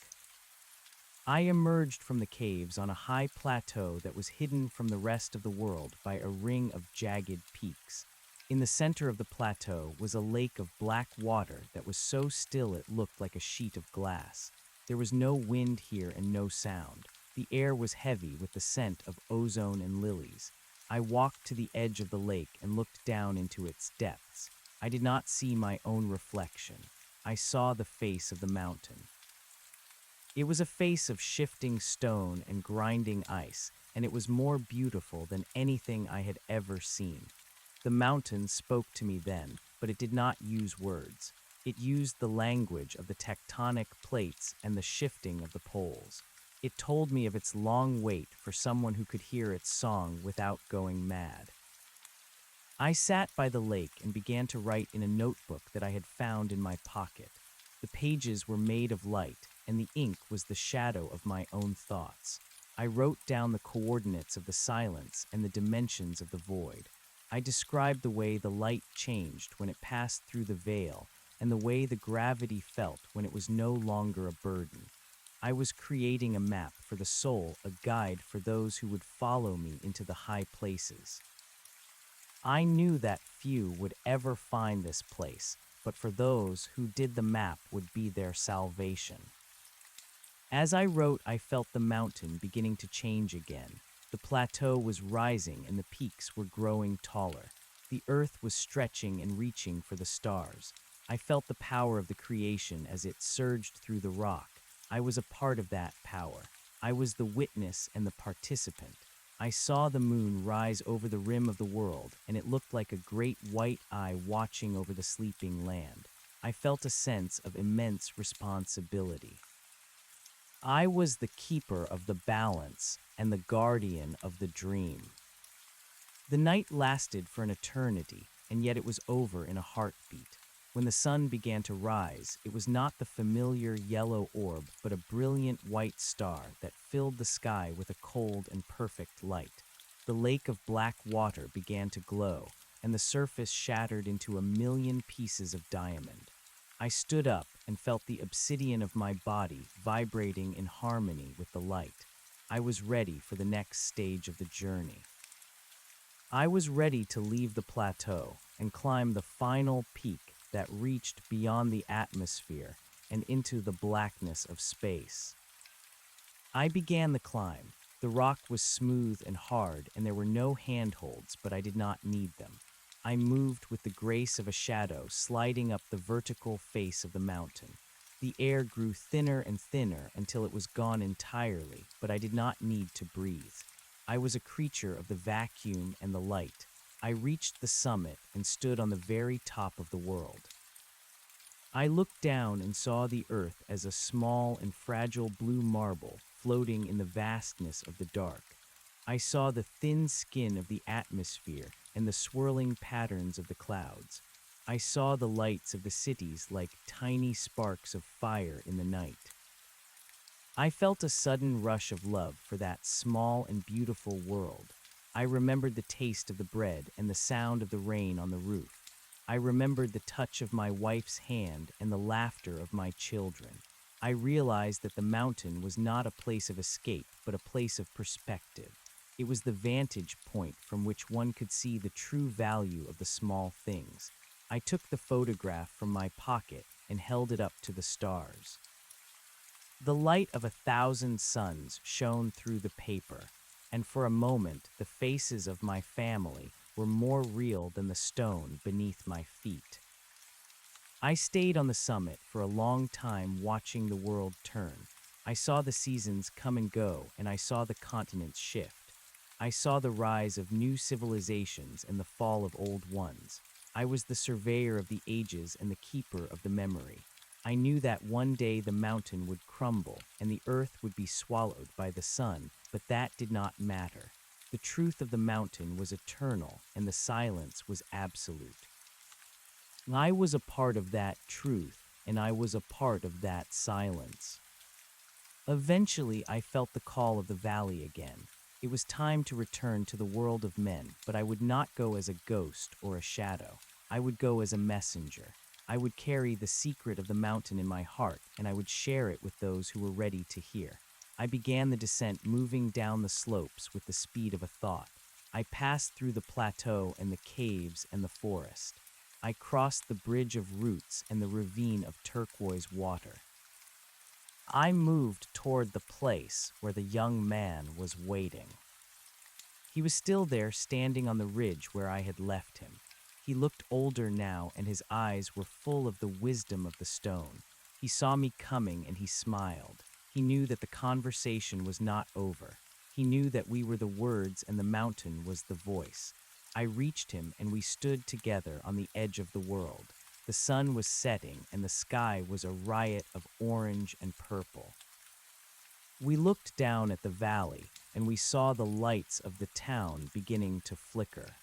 S1: I emerged from the caves on a high plateau that was hidden from the rest of the world by a ring of jagged peaks. In the center of the plateau was a lake of black water that was so still it looked like a sheet of glass. There was no wind here and no sound. The air was heavy with the scent of ozone and lilies. I walked to the edge of the lake and looked down into its depths. I did not see my own reflection. I saw the face of the mountain. It was a face of shifting stone and grinding ice, and it was more beautiful than anything I had ever seen. The mountain spoke to me then, but it did not use words. It used the language of the tectonic plates and the shifting of the poles. It told me of its long wait for someone who could hear its song without going mad. I sat by the lake and began to write in a notebook that I had found in my pocket. The pages were made of light, and the ink was the shadow of my own thoughts. I wrote down the coordinates of the silence and the dimensions of the void. I described the way the light changed when it passed through the veil and the way the gravity felt when it was no longer a burden. I was creating a map for the soul, a guide for those who would follow me into the high places. I knew that few would ever find this place, but for those who did, the map would be their salvation. As I wrote, I felt the mountain beginning to change again. The plateau was rising and the peaks were growing taller. The earth was stretching and reaching for the stars. I felt the power of the creation as it surged through the rock. I was a part of that power. I was the witness and the participant. I saw the moon rise over the rim of the world, and it looked like a great white eye watching over the sleeping land. I felt a sense of immense responsibility. I was the keeper of the balance and the guardian of the dream. The night lasted for an eternity, and yet it was over in a heartbeat. When the sun began to rise, it was not the familiar yellow orb, but a brilliant white star that filled the sky with a cold and perfect light. The lake of black water began to glow, and the surface shattered into a million pieces of diamond. I stood up and felt the obsidian of my body vibrating in harmony with the light. I was ready for the next stage of the journey. I was ready to leave the plateau and climb the final peak that reached beyond the atmosphere and into the blackness of space. I began the climb. The rock was smooth and hard, and there were no handholds, but I did not need them. I moved with the grace of a shadow sliding up the vertical face of the mountain. The air grew thinner and thinner until it was gone entirely, but I did not need to breathe. I was a creature of the vacuum and the light. I reached the summit and stood on the very top of the world. I looked down and saw the earth as a small and fragile blue marble floating in the vastness of the dark. I saw the thin skin of the atmosphere and the swirling patterns of the clouds. I saw the lights of the cities like tiny sparks of fire in the night. I felt a sudden rush of love for that small and beautiful world. I remembered the taste of the bread and the sound of the rain on the roof. I remembered the touch of my wife's hand and the laughter of my children. I realized that the mountain was not a place of escape, but a place of perspective. It was the vantage point from which one could see the true value of the small things. I took the photograph from my pocket and held it up to the stars. The light of 1,000 suns shone through the paper, and for a moment the faces of my family were more real than the stone beneath my feet. I stayed on the summit for a long time watching the world turn. I saw the seasons come and go, and I saw the continents shift. I saw the rise of new civilizations and the fall of old ones. I was the surveyor of the ages and the keeper of the memory. I knew that one day the mountain would crumble and the earth would be swallowed by the sun, but that did not matter. The truth of the mountain was eternal and the silence was absolute. I was a part of that truth, and I was a part of that silence. Eventually, I felt the call of the valley again. It was time to return to the world of men, but I would not go as a ghost or a shadow. I would go as a messenger. I would carry the secret of the mountain in my heart, and I would share it with those who were ready to hear. I began the descent, moving down the slopes with the speed of a thought. I passed through the plateau and the caves and the forest. I crossed the bridge of roots and the ravine of turquoise water. I moved toward the place where the young man was waiting. He was still there, standing on the ridge where I had left him. He looked older now, and his eyes were full of the wisdom of the stone. He saw me coming, and he smiled. He knew that the conversation was not over. He knew that we were the words and the mountain was the voice. I reached him, and we stood together on the edge of the world. The sun was setting, and the sky was a riot of orange and purple. We looked down at the valley, and we saw the lights of the town beginning to flicker.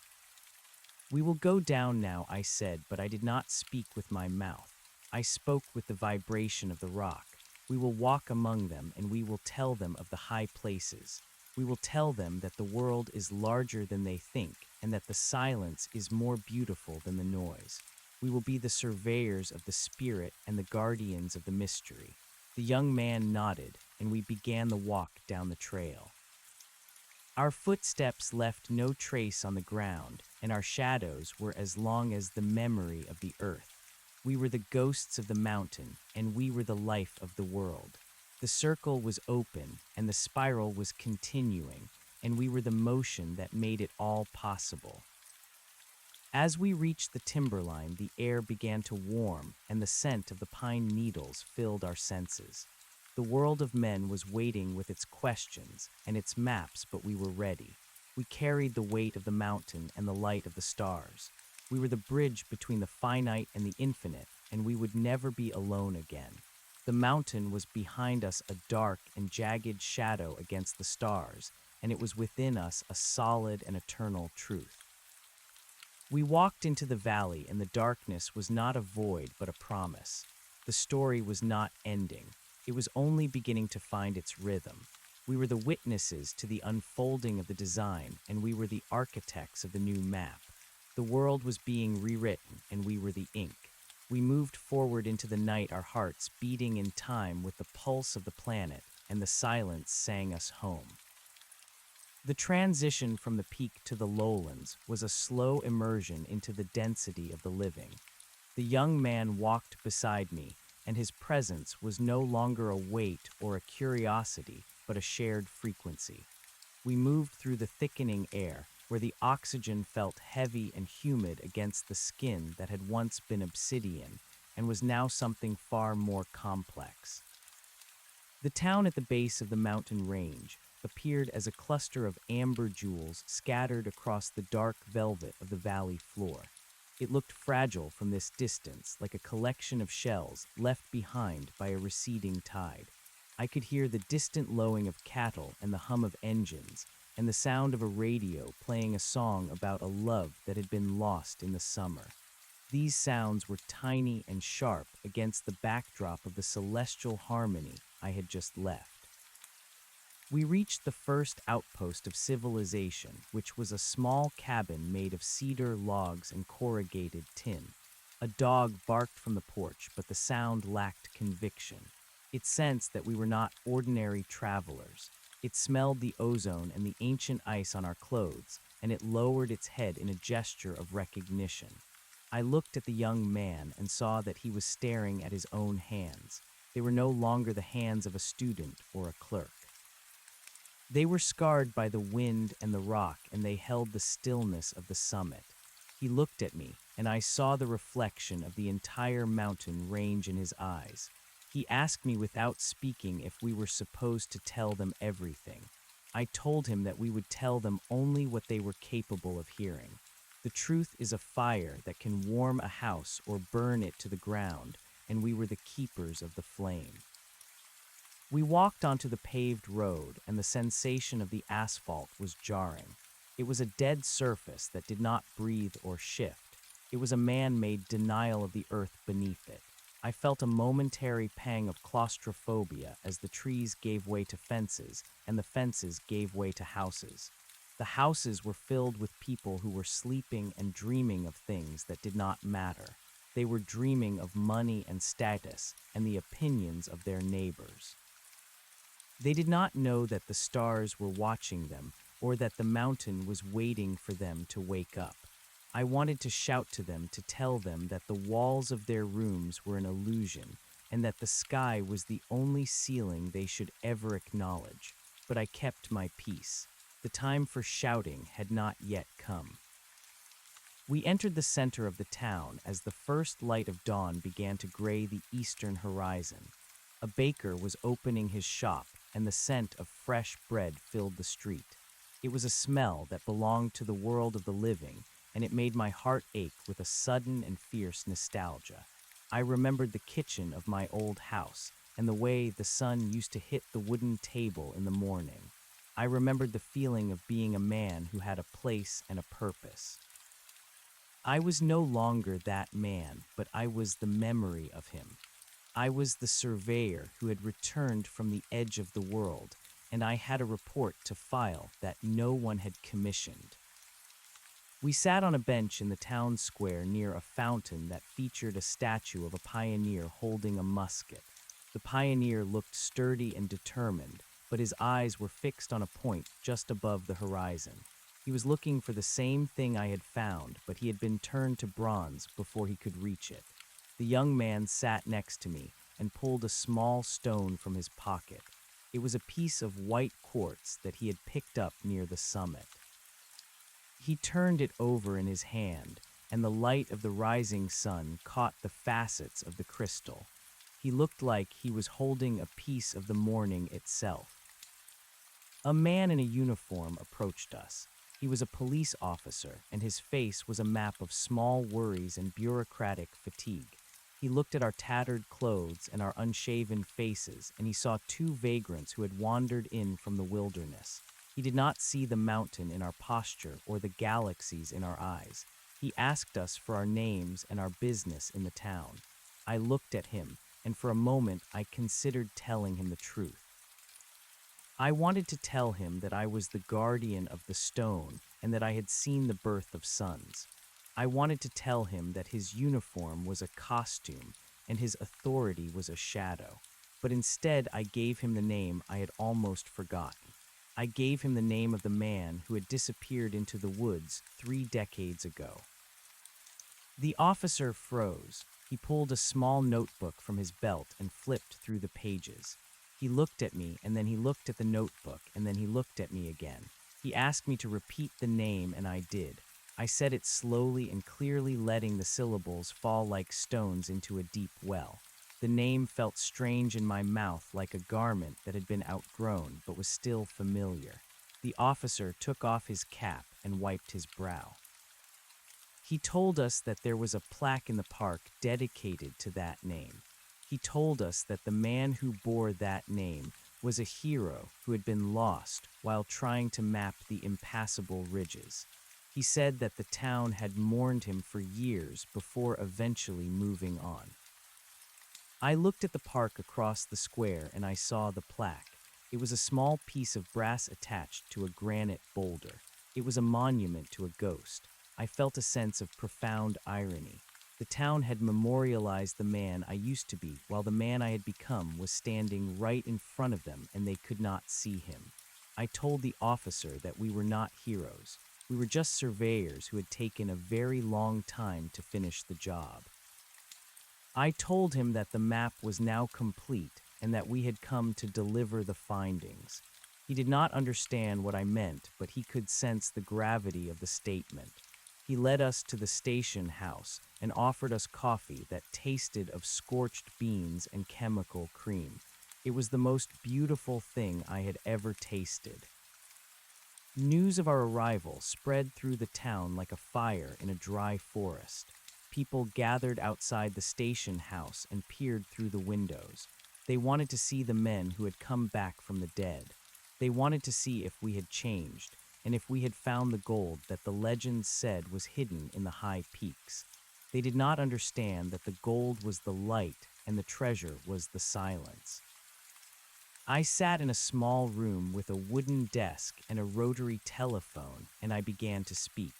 S1: "We will go down now," I said, but I did not speak with my mouth. I spoke with the vibration of the rock. We will walk among them, and we will tell them of the high places. We will tell them that the world is larger than they think, and that the silence is more beautiful than the noise. We will be the surveyors of the spirit and the guardians of the mystery. The young man nodded, and we began the walk down the trail. Our footsteps left no trace on the ground, and our shadows were as long as the memory of the earth. We were the ghosts of the mountain, and we were the life of the world. The circle was open, and the spiral was continuing, and we were the motion that made it all possible. As we reached the timberline, the air began to warm, and the scent of the pine needles filled our senses. The world of men was waiting with its questions and its maps, but we were ready. We carried the weight of the mountain and the light of the stars. We were the bridge between the finite and the infinite, and we would never be alone again. The mountain was behind us, a dark and jagged shadow against the stars, and it was within us a solid and eternal truth. We walked into the valley, and the darkness was not a void but a promise. The story was not ending. It was only beginning to find its rhythm. We were the witnesses to the unfolding of the design, and we were the architects of the new map. The world was being rewritten, and we were the ink. We moved forward into the night, our hearts beating in time with the pulse of the planet, and the silence sang us home. The transition from the peak to the lowlands was a slow immersion into the density of the living. The young man walked beside me, and his presence was no longer a weight or a curiosity, but a shared frequency. We moved through the thickening air, where the oxygen felt heavy and humid against the skin that had once been obsidian and was now something far more complex. The town at the base of the mountain range appeared as a cluster of amber jewels scattered across the dark velvet of the valley floor. It looked fragile from this distance, like a collection of shells left behind by a receding tide. I could hear the distant lowing of cattle and the hum of engines, and the sound of a radio playing a song about a love that had been lost in the summer. These sounds were tiny and sharp against the backdrop of the celestial harmony I had just left. We reached the first outpost of civilization, which was a small cabin made of cedar logs and corrugated tin. A dog barked from the porch, but the sound lacked conviction. It sensed that we were not ordinary travelers. It smelled the ozone and the ancient ice on our clothes, and it lowered its head in a gesture of recognition. I looked at the young man and saw that he was staring at his own hands. They were no longer the hands of a student or a clerk. They were scarred by the wind and the rock, and they held the stillness of the summit. He looked at me, and I saw the reflection of the entire mountain range in his eyes. He asked me without speaking if we were supposed to tell them everything. I told him that we would tell them only what they were capable of hearing. The truth is a fire that can warm a house or burn it to the ground, and we were the keepers of the flame. We walked onto the paved road, and the sensation of the asphalt was jarring. It was a dead surface that did not breathe or shift. It was a man-made denial of the earth beneath it. I felt a momentary pang of claustrophobia as the trees gave way to fences, and the fences gave way to houses. The houses were filled with people who were sleeping and dreaming of things that did not matter. They were dreaming of money and status and the opinions of their neighbors. They did not know that the stars were watching them, or that the mountain was waiting for them to wake up. I wanted to shout to them, to tell them that the walls of their rooms were an illusion, and that the sky was the only ceiling they should ever acknowledge. But I kept my peace. The time for shouting had not yet come. We entered the center of the town as the first light of dawn began to gray the eastern horizon. A baker was opening his shop, and the scent of fresh bread filled the street. It was a smell that belonged to the world of the living, and it made my heart ache with a sudden and fierce nostalgia. I remembered the kitchen of my old house, and the way the sun used to hit the wooden table in the morning. I remembered the feeling of being a man who had a place and a purpose. I was no longer that man, but I was the memory of him. I was the surveyor who had returned from the edge of the world, and I had a report to file that no one had commissioned. We sat on a bench in the town square near a fountain that featured a statue of a pioneer holding a musket. The pioneer looked sturdy and determined, but his eyes were fixed on a point just above the horizon. He was looking for the same thing I had found, but he had been turned to bronze before he could reach it. The young man sat next to me and pulled a small stone from his pocket. It was a piece of white quartz that he had picked up near the summit. He turned it over in his hand, and the light of the rising sun caught the facets of the crystal. He looked like he was holding a piece of the morning itself. A man in a uniform approached us. He was a police officer, and his face was a map of small worries and bureaucratic fatigue. He looked at our tattered clothes and our unshaven faces, and he saw two vagrants who had wandered in from the wilderness. He did not see the mountain in our posture or the galaxies in our eyes. He asked us for our names and our business in the town. I looked at him, and for a moment I considered telling him the truth. I wanted to tell him that I was the guardian of the stone and that I had seen the birth of suns. I wanted to tell him that his uniform was a costume and his authority was a shadow. But instead I gave him the name I had almost forgotten. I gave him the name of the man who had disappeared into the woods 3 decades ago. The officer froze. He pulled a small notebook from his belt and flipped through the pages. He looked at me, and then he looked at the notebook, and then he looked at me again. He asked me to repeat the name, and I did. I said it slowly and clearly, letting the syllables fall like stones into a deep well. The name felt strange in my mouth, like a garment that had been outgrown but was still familiar. The officer took off his cap and wiped his brow. He told us that there was a plaque in the park dedicated to that name. He told us that the man who bore that name was a hero who had been lost while trying to map the impassable ridges. He said that the town had mourned him for years before eventually moving on. I looked at the park across the square and I saw the plaque. It was a small piece of brass attached to a granite boulder. It was a monument to a ghost. I felt a sense of profound irony. The town had memorialized the man I used to be, while the man I had become was standing right in front of them and they could not see him. I told the officer that we were not heroes. We were just surveyors who had taken a very long time to finish the job. I told him that the map was now complete and that we had come to deliver the findings. He did not understand what I meant, but he could sense the gravity of the statement. He led us to the station house and offered us coffee that tasted of scorched beans and chemical cream. It was the most beautiful thing I had ever tasted. News of our arrival spread through the town like a fire in a dry forest. People gathered outside the station house and peered through the windows. They wanted to see the men who had come back from the dead. They wanted to see if we had changed, and if we had found the gold that the legends said was hidden in the high peaks. They did not understand that the gold was the light and the treasure was the silence. I sat in a small room with a wooden desk and a rotary telephone, and I began to speak.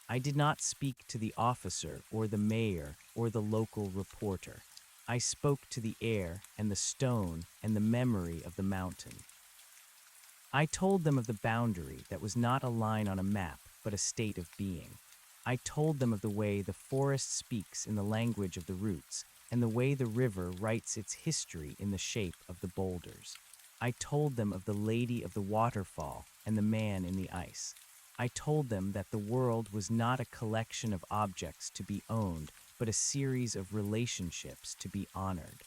S1: I did not speak to the officer or the mayor or the local reporter. I spoke to the air and the stone and the memory of the mountain. I told them of the boundary that was not a line on a map, but a state of being. I told them of the way the forest speaks in the language of the roots, and the way the river writes its history in the shape of the boulders. I told them of the lady of the waterfall and the man in the ice. I told them that the world was not a collection of objects to be owned, but a series of relationships to be honored.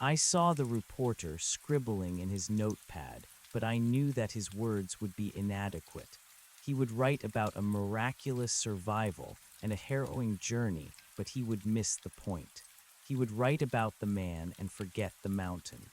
S1: I saw the reporter scribbling in his notepad, but I knew that his words would be inadequate. He would write about a miraculous survival and a harrowing journey, but he would miss the point. He would write about the man and forget the mountain.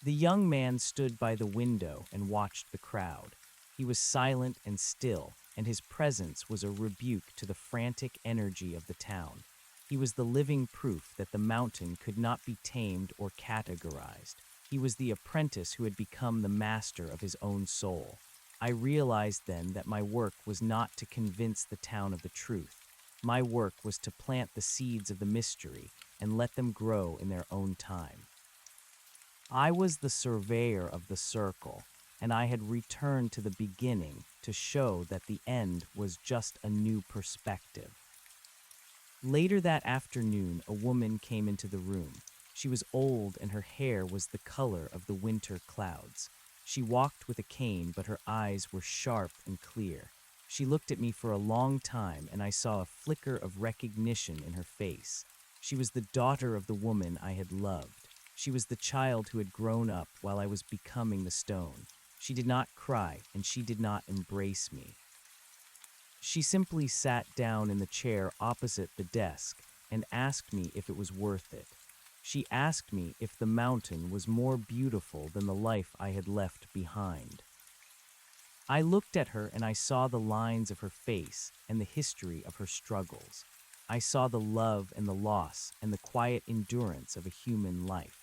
S1: The young man stood by the window and watched the crowd. He was silent and still, and his presence was a rebuke to the frantic energy of the town. He was the living proof that the mountain could not be tamed or categorized. He was the apprentice who had become the master of his own soul. I realized then that my work was not to convince the town of the truth. My work was to plant the seeds of the mystery and let them grow in their own time. I was the surveyor of the circle, and I had returned to the beginning to show that the end was just a new perspective. Later that afternoon, a woman came into the room. She was old and her hair was the color of the winter clouds. She walked with a cane, but her eyes were sharp and clear. She looked at me for a long time, and I saw a flicker of recognition in her face. She was the daughter of the woman I had loved. She was the child who had grown up while I was becoming the stone. She did not cry, and she did not embrace me. She simply sat down in the chair opposite the desk and asked me if it was worth it. She asked me if the mountain was more beautiful than the life I had left behind. I looked at her and I saw the lines of her face and the history of her struggles. I saw the love and the loss and the quiet endurance of a human life.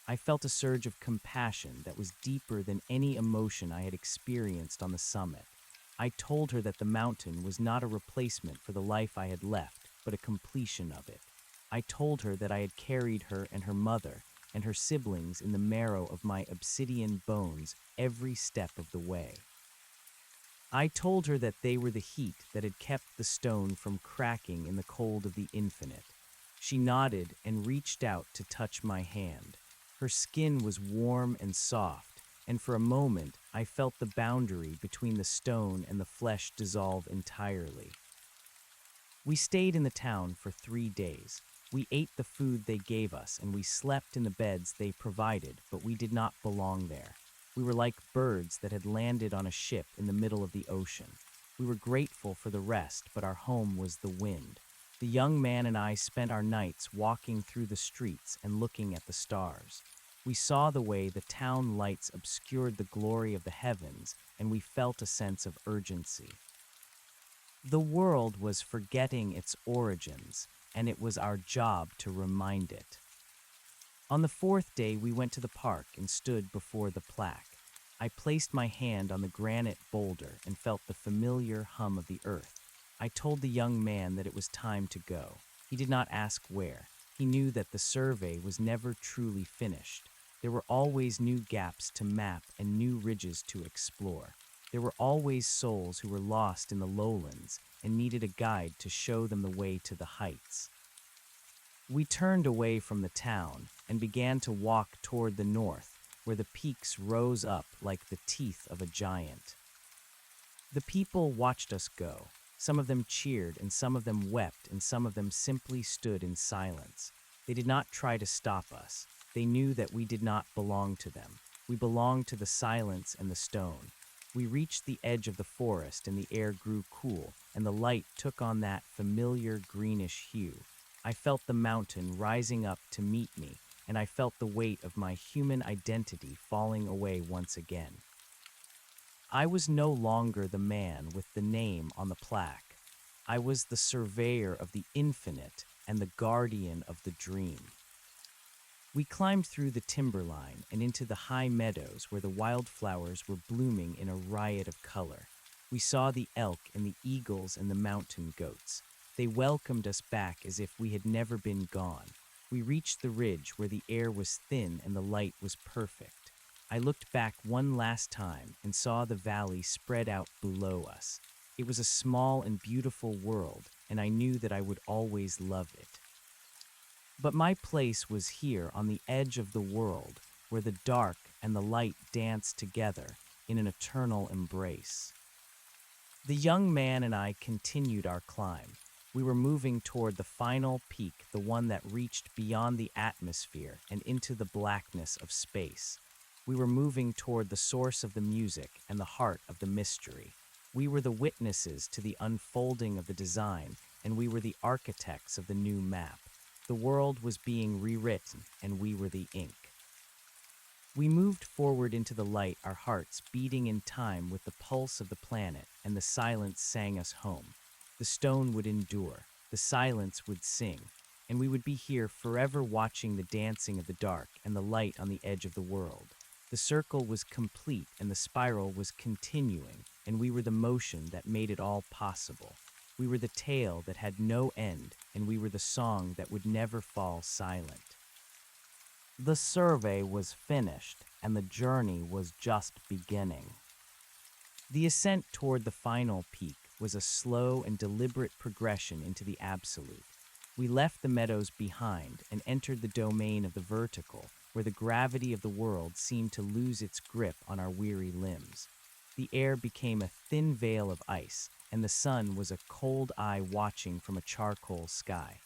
S1: I felt a surge of compassion that was deeper than any emotion I had experienced on the summit. I told her that the mountain was not a replacement for the life I had left, but a completion of it. I told her that I had carried her and her mother and her siblings in the marrow of my obsidian bones every step of the way. I told her that they were the heat that had kept the stone from cracking in the cold of the infinite. She nodded and reached out to touch my hand. Her skin was warm and soft, and for a moment I felt the boundary between the stone and the flesh dissolve entirely. We stayed in the town for 3 days. We ate the food they gave us, and we slept in the beds they provided, but we did not belong there. We were like birds that had landed on a ship in the middle of the ocean. We were grateful for the rest, but our home was the wind. The young man and I spent our nights walking through the streets and looking at the stars. We saw the way the town lights obscured the glory of the heavens, and we felt a sense of urgency. The world was forgetting its origins, and it was our job to remind it. On the 4th day, we went to the park and stood before the plaque. I placed my hand on the granite boulder and felt the familiar hum of the earth. I told the young man that it was time to go. He did not ask where. He knew that the survey was never truly finished. There were always new gaps to map and new ridges to explore. There were always souls who were lost in the lowlands and needed a guide to show them the way to the heights. We turned away from the town and began to walk toward the north, where the peaks rose up like the teeth of a giant. The people watched us go. Some of them cheered, and some of them wept, and some of them simply stood in silence. They did not try to stop us. They knew that we did not belong to them. We belonged to the silence and the stone. We reached the edge of the forest, and the air grew cool, and the light took on that familiar greenish hue. I felt the mountain rising up to meet me, and I felt the weight of my human identity falling away once again. I was no longer the man with the name on the plaque. I was the surveyor of the infinite and the guardian of the dream. We climbed through the timberline and into the high meadows where the wildflowers were blooming in a riot of color. We saw the elk and the eagles and the mountain goats. They welcomed us back as if we had never been gone. We reached the ridge where the air was thin and the light was perfect. I looked back one last time and saw the valley spread out below us. It was a small and beautiful world, and I knew that I would always love it. But my place was here on the edge of the world, where the dark and the light danced together in an eternal embrace. The young man and I continued our climb. We were moving toward the final peak, the one that reached beyond the atmosphere and into the blackness of space. We were moving toward the source of the music and the heart of the mystery. We were the witnesses to the unfolding of the design, and we were the architects of the new map. The world was being rewritten, and we were the ink. We moved forward into the light, our hearts beating in time with the pulse of the planet, and the silence sang us home. The stone would endure. The silence would sing. and we would be here forever watching the dancing of the dark and the light on the edge of the world. The circle was complete and the spiral was continuing, and we were the motion that made it all possible. We were the tale that had no end, and we were the song that would never fall silent. The survey was finished, and the journey was just beginning. The ascent toward the final peak was a slow and deliberate progression into the absolute. We left the meadows behind and entered the domain of the vertical, where the gravity of the world seemed to lose its grip on our weary limbs. The air became a thin veil of ice, and the sun was a cold eye watching from a charcoal sky.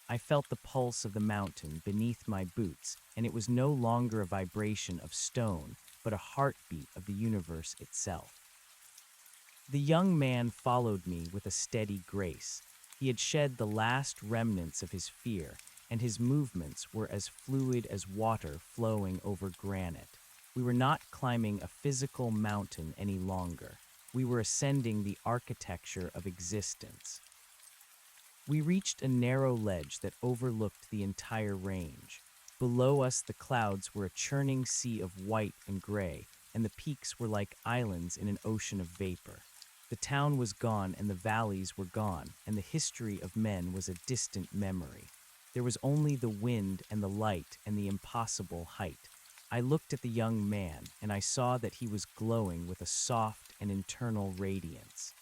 S1: I felt the pulse of the mountain beneath my boots, and it was no longer a vibration of stone, but a heartbeat of the universe itself. The young man followed me with a steady grace. He had shed the last remnants of his fear, and his movements were as fluid as water flowing over granite. We were not climbing a physical mountain any longer. We were ascending the architecture of existence. We reached a narrow ledge that overlooked the entire range. Below us, the clouds were a churning sea of white and gray, and the peaks were like islands in an ocean of vapor. The town was gone and the valleys were gone, and the history of men was a distant memory. There was only the wind and the light and the impossible height. I looked at the young man, and I saw that he was glowing with a soft and internal radiance.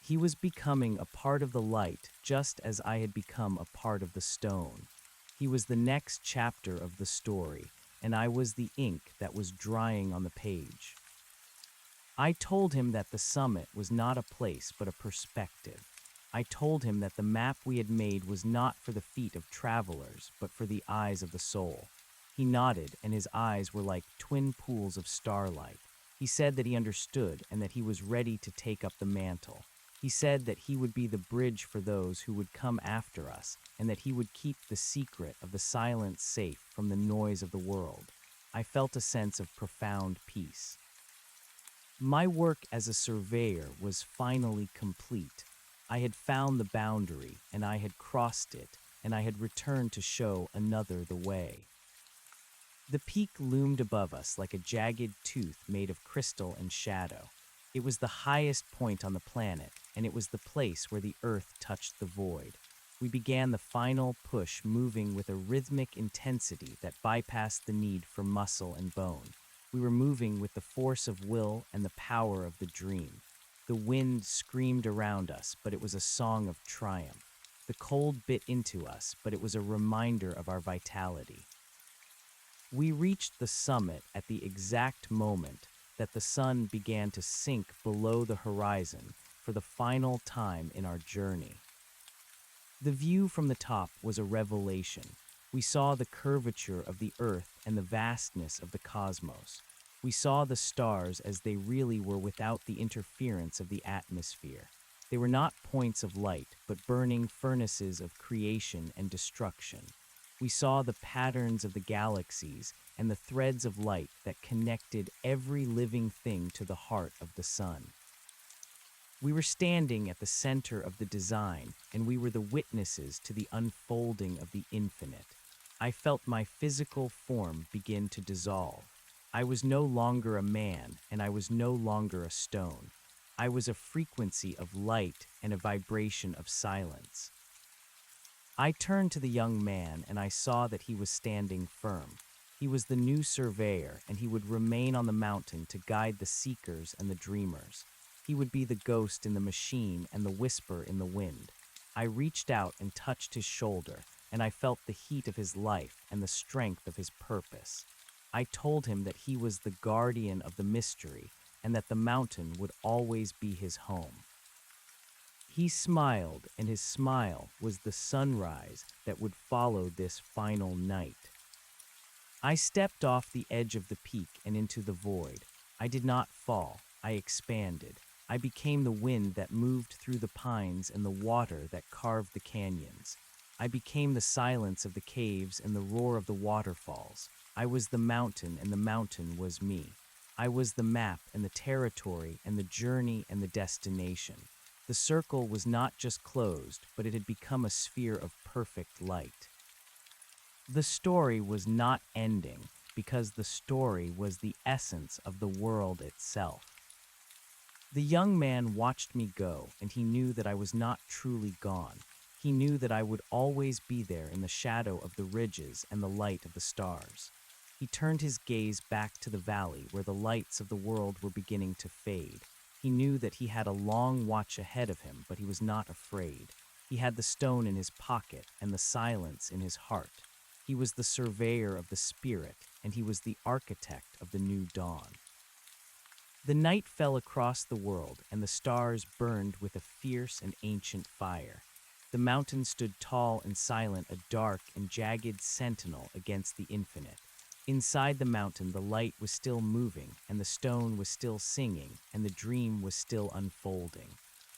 S1: He was becoming a part of the light, just as I had become a part of the stone. He was the next chapter of the story, and I was the ink that was drying on the page. I told him that the summit was not a place but a perspective. I told him that the map we had made was not for the feet of travelers, but for the eyes of the soul. He nodded, and his eyes were like twin pools of starlight. He said that he understood and that he was ready to take up the mantle. He said that he would be the bridge for those who would come after us, and that he would keep the secret of the silence safe from the noise of the world. I felt a sense of profound peace. My work as a surveyor was finally complete. I had found the boundary, and I had crossed it, and I had returned to show another the way. The peak loomed above us like a jagged tooth made of crystal and shadow. It was the highest point on the planet, and it was the place where the earth touched the void. We began the final push, moving with a rhythmic intensity that bypassed the need for muscle and bone. We were moving with the force of will and the power of the dream. The wind screamed around us, but it was a song of triumph. The cold bit into us, but it was a reminder of our vitality. We reached the summit at the exact moment that the sun began to sink below the horizon for the final time in our journey. The view from the top was a revelation. We saw the curvature of the earth and the vastness of the cosmos. We saw the stars as they really were without the interference of the atmosphere. They were not points of light, but burning furnaces of creation and destruction. We saw the patterns of the galaxies and the threads of light that connected every living thing to the heart of the sun. We were standing at the center of the design, and we were the witnesses to the unfolding of the infinite. I felt my physical form begin to dissolve. I was no longer a man, and I was no longer a stone. I was a frequency of light and a vibration of silence. I turned to the young man, and I saw that he was standing firm. He was the new surveyor, and he would remain on the mountain to guide the seekers and the dreamers. He would be the ghost in the machine and the whisper in the wind. I reached out and touched his shoulder, and I felt the heat of his life and the strength of his purpose. I told him that he was the guardian of the mystery, and that the mountain would always be his home. He smiled, and his smile was the sunrise that would follow this final night. I stepped off the edge of the peak and into the void. I did not fall. I expanded. I became the wind that moved through the pines and the water that carved the canyons. I became the silence of the caves and the roar of the waterfalls. I was the mountain, and the mountain was me. I was the map and the territory and the journey and the destination. The circle was not just closed, but it had become a sphere of perfect light. The story was not ending because the story was the essence of the world itself. The young man watched me go, and he knew that I was not truly gone. He knew that I would always be there in the shadow of the ridges and the light of the stars. He turned his gaze back to the valley where the lights of the world were beginning to fade. He knew that he had a long watch ahead of him, but he was not afraid. He had the stone in his pocket and the silence in his heart. He was the surveyor of the spirit, and he was the architect of the new dawn. The night fell across the world, and the stars burned with a fierce and ancient fire. The mountain stood tall and silent, a dark and jagged sentinel against the infinite. Inside the mountain, the light was still moving, and the stone was still singing, and the dream was still unfolding.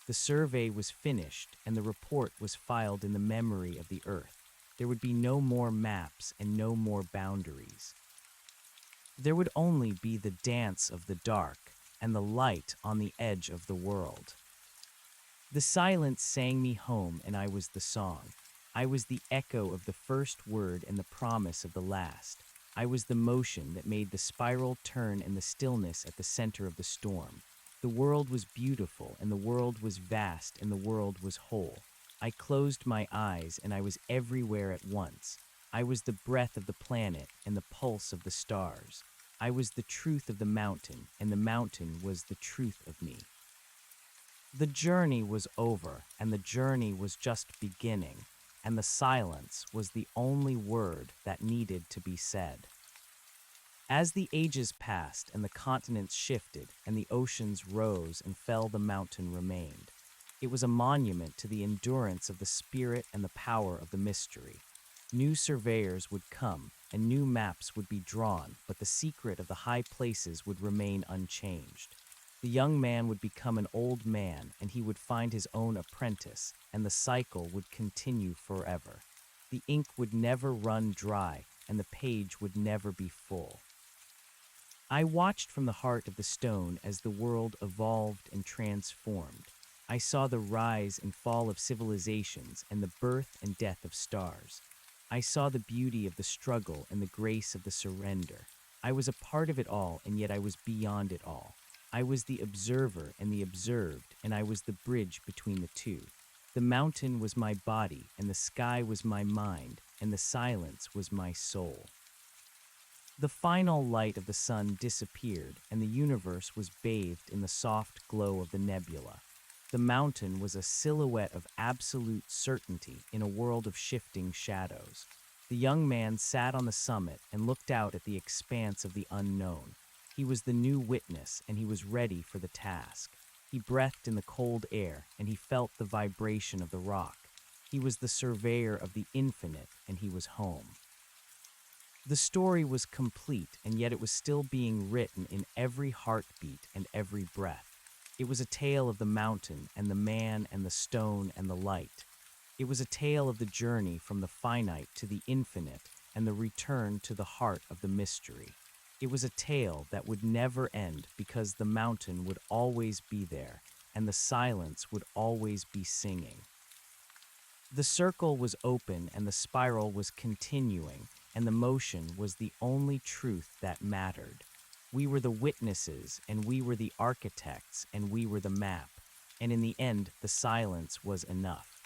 S1: The survey was finished, and the report was filed in the memory of the earth. There would be no more maps and no more boundaries. There would only be the dance of the dark and the light on the edge of the world. The silence sang me home, and I was the song. I was the echo of the first word and the promise of the last. I was the motion that made the spiral turn and the stillness at the center of the storm. The world was beautiful, and the world was vast, and the world was whole. I closed my eyes, and I was everywhere at once. I was the breath of the planet and the pulse of the stars. I was the truth of the mountain, and the mountain was the truth of me. The journey was over, and the journey was just beginning, and the silence was the only word that needed to be said. As the ages passed and the continents shifted and the oceans rose and fell, the mountain remained. It was a monument to the endurance of the spirit and the power of the mystery. New surveyors would come, and new maps would be drawn, but the secret of the high places would remain unchanged. The young man would become an old man, and he would find his own apprentice, and the cycle would continue forever. The ink would never run dry, and the page would never be full. I watched from the heart of the stone as the world evolved and transformed. I saw the rise and fall of civilizations and the birth and death of stars. I saw the beauty of the struggle and the grace of the surrender. I was a part of it all, and yet I was beyond it all. I was the observer and the observed, and I was the bridge between the two. The mountain was my body, and the sky was my mind, and the silence was my soul. The final light of the sun disappeared, and the universe was bathed in the soft glow of the nebula. The mountain was a silhouette of absolute certainty in a world of shifting shadows. The young man sat on the summit and looked out at the expanse of the unknown. He was the new witness, and he was ready for the task. He breathed in the cold air, and he felt the vibration of the rock. He was the surveyor of the infinite, and he was home. The story was complete, and yet it was still being written in every heartbeat and every breath. It was a tale of the mountain and the man and the stone and the light. It was a tale of the journey from the finite to the infinite and the return to the heart of the mystery. It was a tale that would never end because the mountain would always be there and the silence would always be singing. The circle was open and the spiral was continuing, and the motion was the only truth that mattered. We were the witnesses, and we were the architects, and we were the map, and in the end, the silence was enough.